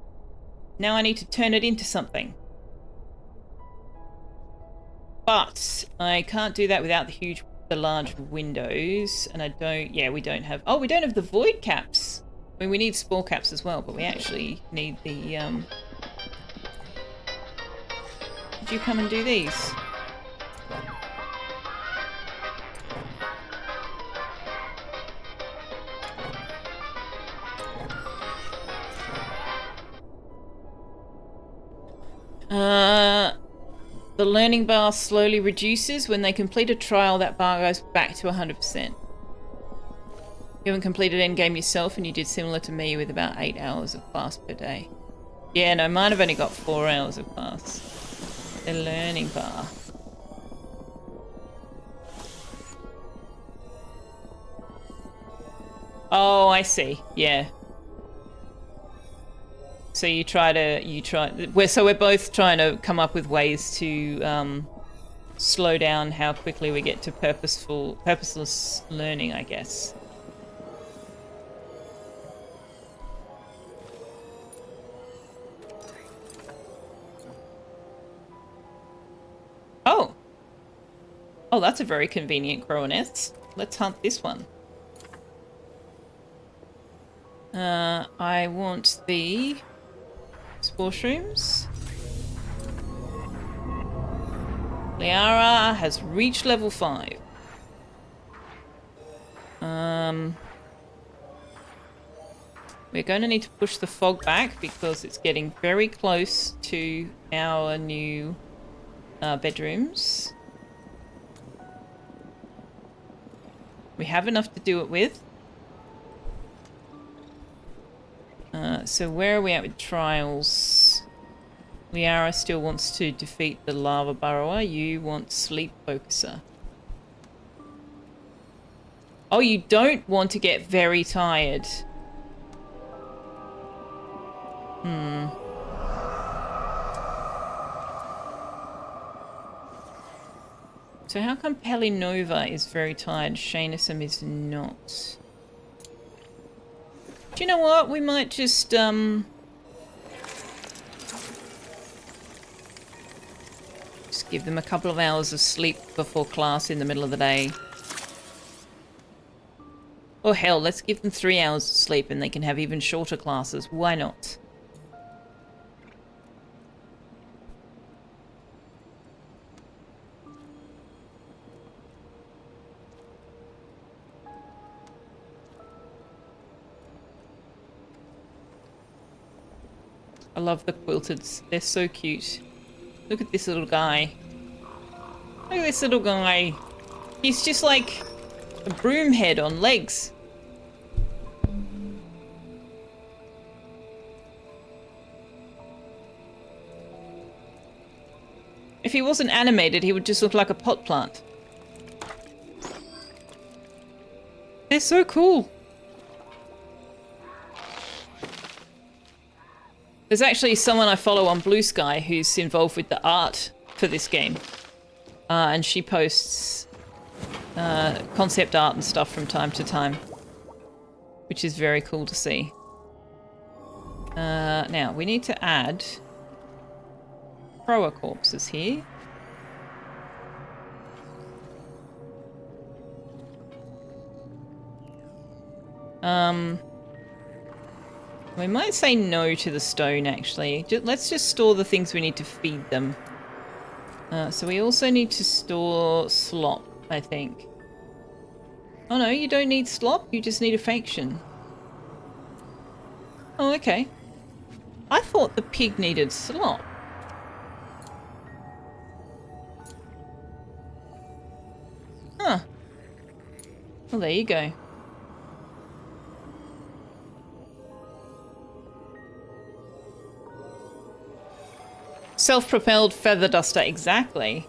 Now I need to turn it into something. But I can't do that without the large windows, and I don't. Yeah, we don't have. Oh, we don't have the void caps. I mean, we need spore caps as well, but we actually need the. Did you come and do these? The learning bar slowly reduces. When they complete a trial, that bar goes back to 100%. You haven't completed endgame yourself, and you did similar to me with about 8 hours of class per day. Yeah, no, mine have only got 4 hours of class. The learning bar. Oh, I see. Yeah. So we're both trying to come up with ways to slow down how quickly we get to purposeless learning, I guess. Oh. Oh, that's a very convenient cronus. Let's hunt this one. I want the spore shrooms. Liara has reached level 5. We're going to need to push the fog back because it's getting very close to our new bedrooms. We have enough to do it with. So where are we at with trials? Liara still wants to defeat the lava burrower. You want sleep focuser. Oh, you don't want to get very tired. So how come Pelinova is very tired? Shanisum is not. Do you know what? We might just, just give them a couple of hours of sleep before class in the middle of the day. Or hell, let's give them 3 hours of sleep and they can have even shorter classes. Why not? I love the quilteds. They're so cute. Look at this little guy. Look at this little guy. He's just like a broom head on legs. If he wasn't animated, he would just look like a pot plant. They're so cool. There's actually someone I follow on Blue Sky who's involved with the art for this game. And she posts concept art and stuff from time to time, which is very cool to see. Now, we need to add Proa corpses here. We might say no to the stone, actually. Let's just store the things we need to feed them. So we also need to store slop, I think. Oh no, you don't need slop, you just need a faction. Oh, okay. I thought the pig needed slop. Huh. Well, there you go. Self-propelled feather duster, exactly.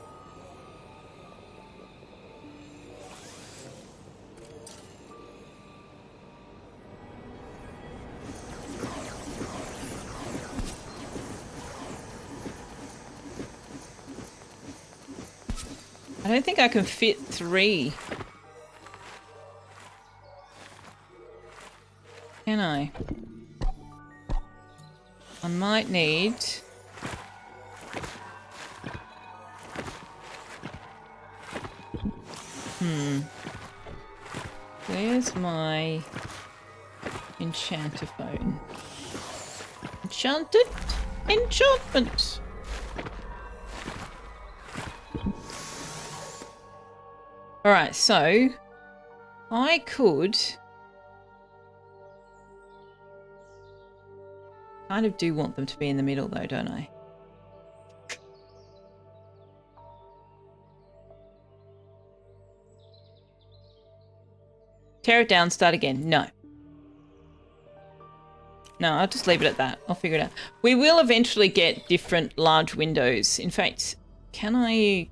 I don't think I can fit 3. Can I? I might need... Where's my enchanter phone? Enchanted? Enchantment! Alright, so... I could... kind of do want them to be in the middle though, don't I? Tear it down, start again. No. No, I'll just leave it at that. I'll figure it out. We will eventually get different large windows. In fact, can I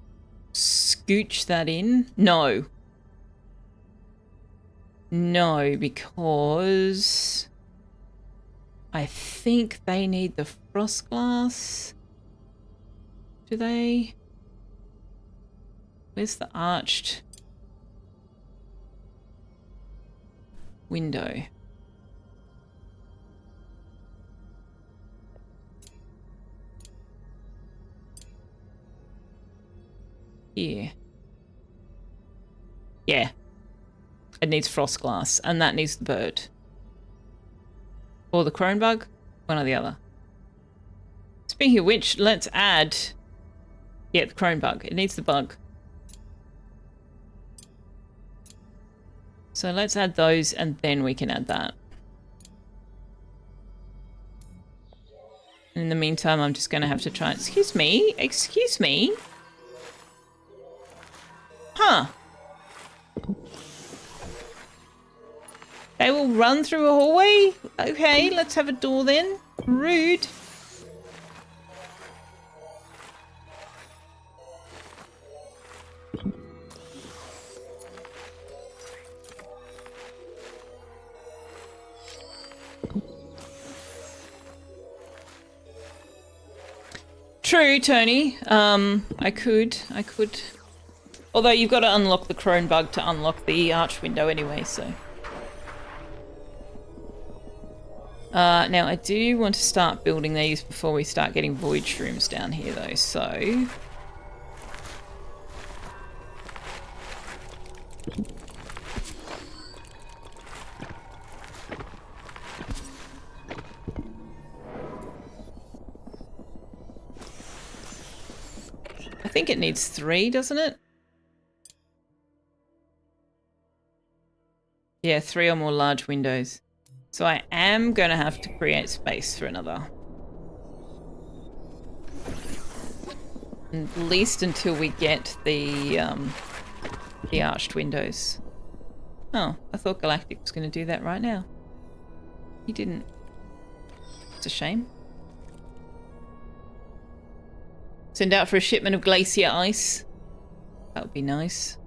scooch that in? No. No, because I think they need the frost glass. Do they? Where's the arched window? Here. Yeah. It needs frost glass, and that needs the bird. Or the crone bug, one or the other. Speaking of which, let's add... yeah, the crone bug. It needs the bug. So let's add those, and then we can add that. In the meantime, I'm just going to have to try... Excuse me? Excuse me? Huh. They will run through a hallway? Okay, let's have a door then. Rude. True, Tony. I could. Although you've got to unlock the crone bug to unlock the arch window anyway, so. Now I do want to start building these before we start getting void shrooms down here though, so. I think it needs 3, doesn't it? Yeah, 3 or more large windows. So I am going to have to create space for another. At least until we get the arched windows. Oh, I thought Galactic was going to do that right now. He didn't. It's a shame. Send out for a shipment of glacier ice. That would be nice.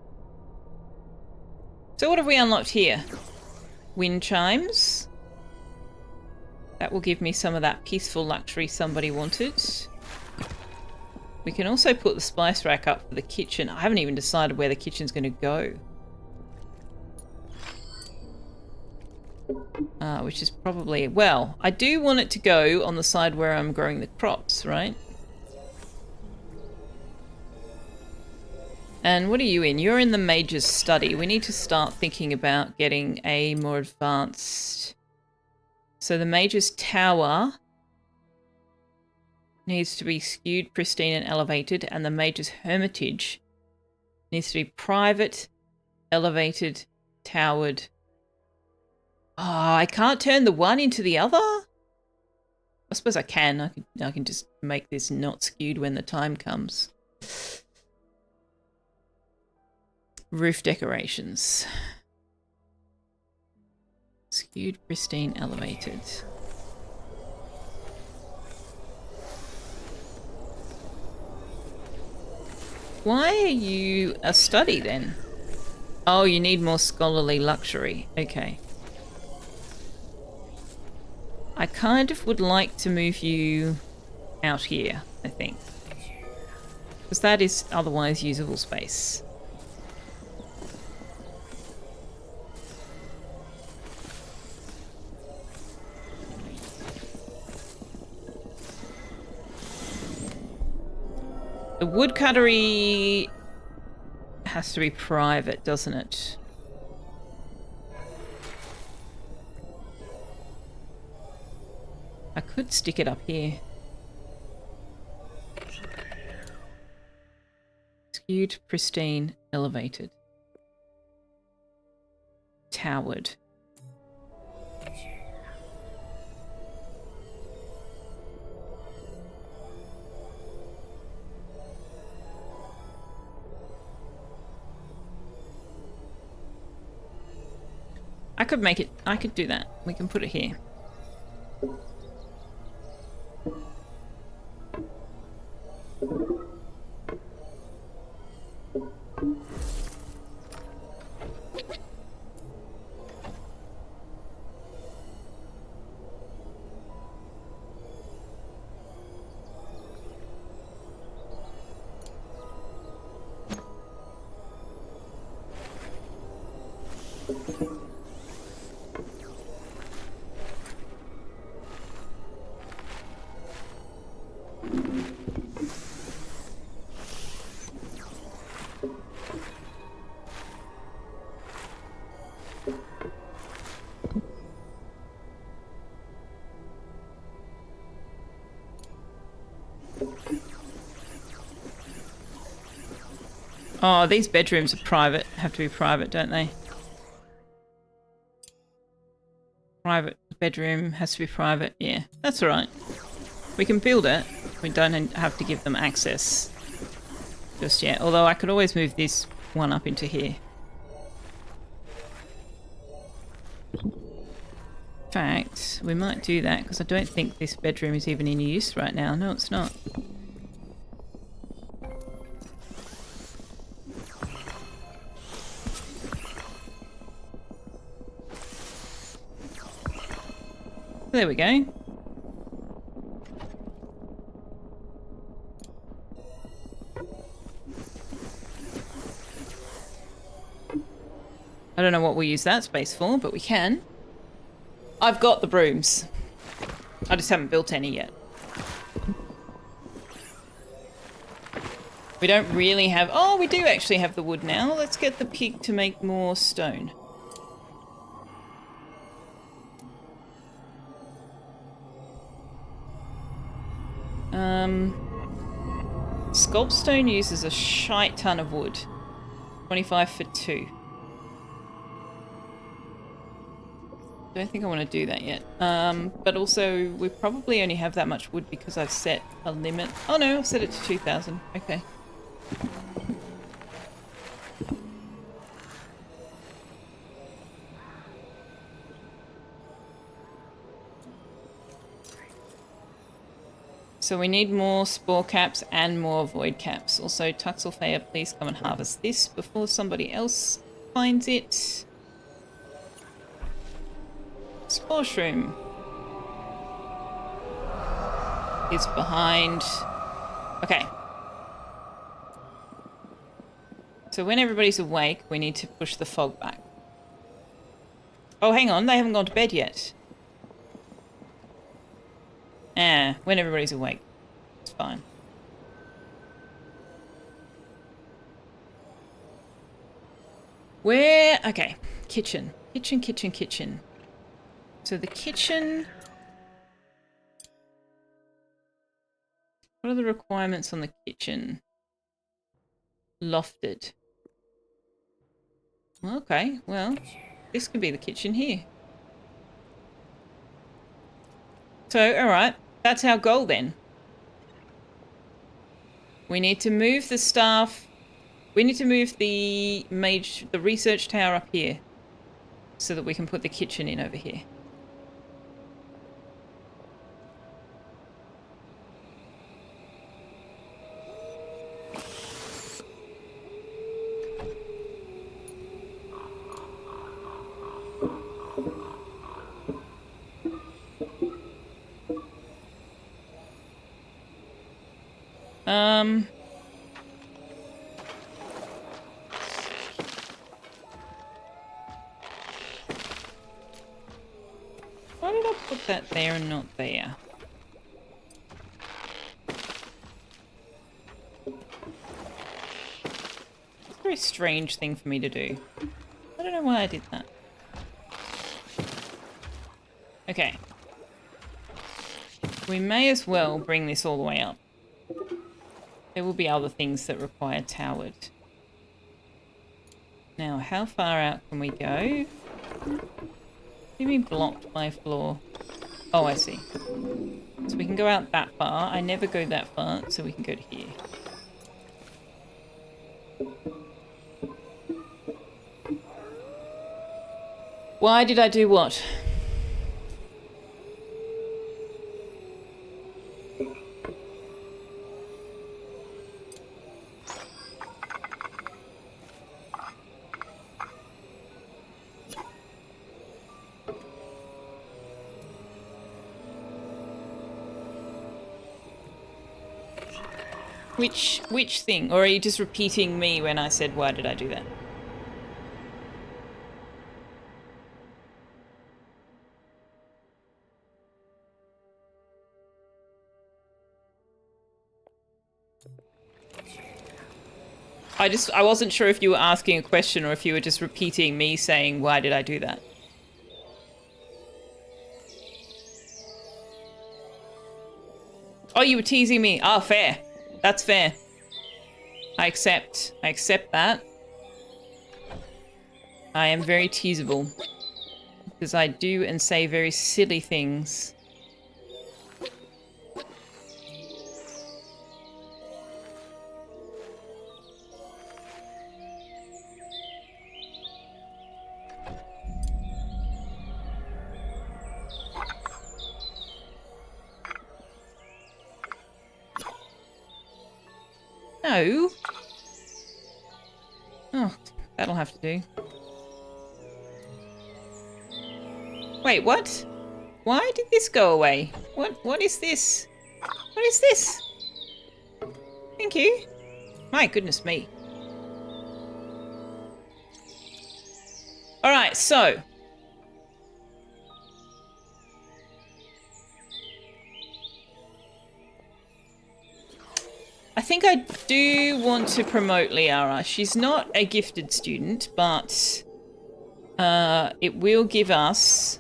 So what have we unlocked here? Wind chimes. That will give me some of that peaceful luxury somebody wanted. We can also put the spice rack up for the kitchen. I haven't even decided where the kitchen's going to go. Which is probably... well, I do want it to go on the side where I'm growing the crops, right? And what are you in? You're in the Mage's Study. We need to start thinking about getting a more advanced... So the Mage's Tower needs to be skewed, pristine, and elevated, and the Mage's Hermitage needs to be private, elevated, towered. Oh, I can't turn the one into the other? I suppose I can. I can just make this not skewed when the time comes. Roof decorations. Skewed, pristine, elevated. Why are you a study then? Oh, you need more scholarly luxury. Okay. I kind of would like to move you out here, I think. Because that is otherwise usable space. The woodcuttery has to be private, doesn't it? I could stick it up here. Skewed, pristine, elevated. Towered. I could make it, I could do that. We can put it here. Oh, these bedrooms are private. Have to be private, don't they? Private bedroom has to be private. Yeah, that's all right. We can build it. We don't have to give them access just yet. Although I could always move this one up into here. In fact, we might do that because I don't think this bedroom is even in use right now. No, it's not. There we go. I don't know what we'll use that space for, but we can. I've got the brooms. I just haven't built any yet. We don't really have... Oh, we do actually have the wood now. Let's get the pig to make more stone. Sculptstone uses a shite ton of wood. 25 for 2. Don't think I want to do that yet. But also, we probably only have that much wood because I've set a limit. Oh no, I've set it to 2,000. Okay. So we need more spore caps and more void caps. Also, Selfeya, please come and harvest this before somebody else finds it. Spore shroom is behind. Okay. So when everybody's awake, we need to push the fog back. Oh, hang on, they haven't gone to bed yet. When everybody's awake. It's fine. Where? Okay. Kitchen. Kitchen. So the kitchen... What are the requirements on the kitchen? Lofted. Okay, well, this could be the kitchen here. So, alright. That's our goal then. We need to move the staff. We need to move the research tower up here so that we can put the kitchen in over here. Why did I put that there and not there? It's a very strange thing for me to do. I don't know why I did that. Okay. We may as well bring this all the way up. There will be other things that require towered. Now, how far out can we go? What do you mean blocked by floor? Oh, I see. So we can go out that far. I never go that far, so we can go to here. Why did I do what? Which thing? Or are you just repeating me when I said, why did I do that? I wasn't sure if you were asking a question or if you were just repeating me saying, why did I do that? Oh, you were teasing me. Ah, fair. That's fair. I accept. I accept that. I am very teasable. Because I do and say very silly things. No. Oh, that'll have to do. Wait, what? Why did this go away? What is this? What is this? Thank you. My goodness me. Alright, so. I think I do want to promote Liara. She's not a gifted student, but it will give us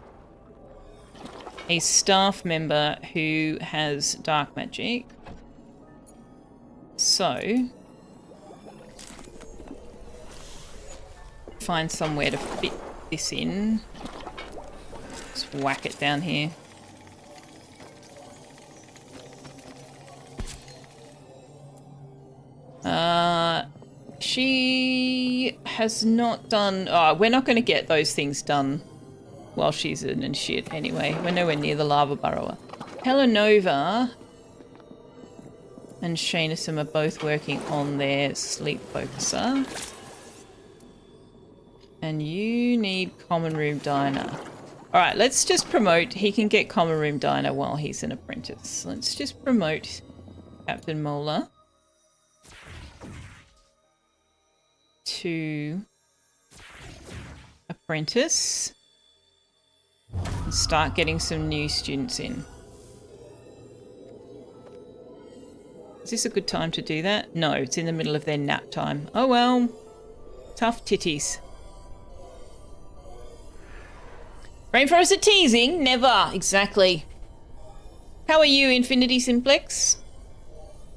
a staff member who has dark magic. So, find somewhere to fit this in. Just whack it down here. She has not done... Oh, we're not going to get those things done while she's in and shit anyway. We're nowhere near the lava burrower. Helenova and Shanasum are both working on their sleep focuser. And you need common room diner. Alright, let's just promote. He can get common room diner while he's an apprentice. Let's just promote Captain Mola to apprentice and start getting some new students in. Is this a good time to do that? No, it's in the middle of their nap time. Oh well. Tough titties. Rainforest are teasing? Never. Exactly. How are you, Infinity Simplex?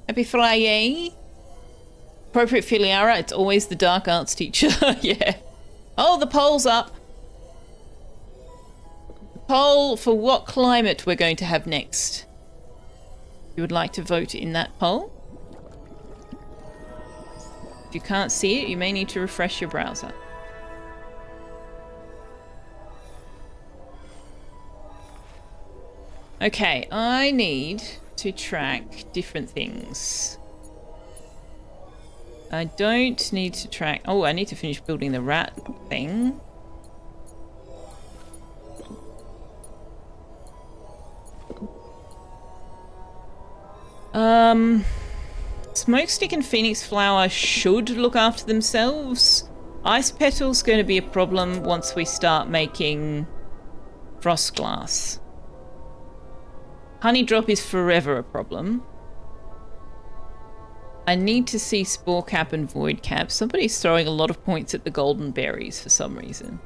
Happy Friday. Appropriate for Liara, it's always the dark arts teacher. Yeah. Oh, the poll's up. The poll for what climate we're going to have next. you would like to vote in that poll. If you can't see it, you may need to refresh your browser. Okay, I need to track different things. I don't need to track... Oh, I need to finish building the rat thing. Smokestick and Phoenix Flower should look after themselves. Ice Petal's going to be a problem once we start making Frost Glass. Honey Drop is forever a problem. I need to see Spore Cap and Void Cap. Somebody's throwing a lot of points at the golden berries for some reason.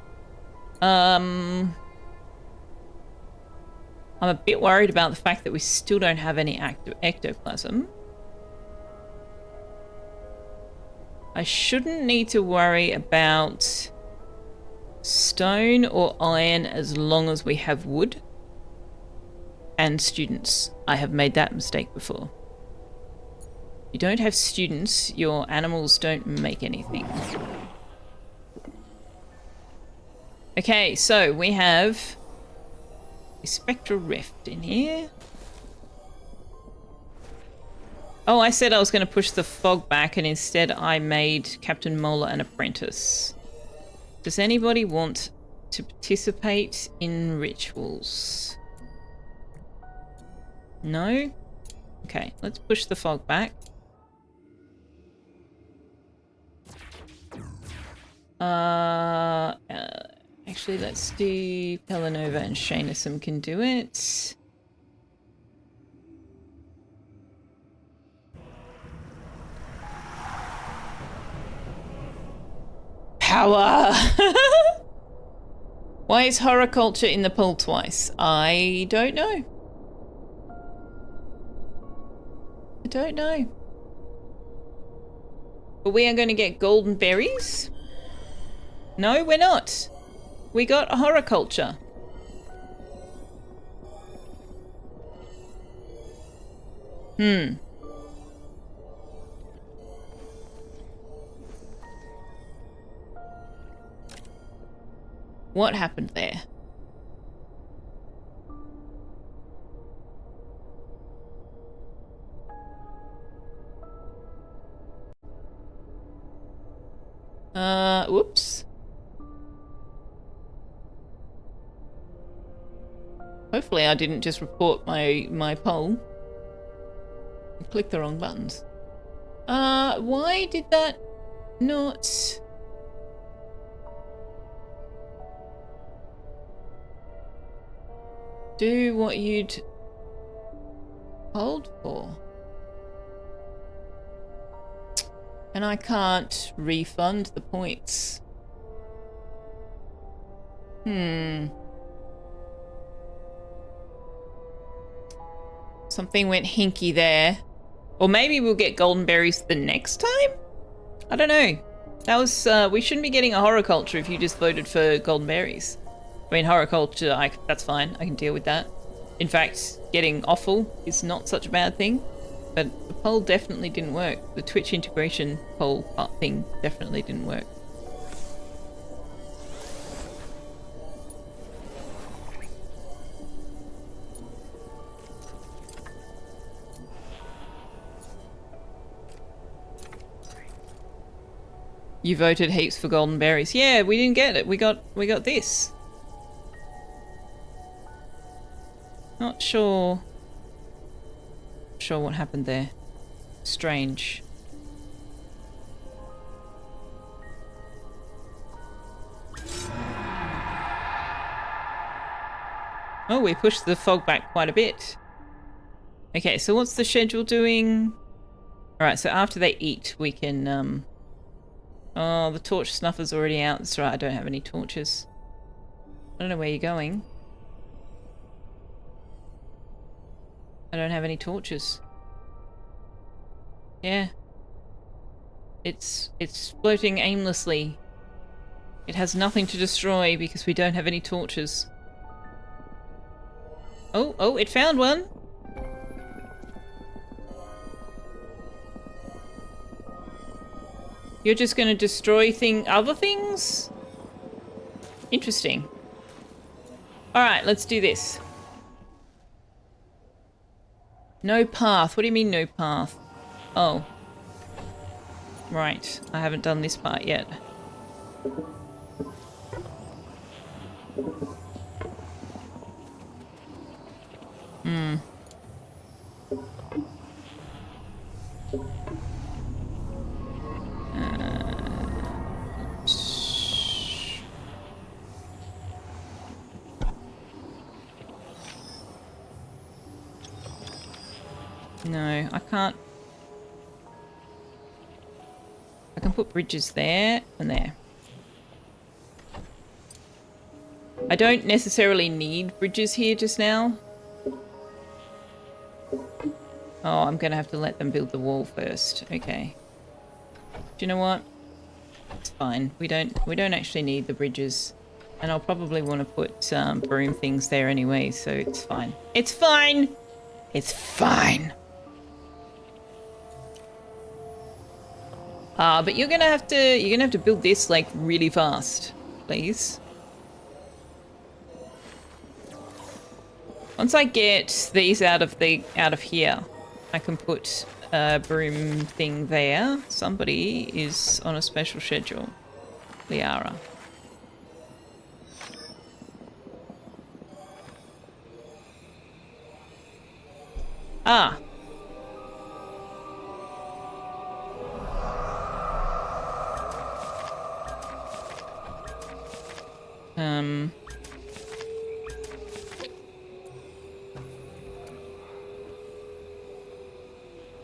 I'm a bit worried about the fact that we still don't have any active ectoplasm. I shouldn't need to worry about stone or iron as long as we have wood and students. I have made that mistake before. If you don't have students, your animals don't make anything. Okay, so we have a Spectral Rift in here. Oh, I said I was going to push the fog back, and instead I made Captain Mola an apprentice. Does anybody want to participate in rituals? No? Okay, let's push the fog back. Actually, let's do Pelanova and Shaynessum can do it. Power! Why is horticulture in the poll twice? I don't know. I don't know. But we are going to get golden berries? No, we're not. We got a horticulture. What happened there? Whoops. Hopefully I didn't just report my poll. I clicked the wrong buttons. Why did that not... do what you'd polled for? And I can't refund the points. Something went hinky there. Or maybe we'll get golden berries the next time? I don't know. That was, we shouldn't be getting a horticulture if you just voted for golden berries. I mean, horticulture, that's fine. I can deal with that. In fact, getting awful is not such a bad thing. But the poll definitely didn't work. The Twitch integration poll thing definitely didn't work. You voted heaps for golden berries. Yeah, we didn't get it. We got this. Not sure what happened there. Strange. Oh, we pushed the fog back quite a bit. Okay, so what's the schedule doing? Alright, so after they eat, we can, oh, the torch snuffer's already out. That's right, I don't have any torches. I don't know where you're going. I don't have any torches. Yeah. It's floating aimlessly. It has nothing to destroy because we don't have any torches. Oh, it found one! You're just going to destroy other things? Interesting. All right, let's do this. No path. What do you mean no path? Oh. Right. I haven't done this part yet. Hmm. No, I can't. I can put bridges there and there. I don't necessarily need bridges here just now. Oh, I'm gonna have to let them build the wall first. Okay. Do you know what? It's fine. We don't actually need the bridges. And I'll probably want to put broom things there anyway, so it's fine. It's fine! It's fine! But you're gonna have to build this like really fast, please. Once I get these out of here, I can put a broom thing there. Somebody is on a special schedule. Liara. Ah.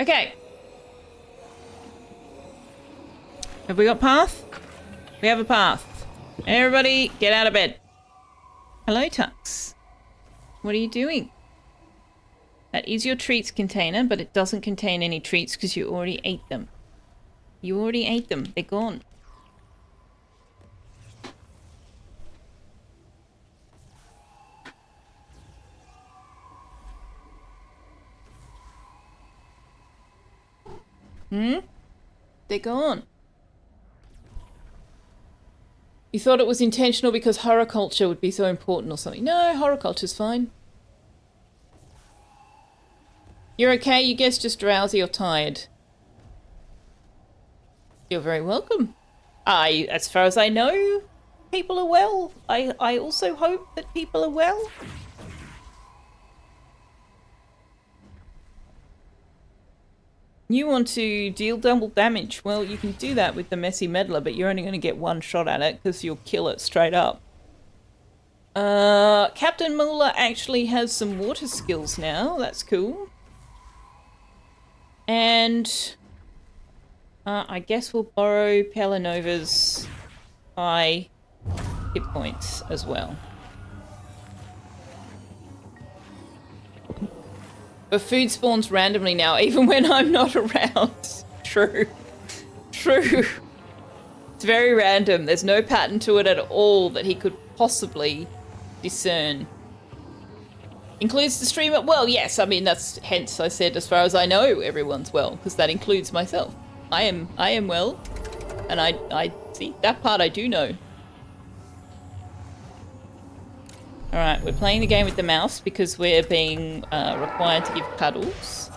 Okay. Have we got path? We have a path. Everybody, get out of bed. Hello, Tux. What are you doing? That is your treats container, but it doesn't contain any treats because you already ate them. You already ate them. They're gone. They're gone. You thought it was intentional because horticulture would be so important or something. No, horticulture's fine. You're okay? You guess just drowsy or tired. You're very welcome. As far as I know, people are well. I also hope that people are well. You want to deal double damage. Well, you can do that with the Messy Meddler, but you're only going to get one shot at it because you'll kill it straight up. Captain Muller actually has some water skills now. That's cool. And I guess we'll borrow Pelinova's high hit points as well. But food spawns randomly now, even when I'm not around. True. True. It's very random. There's no pattern to it at all that he could possibly discern. Includes the streamer? Well, yes. I mean, that's hence I said, as far as I know, everyone's well, because that includes myself. I am well, and I see that part I do know. All right, we're playing the game with the mouse because we're being required to give cuddles.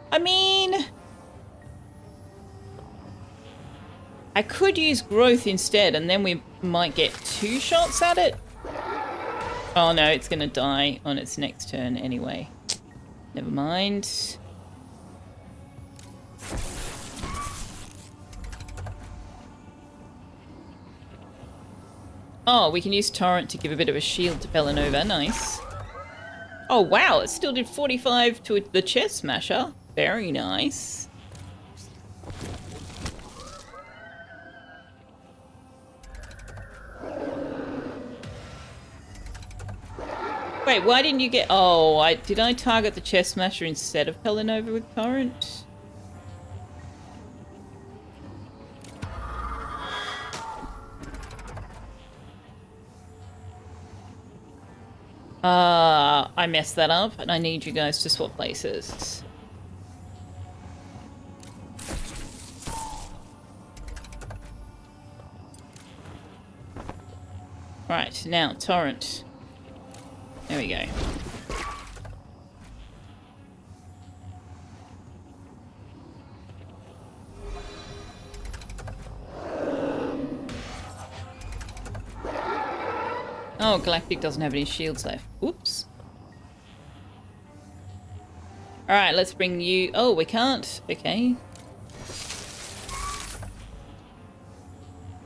I mean, I could use growth instead, and then we might get 2 shots at it. Oh no, it's gonna die on its next turn anyway. Never mind. Oh, we can use Torrent to give a bit of a shield to Pelinova. Nice. Oh wow, it still did 45 to the chest smasher. Very nice. Wait, why didn't you get... Oh, did I target the chest smasher instead of Pelinova with Torrent? I messed that up, and I need you guys to swap places. Right, now, torrent. There we go. Oh, Galactic doesn't have any shields left. Oops. Alright, let's bring you... Oh, we can't. Okay.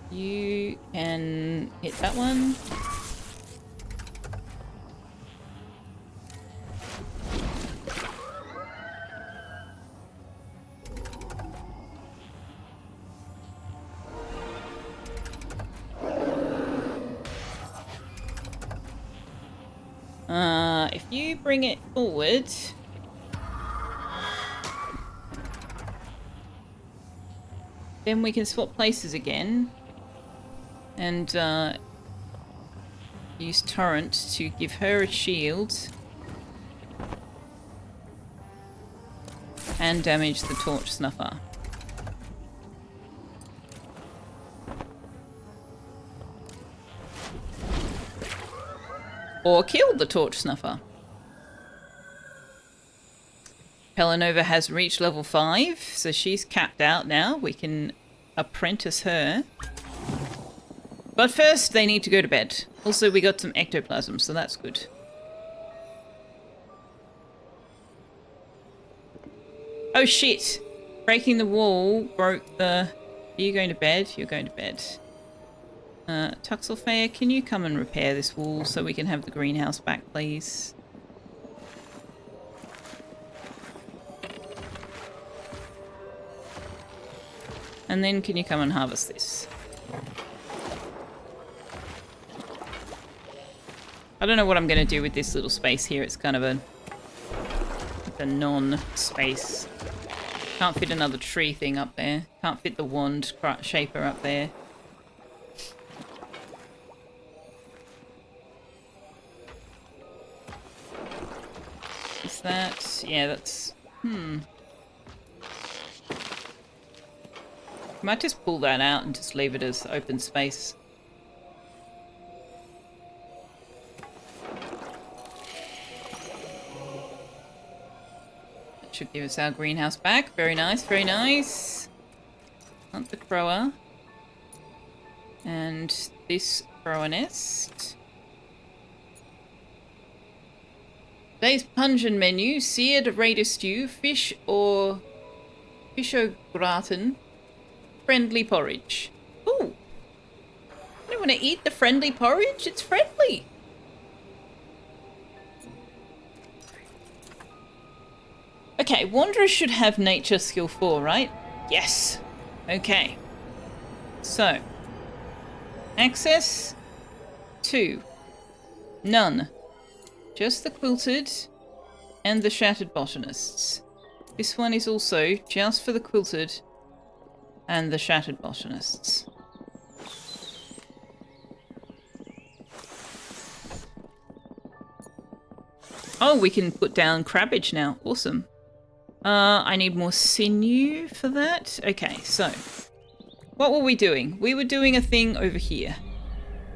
You can hit that one. If you bring it forward... Then we can swap places again. And, use Torrent to give her a shield. And damage the Torch Snuffer. Or kill the Torch Snuffer. Pelanova has reached level 5, so she's capped out now. We can apprentice her. But first, they need to go to bed. Also, we got some ectoplasm, so that's good. Oh shit! Breaking the wall broke the... Are you going to bed? You're going to bed. Selfeya, can you come and repair this wall so we can have the greenhouse back, please? And then can you come and harvest this? I don't know what I'm going to do with this little space here. It's kind of a non-space. Can't fit another tree thing up there. Can't fit the wand shaper up there. Is that... Yeah, that's... Might just pull that out and just leave it as open space. That should give us our greenhouse back. Very nice, very nice. Want the crower. And this crower nest. Today's pungent menu: seared raider stew, fish au gratin, friendly porridge. Ooh! I don't want to eat the friendly porridge. It's friendly. Okay, Wanderer should have nature skill 4, right? Yes. Okay. So, access 2. None. Just the quilted and the shattered botanists. This one is also just for the quilted and the shattered botanists. Oh, we can put down crabbage now. Awesome. I need more sinew for that. Okay, so what were we doing? We were doing a thing over here.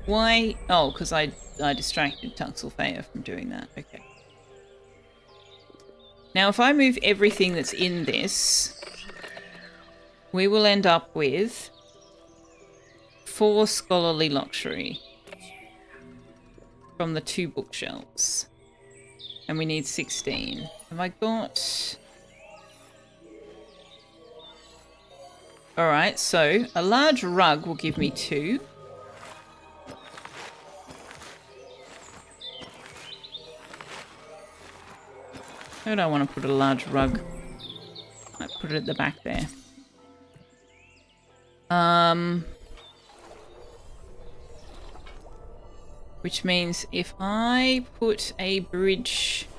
Why? Oh, because I distracted Selfeya from doing that. Okay. Now, if I move everything that's in this, we will end up with 4 scholarly luxury from the 2 bookshelves. And we need 16. Have I got... Alright, so a large rug will give me 2. Where do I want to put a large rug? Might put it at the back there. Which means if I put a bridge...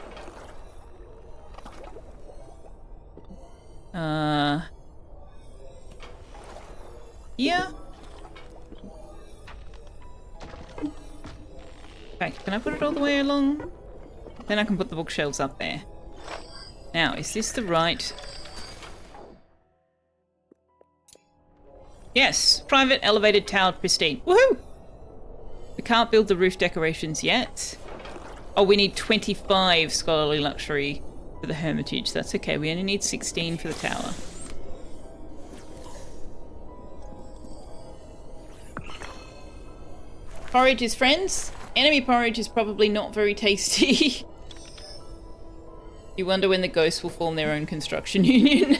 here? In fact, can I put it all the way along? Then I can put the bookshelves up there. Now, is this the right... Yes, private elevated tower pristine. Woohoo! We can't build the roof decorations yet. Oh, we need 25 scholarly luxury for the hermitage. That's okay, we only need 16 for the tower. Porridge, friends. Enemy porridge is probably not very tasty. You wonder when the ghosts will form their own construction union.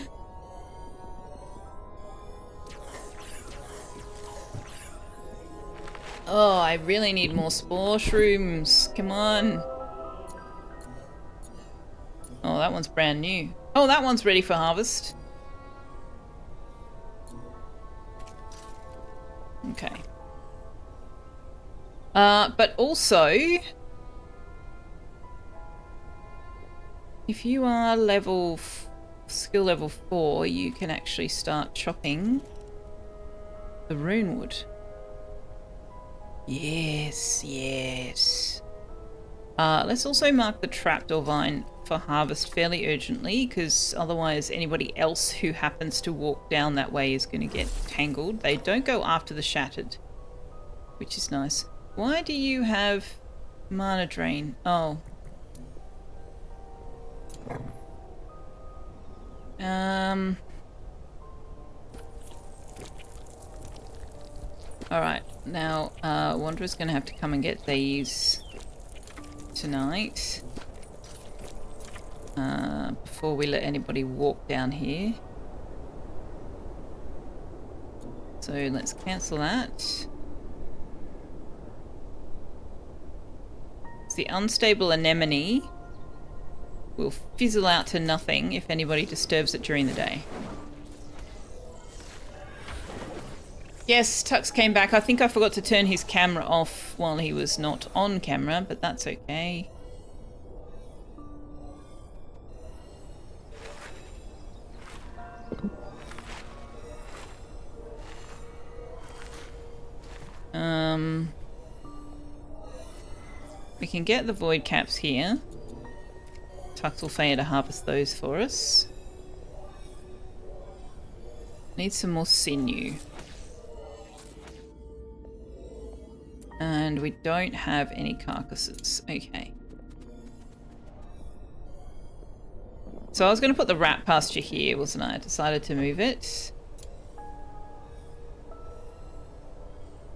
Oh, I really need more spore shrooms. Come on. Oh, that one's brand new. Oh, that one's ready for harvest. Okay. But also, if you are skill level 4, you can actually start chopping the rune wood. Yes, yes. Let's also mark the trapdoor vine for harvest fairly urgently, because otherwise anybody else who happens to walk down that way is going to get tangled. They don't go after the shattered, which is nice. Why do you have mana drain? Oh. Alright, now Wanderer's gonna have to come and get these tonight. Before we let anybody walk down here. So let's cancel that. The unstable anemone will fizzle out to nothing if anybody disturbs it during the day. Yes, Tux came back. I think I forgot to turn his camera off while he was not on camera, but that's okay. We can get the void caps here. Tux will fail to harvest those for us. Need some more sinew. And we don't have any carcasses. Okay. So I was going to put the rat pasture here, wasn't I? I decided to move it.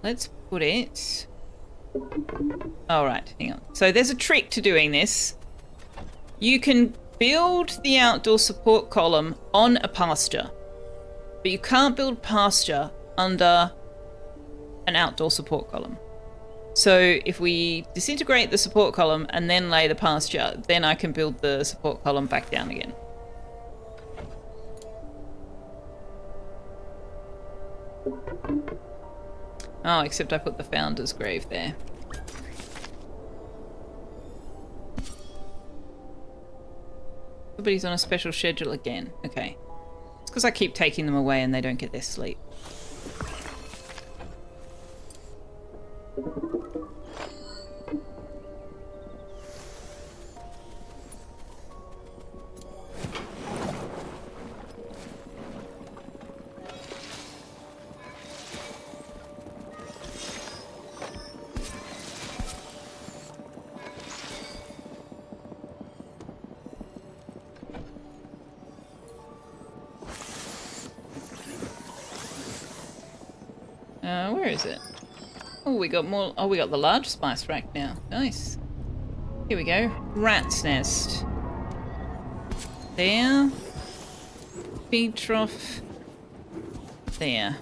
Let's put it... Alright, hang on. So there's a trick to doing this. You can build the outdoor support column on a pasture, but you can't build pasture under an outdoor support column. So if we disintegrate the support column and then lay the pasture, then I can build the support column back down again. Oh, except I put the founder's grave there. Everybody's on a special schedule again. Okay. It's because I keep taking them away and they don't get their sleep. Where is it? Oh, we got more. Oh, we got the large spice rack now. Nice. Here we go. Rat's nest. There. Feed trough. There.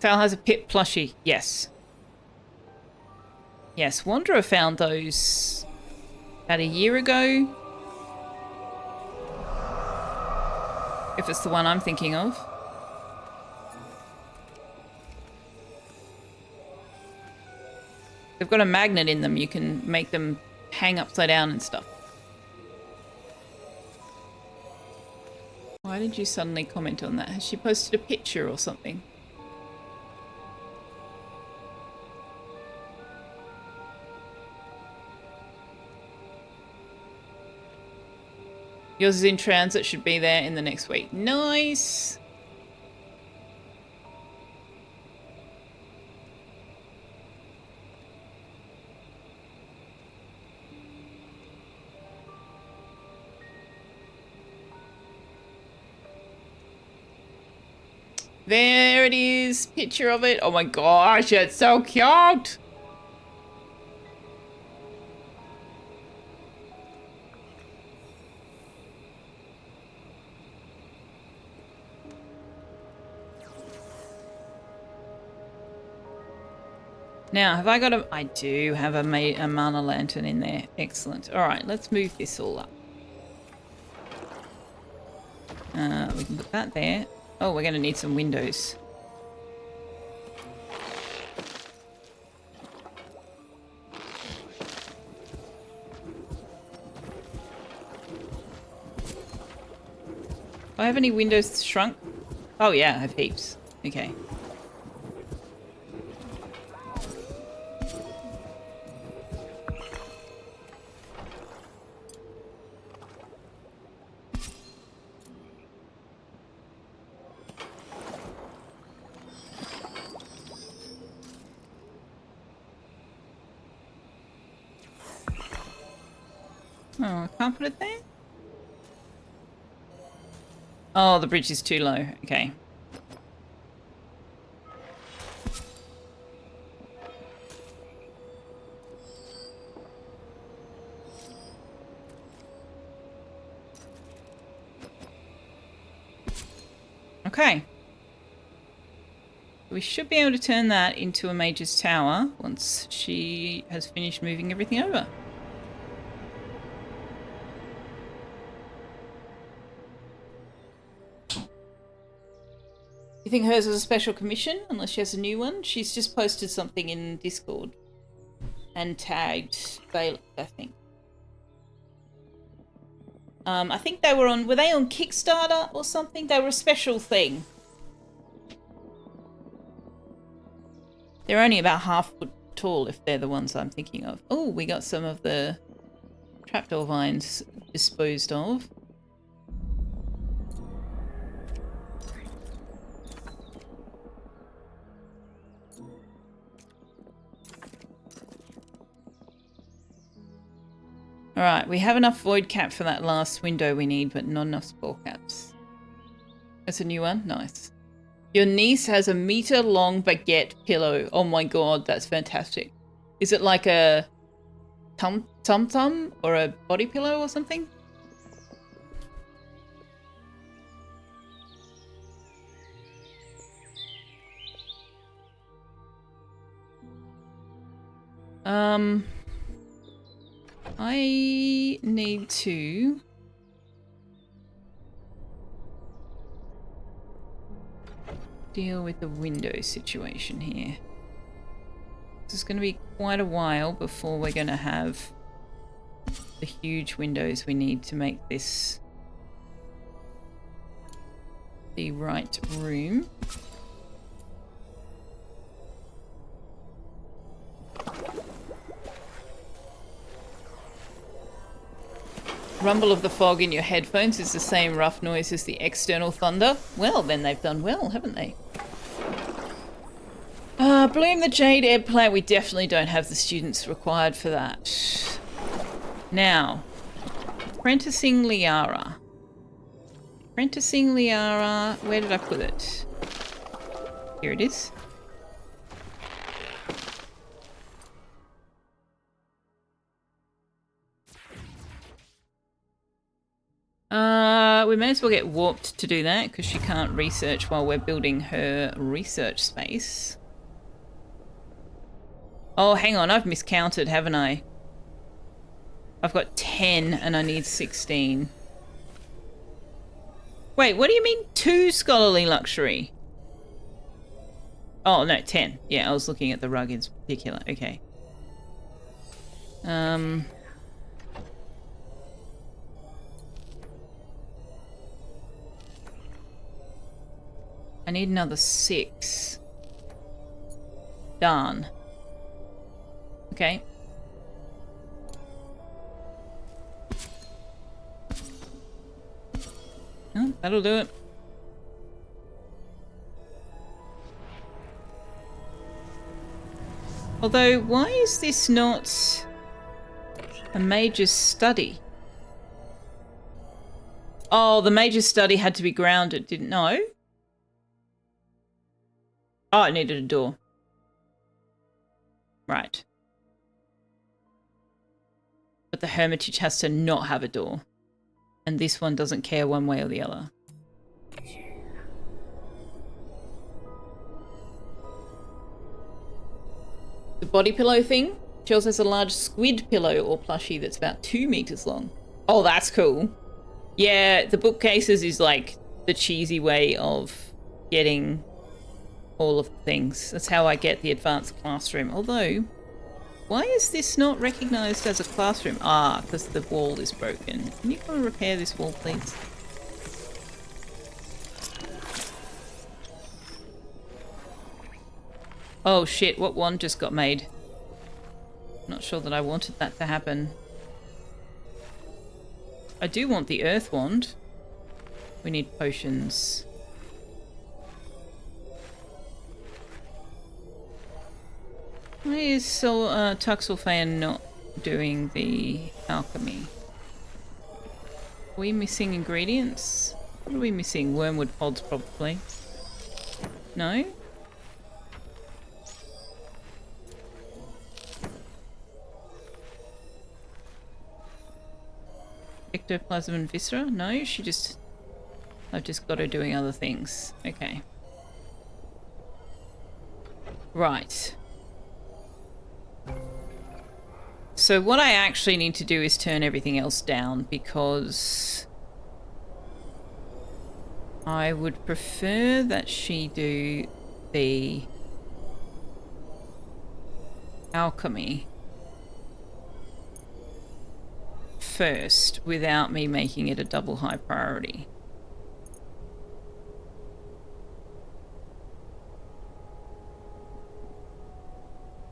Sal has a pit plushie. Yes. Yes, Wanderer found those about a year ago. If it's the one I'm thinking of. They've got a magnet in them. You can make them hang upside down and stuff. Why did you suddenly comment on that? Has she posted a picture or something? Yours is in transit, should be there in the next week. Nice. There it is. Picture of it. Oh my gosh, it's so cute. Now, have I got a... I do have a mana lantern in there. Excellent. All right, let's move this all up. We can put that there. Oh, we're going to need some windows. Do I have any windows shrunk? Oh yeah, I have heaps. Okay. Oh, I can't put it there? Oh, the bridge is too low. Okay. Okay. We should be able to turn that into a mage's tower once she has finished moving everything over. You think hers is a special commission, unless she has a new one? She's just posted something in Discord and tagged Bailey, I think. I think they were on... Were they on Kickstarter or something? They were a special thing. They're only about half foot tall if they're the ones I'm thinking of. Oh, we got some of the trapdoor vines disposed of. Alright, we have enough void cap for that last window we need, but not enough spore caps. That's a new one? Nice. Your niece has a meter-long baguette pillow. Oh my god, that's fantastic. Is it like a tum-tum or a body pillow or something? I need to... deal with the window situation here. This is going to be quite a while before we're going to have the huge windows we need to make this the right room. Rumble of the fog in your headphones is the same rough noise as the external thunder. Well, then they've done well, haven't they? Bloom the Jade Egg plant. We definitely don't have the students required for that. Now, apprenticing Liara. Apprenticing Liara. Where did I put it? Here it is. We may as well get warped to do that because she can't research while we're building her research space. Oh, hang on. I've miscounted, haven't I? I've got 10 and I need 16. Wait, what do you mean 2 scholarly luxury? Oh, no, 10. Yeah, I was looking at the rug in particular. Okay. I need another 6. Darn. Okay. Oh, that'll do it. Although, why is this not a mage's study? Oh, the mage's study had to be grounded, didn't know? Oh, it needed a door. Right. But the hermitage has to not have a door. And this one doesn't care one way or the other. The body pillow thing. She also has a large squid pillow or plushie that's about 2 meters long. Oh, that's cool. Yeah, the bookcases is like the cheesy way of getting all of the things. That's how I get the advanced classroom. Although, why is this not recognized as a classroom? Ah, because the wall is broken. Can you come and repair this wall, please? Oh shit, what wand just got made? Not sure that I wanted that to happen. I do want the earth wand. We need potions. Why is Selfeya not doing the alchemy? Are we missing ingredients? What are we missing? Wormwood pods, probably. No? Ectoplasm and viscera? No, she just... I've just got her doing other things. Okay. Right. So what I actually need to do is turn everything else down because I would prefer that she do the alchemy first without me making it a double high priority.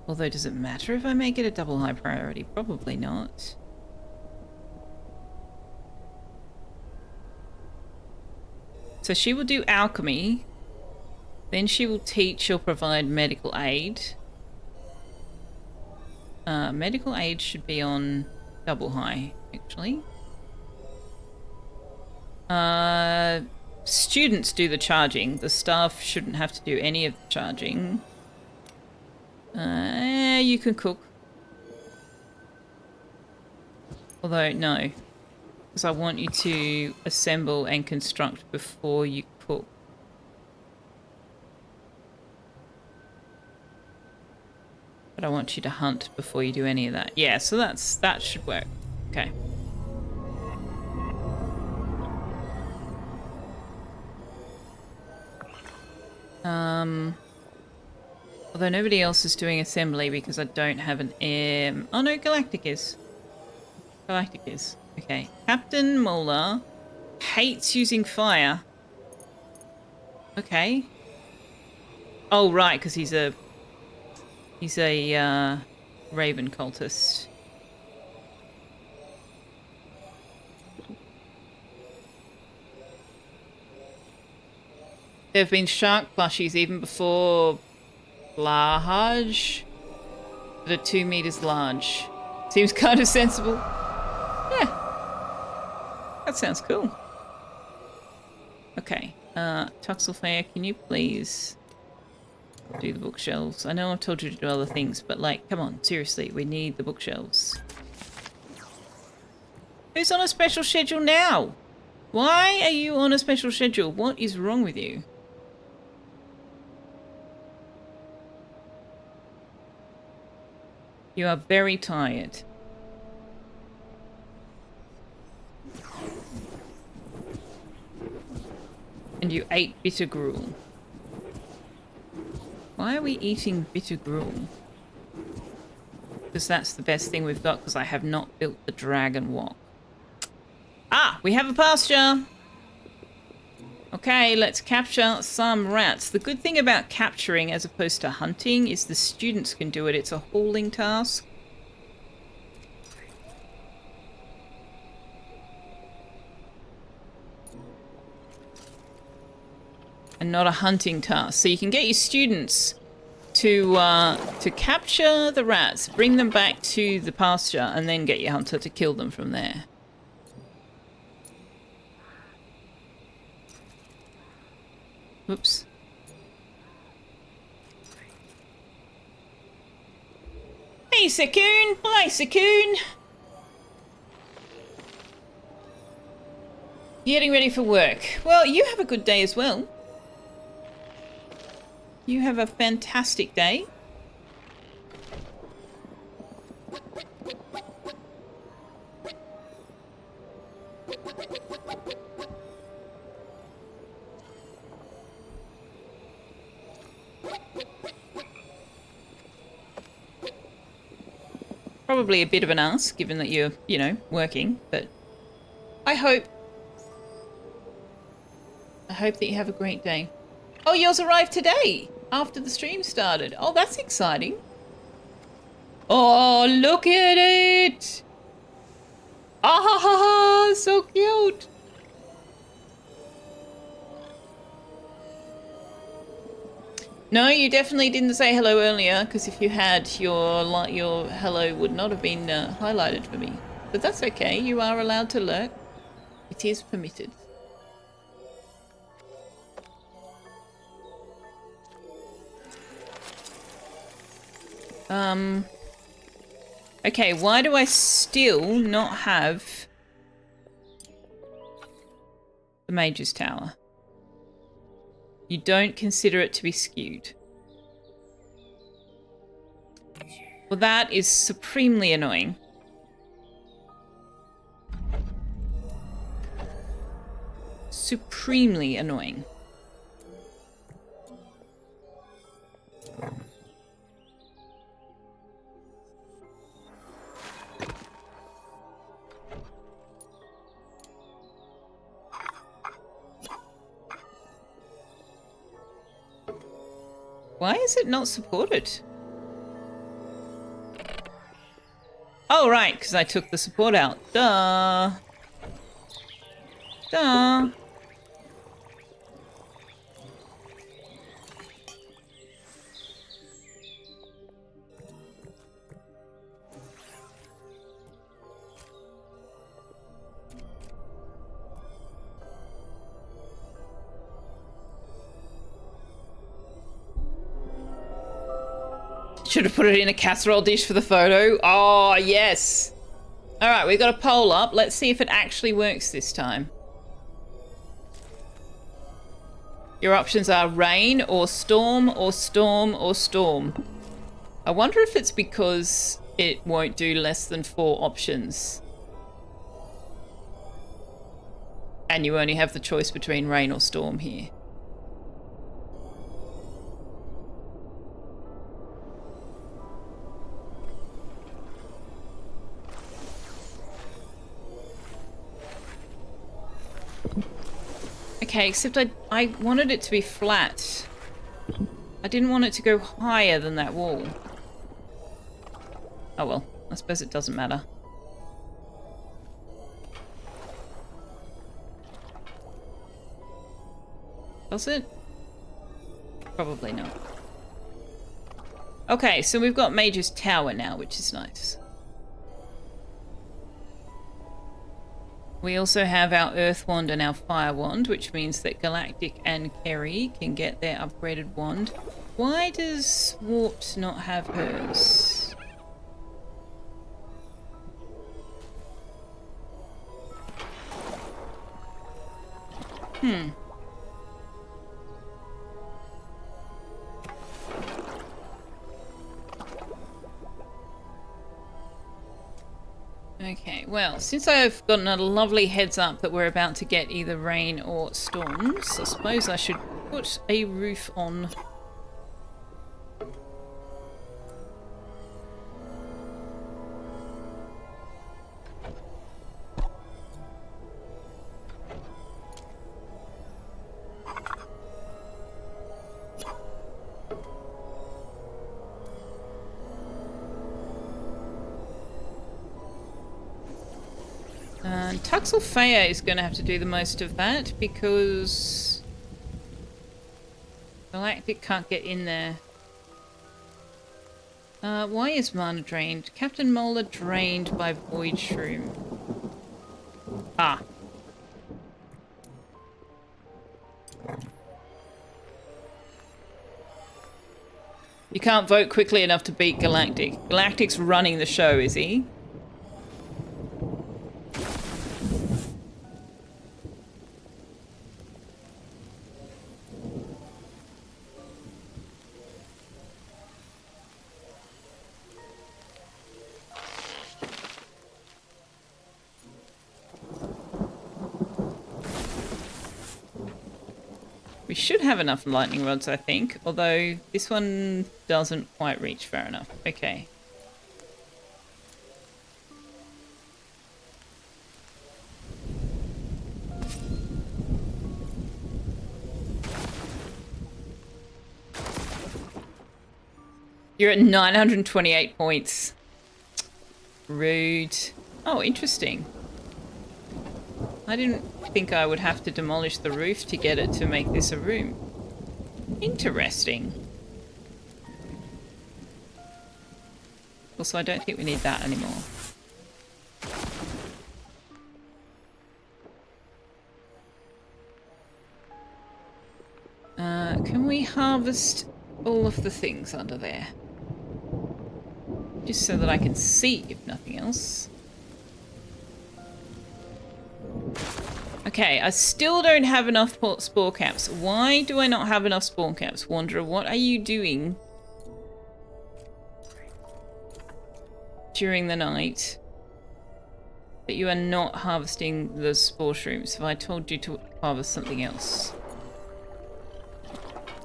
Although, does it matter if I make it a double high priority? Probably not. So she will do alchemy. Then she will teach or provide medical aid. Medical aid should be on double high, actually. Students do the charging. The staff shouldn't have to do any of the charging. You can cook. Although, no. Because I want you to assemble and construct before you cook. But I want you to hunt before you do any of that. Yeah, so that should work. Okay. Although nobody else is doing assembly because I don't have an air... Oh no, Galactic is. Galactic is. Okay. Captain Mola hates using fire. Okay. Oh right, because he's a Raven cultist. There have been shark plushies even before large that are 2 meters large. Seems kind of sensible. Yeah. That sounds cool. Okay. Selfeya, can you please do the bookshelves? I know I've told you to do other things, but like, come on, seriously, we need the bookshelves. Who's on a special schedule now? Why are you on a special schedule? What is wrong with you? You are very tired. And you ate bitter gruel. Why are we eating bitter gruel? Because that's the best thing we've got, because I have not built the dragon walk. Ah, we have a pasture. Okay, let's capture some rats. The good thing about capturing as opposed to hunting is the students can do it. It's a hauling task. And not a hunting task. So you can get your students to capture the rats, bring them back to the pasture, and then get your hunter to kill them from there. Oops. Hey, Sakoon! Hi, Sakoon! Getting ready for work. Well, you have a good day as well. You have a fantastic day. Probably a bit of an ask, given that you're, you know, working, but I hope that you have a great day. Oh, yours arrived today, after the stream started. Oh, that's exciting. Oh, look at it! Ah ha ha ha! So cute! No, you definitely didn't say hello earlier, because if you had, your hello would not have been highlighted for me. But that's okay, you are allowed to lurk. It is permitted. Okay, why do I still not have the Mage's Tower? You don't consider it to be skewed. Well, that is supremely annoying. Supremely annoying. Why is it not supported? Oh, right, because I took the support out. Duh. Duh. Should have put it in a casserole dish for the photo. Oh, yes. All right, we've got a poll up. Let's see if it actually works this time. Your options are rain or storm or storm or storm. I wonder if it's because it won't do less than 4 options. And you only have the choice between rain or storm here. Okay, except I wanted it to be flat. I didn't want it to go higher than that wall. Oh well, I suppose it doesn't matter. Does it? Probably not. Okay, so we've got Mage's Tower now, which is nice. We also have our Earth Wand and our Fire Wand, which means that Galactic and Kerry can get their upgraded wand. Why does Warped not have hers? Okay, well, since I've gotten a lovely heads up that we're about to get either rain or storms, I suppose I should put a roof on. And Selfeya is going to have to do the most of that because Galactic can't get in there. Why is mana drained? Captain Mola drained by Void Shroom. Ah. You can't vote quickly enough to beat Galactic. Galactic's running the show, is he? We should have enough lightning rods, I think, although this one doesn't quite reach far enough. Okay. You're at 928 points. Rude. Oh, interesting. I didn't think I would have to demolish the roof to get it to make this a room. Interesting. Also, I don't think we need that anymore. Can we harvest all of the things under there? Just so that I can see, if nothing else. Okay, I still don't have enough spore caps. Why do I not have enough spawn caps? Wanderer, what are you doing during the night that you are not harvesting the spore shrooms? Have I told you to harvest something else?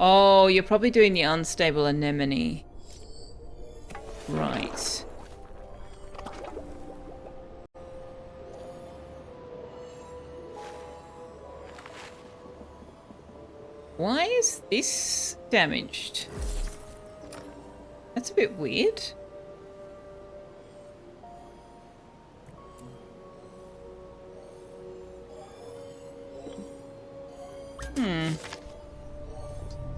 Oh, you're probably doing the unstable anemone. Right. Why is this damaged? That's a bit weird.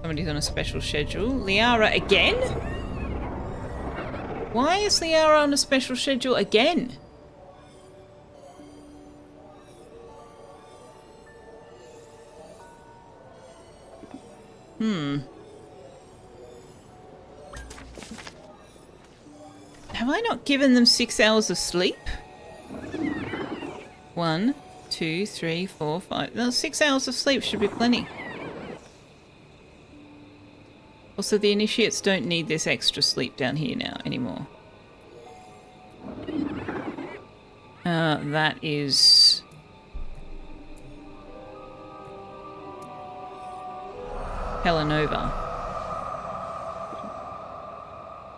Somebody's on a special schedule. Liara again? Why is Liara on a special schedule again? Have I not given them 6 hours of sleep? 1, 2, 3, 4, 5. No, 6 hours of sleep should be plenty. Also, the initiates don't need this extra sleep down here now anymore. That is... Helenova.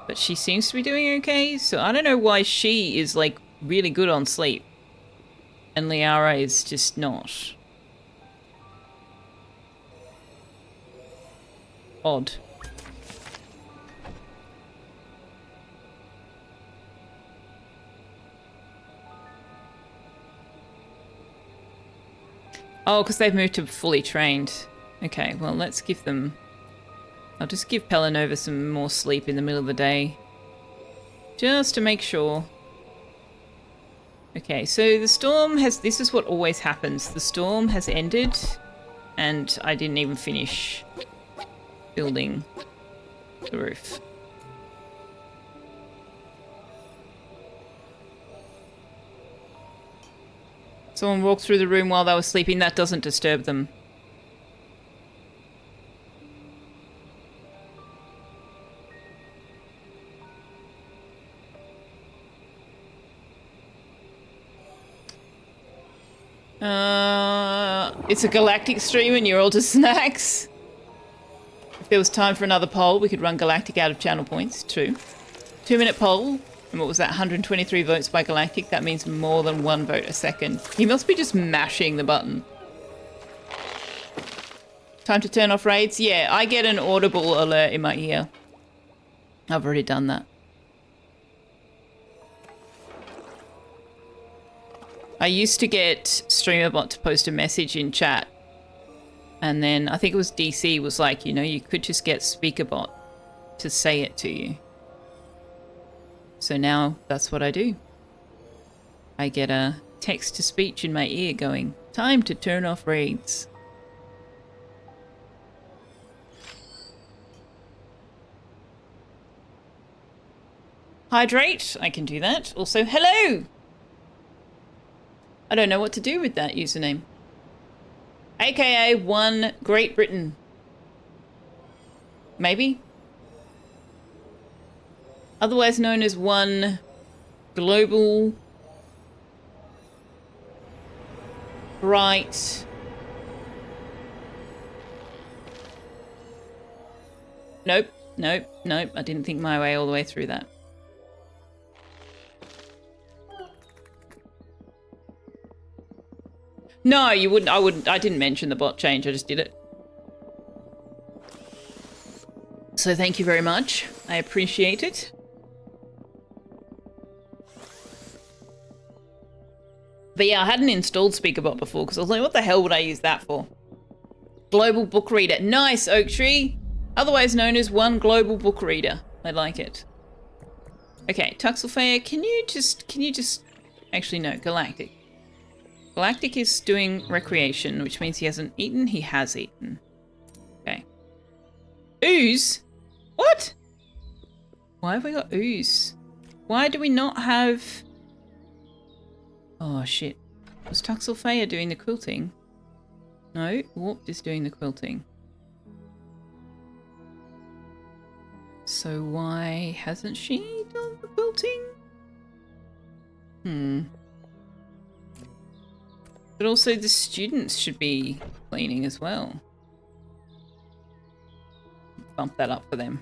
But she seems to be doing okay, so I don't know why she is, like, really good on sleep. And Liara is just not. Odd. Oh, because they've moved to fully trained. Okay, well, let's give them... I'll just give Pelanova some more sleep in the middle of the day. Just to make sure. Okay, so the storm has... This is what always happens. The storm has ended, and I didn't even finish building the roof. Someone walked through the room while they were sleeping. That doesn't disturb them. It's a galactic stream and you're all just snacks. If there was time for another poll, we could run Galactic out of channel points too. 2-minute poll. And what was that? 123 votes by Galactic. That means more than 1 vote a second. He must be just mashing the button. Time to turn off raids? Yeah, I get an audible alert in my ear. I've already done that. I used to get StreamerBot to post a message in chat. And then I think it was DC was like, you know, you could just get SpeakerBot to say it to you. So now that's what I do. I get a text-to-speech in my ear going, time to turn off raids. Hydrate, I can do that. Also, hello! I don't know what to do with that username. AKA 1 Great Britain. Maybe? Otherwise known as 1 Global Bright Nope, nope, nope. I didn't think my way all the way through that. No, you wouldn't. I didn't mention the bot change. I just did it. So thank you very much. I appreciate it. But yeah, I hadn't installed SpeakerBot before because I was like, what the hell would I use that for? Global book reader. Nice, Oak Tree. Otherwise known as 1 global book reader. I like it. Okay, Selfeya, can you just... Actually, no, Galactic. Galactic is doing recreation, which means he hasn't eaten. He has eaten. Okay. Ooze? What? Why have we got ooze? Why do we not have... Oh, shit. Was Selfeya doing the quilting? No, Warped is doing the quilting. So why hasn't she done the quilting? But also the students should be cleaning as well. Bump that up for them.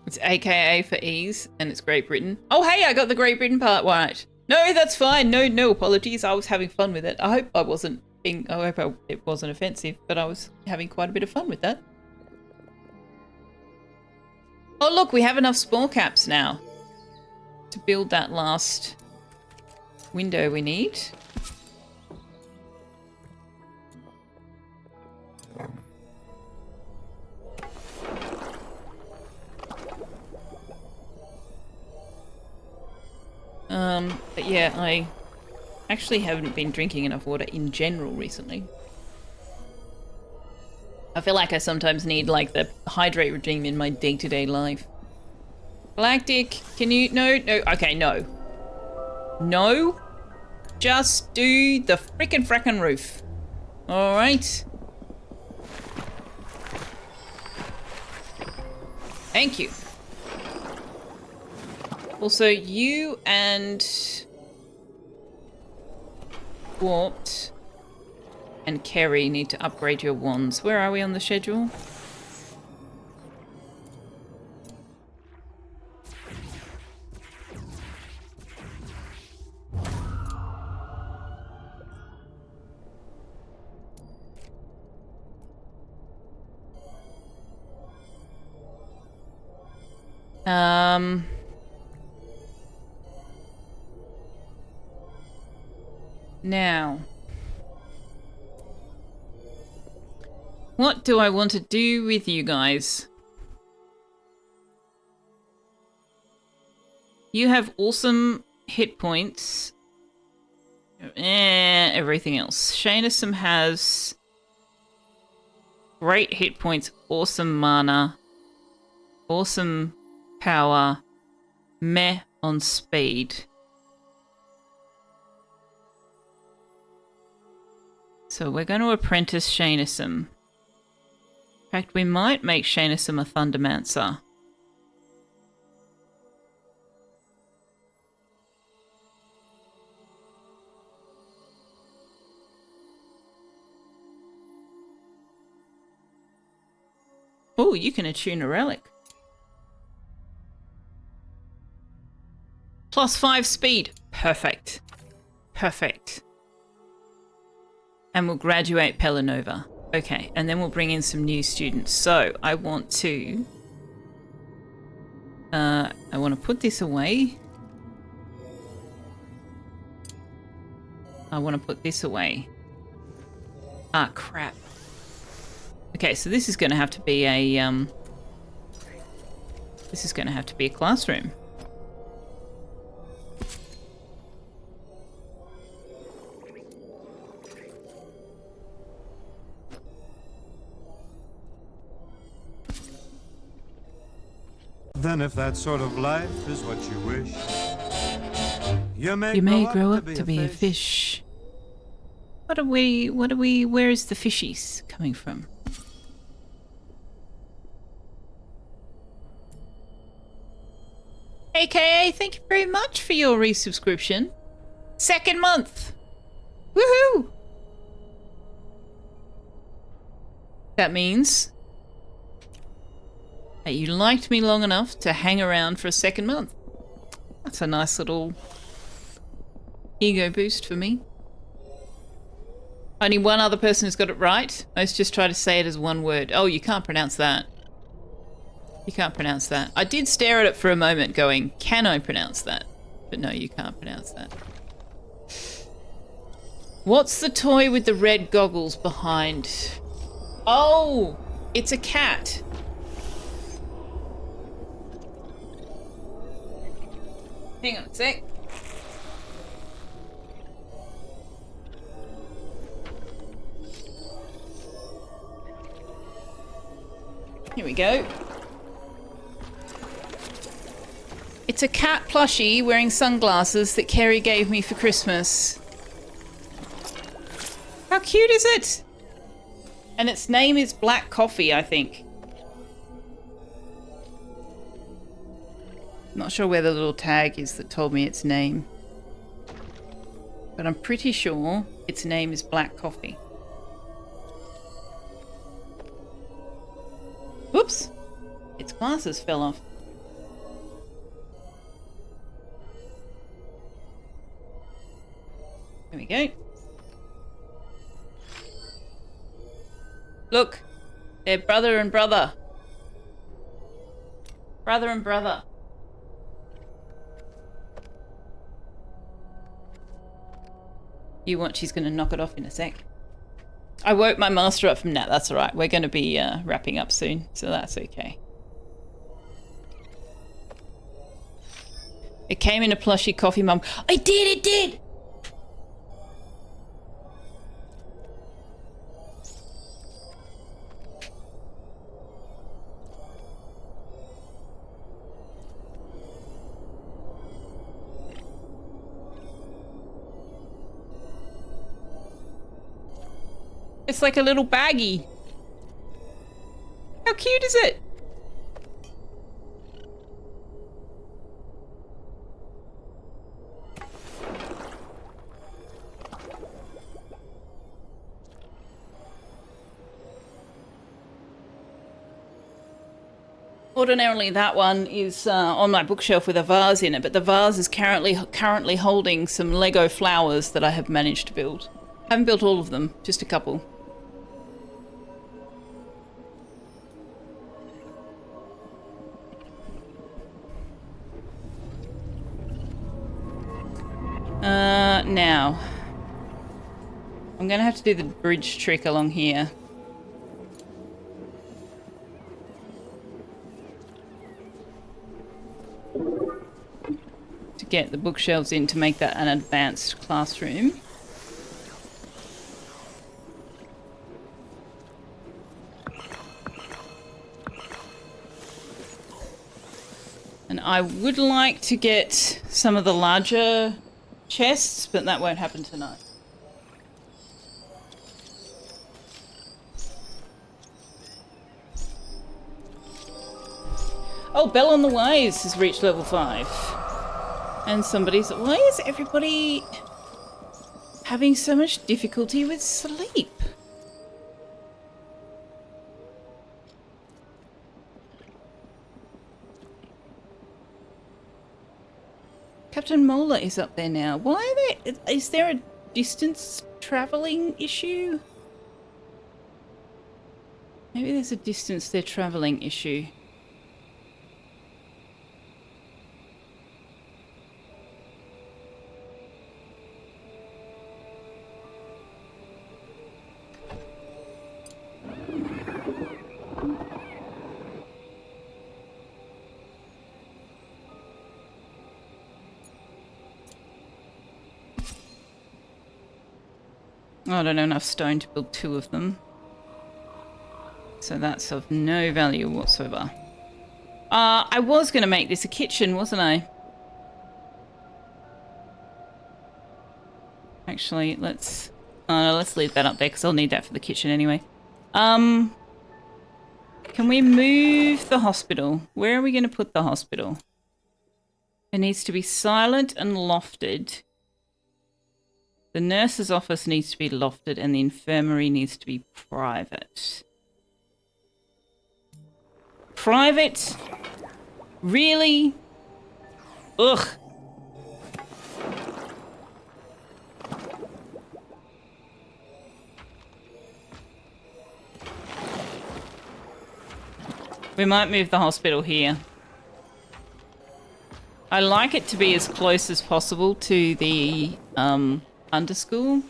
It's AKA for ease, and it's Great Britain. Oh, hey, I got the Great Britain part right. No, that's fine. No apologies. I was having fun with it. I hope I wasn't being... I hope it wasn't offensive, but I was having quite a bit of fun with that. Oh, look, we have enough spore caps now to build that last window we need. But yeah, I actually haven't been drinking enough water in general recently. I feel like I sometimes need like the hydrate regime in my day-to-day life. Galactic, can you... No, okay, no. No. Just do the frickin' roof. Alright. Thank you. Also, you and Warped and Kerry need to upgrade your wands. Where are we on the schedule? Now, what do I want to do with you guys? You have awesome hit points. Everything else. Shanisum has great hit points, awesome mana, awesome power, meh on speed. So we're going to apprentice Shanisum. In fact, we might make Shanisum a Thundermancer. Oh, you can attune a relic. +5 speed. Perfect. Perfect. And we'll graduate Pelanova. Okay, and then we'll bring in some new students. So I want to put this away. I want to put this away. Ah, crap. Okay, so this is going to have to be a classroom. Then if that sort of life is what you wish, you may grow up to be a fish. Where is the fishies coming from? AKA, thank you very much for your resubscription. 2nd month. Woohoo! That means that you liked me long enough to hang around for a 2nd month. That's a nice little ego boost for me. Only one other person has got it right. Let's just try to say it as one word. Oh, you can't pronounce that. You can't pronounce that. I did stare at it for a moment going, can I pronounce that? But no, you can't pronounce that. What's the toy with the red goggles behind? Oh, it's a cat. Hang on a sec. Here we go. It's a cat plushie wearing sunglasses that Kerry gave me for Christmas. How cute is it? And its name is Black Coffee, I think. Not sure where the little tag is that told me its name. But I'm pretty sure its name is Black Coffee. Whoops! Its glasses fell off. There we go. Look! They're brother and brother. Brother and brother. You watch, she's going to knock it off in a sec. I woke my master up from that. That's all right. We're going to be wrapping up soon, so that's okay. It came in a plushy coffee mug. It did! It's like a little baggie. How cute is it? Ordinarily that one is on my bookshelf with a vase in it, but the vase is currently holding some Lego flowers that I have managed to build. I haven't built all of them, just a couple. Now, I'm going to have to do the bridge trick along here. To get the bookshelves in to make that an advanced classroom. And I would like to get some of the larger chests, but that won't happen tonight. Oh, Bell on the Waves has reached level 5. And somebody's... Why is everybody having so much difficulty with sleep? Captain Mola is up there now. Why are there... Is there a distance travelling issue? Maybe there's a distance they're travelling issue. Oh, I don't have enough stone to build 2 of them. So that's of no value whatsoever. I was going to make this a kitchen, wasn't I? Actually, let's leave that up there because I'll need that for the kitchen anyway. Can we move the hospital? Where are we going to put the hospital? It needs to be silent and lofted. The nurse's office needs to be lofted and the infirmary needs to be private. Private? Really? Ugh. We might move the hospital here. I like it to be as close as possible to the underschool.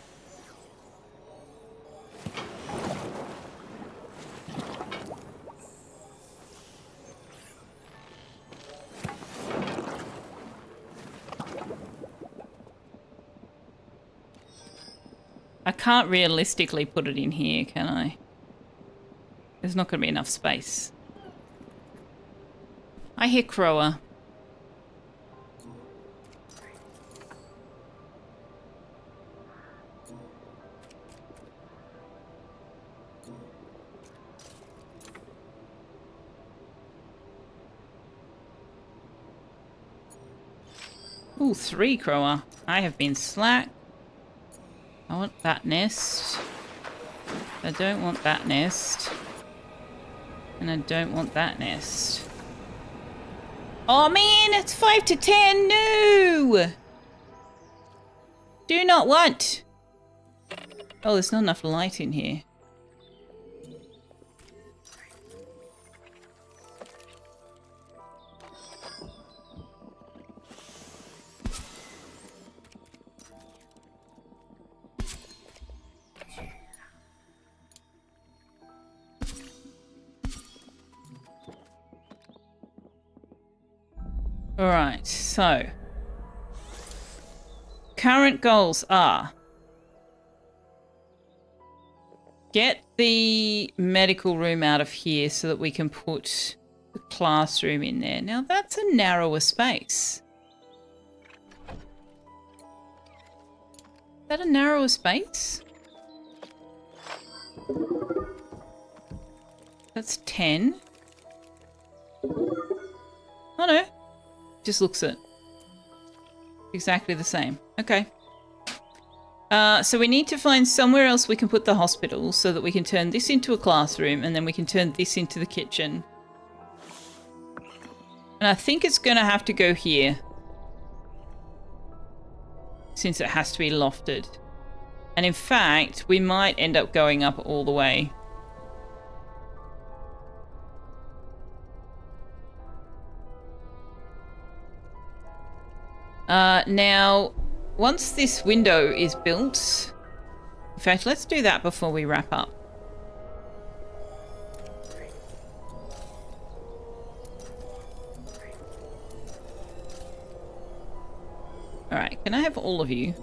I can't realistically put it in here, can I? There's not going to be enough space. I hear Crower. Ooh, 3 Crower. I have been slack. I want that nest. I don't want that nest. And I don't want that nest. Oh man, it's 5 to 10. No! Do not want. Oh, there's not enough light in here. Alright, so current goals are get the medical room out of here so that we can put the classroom in there. Now that's a narrower space. Is that a narrower space? That's 10. Oh no. Just looks it. Exactly the same. Okay. So we need to find somewhere else we can put the hospital so that we can turn this into a classroom and then we can turn this into the kitchen. And I think it's going to have to go here. Since it has to be lofted. And in fact, we might end up going up all the way. Now, once this window is built... In fact, let's do that before we wrap up. Alright, can I have all of you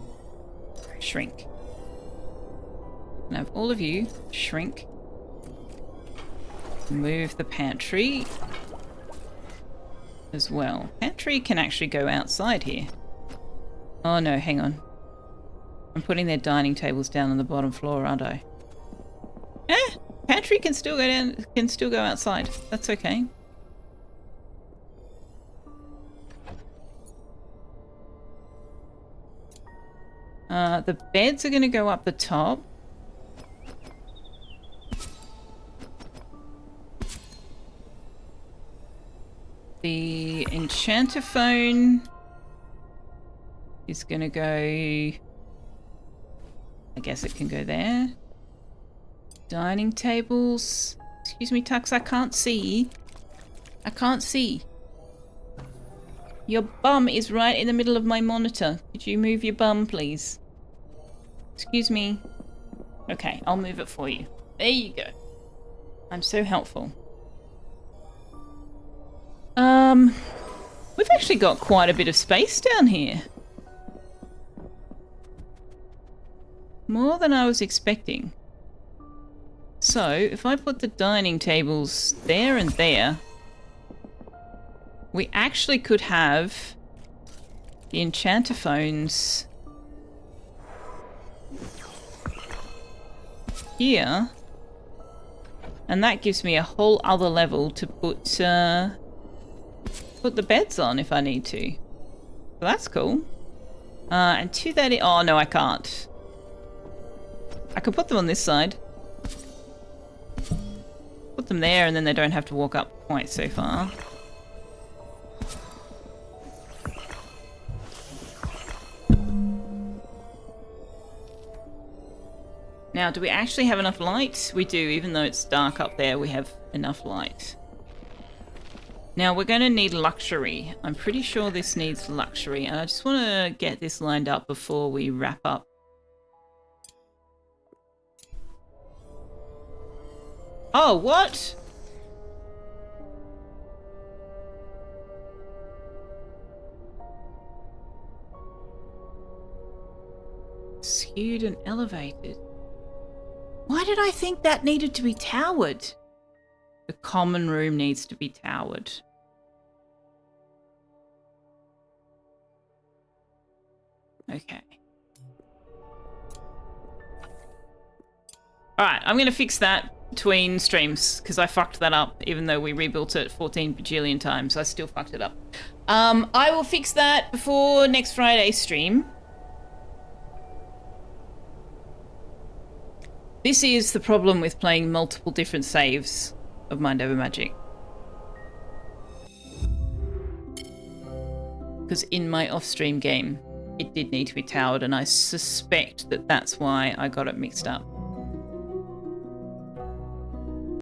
shrink? Can I have all of you shrink? Move the pantry as well. Pantry can actually go outside here. Oh no, hang on. I'm putting their dining tables down on the bottom floor, aren't I? Pantry can still go down, can still go outside. That's okay. The beds are going to go up the top. The enchanter phone is going to go... I guess it can go there. Dining tables. Excuse me, Tux, I can't see. I can't see. Your bum is right in the middle of my monitor. Could you move your bum, please? Excuse me. Okay, I'll move it for you. There you go. I'm so helpful. We've actually got quite a bit of space down here. More than I was expecting. So, if I put the dining tables there and there, we actually could have the enchanterphones here. And that gives me a whole other level to put the beds on if I need to. So that's cool. And to that... Oh, no, I can't. I could put them on this side. Put them there and then they don't have to walk up quite so far. Now, do we actually have enough light? We do, even though it's dark up there, we have enough light. Now, we're going to need luxury. I'm pretty sure this needs luxury, and I just want to get this lined up before we wrap up. Oh, what? Skewed and elevated. Why did I think that needed to be towered? The common room needs to be towered. Okay. Alright, I'm going to fix that between streams because I fucked that up even though we rebuilt it 14 bajillion times. I still fucked it up. I will fix that before next Friday's stream. This is the problem with playing multiple different saves of Mind Over Magic. Because in my off-stream game, it did need to be towered, and I suspect that that's why I got it mixed up.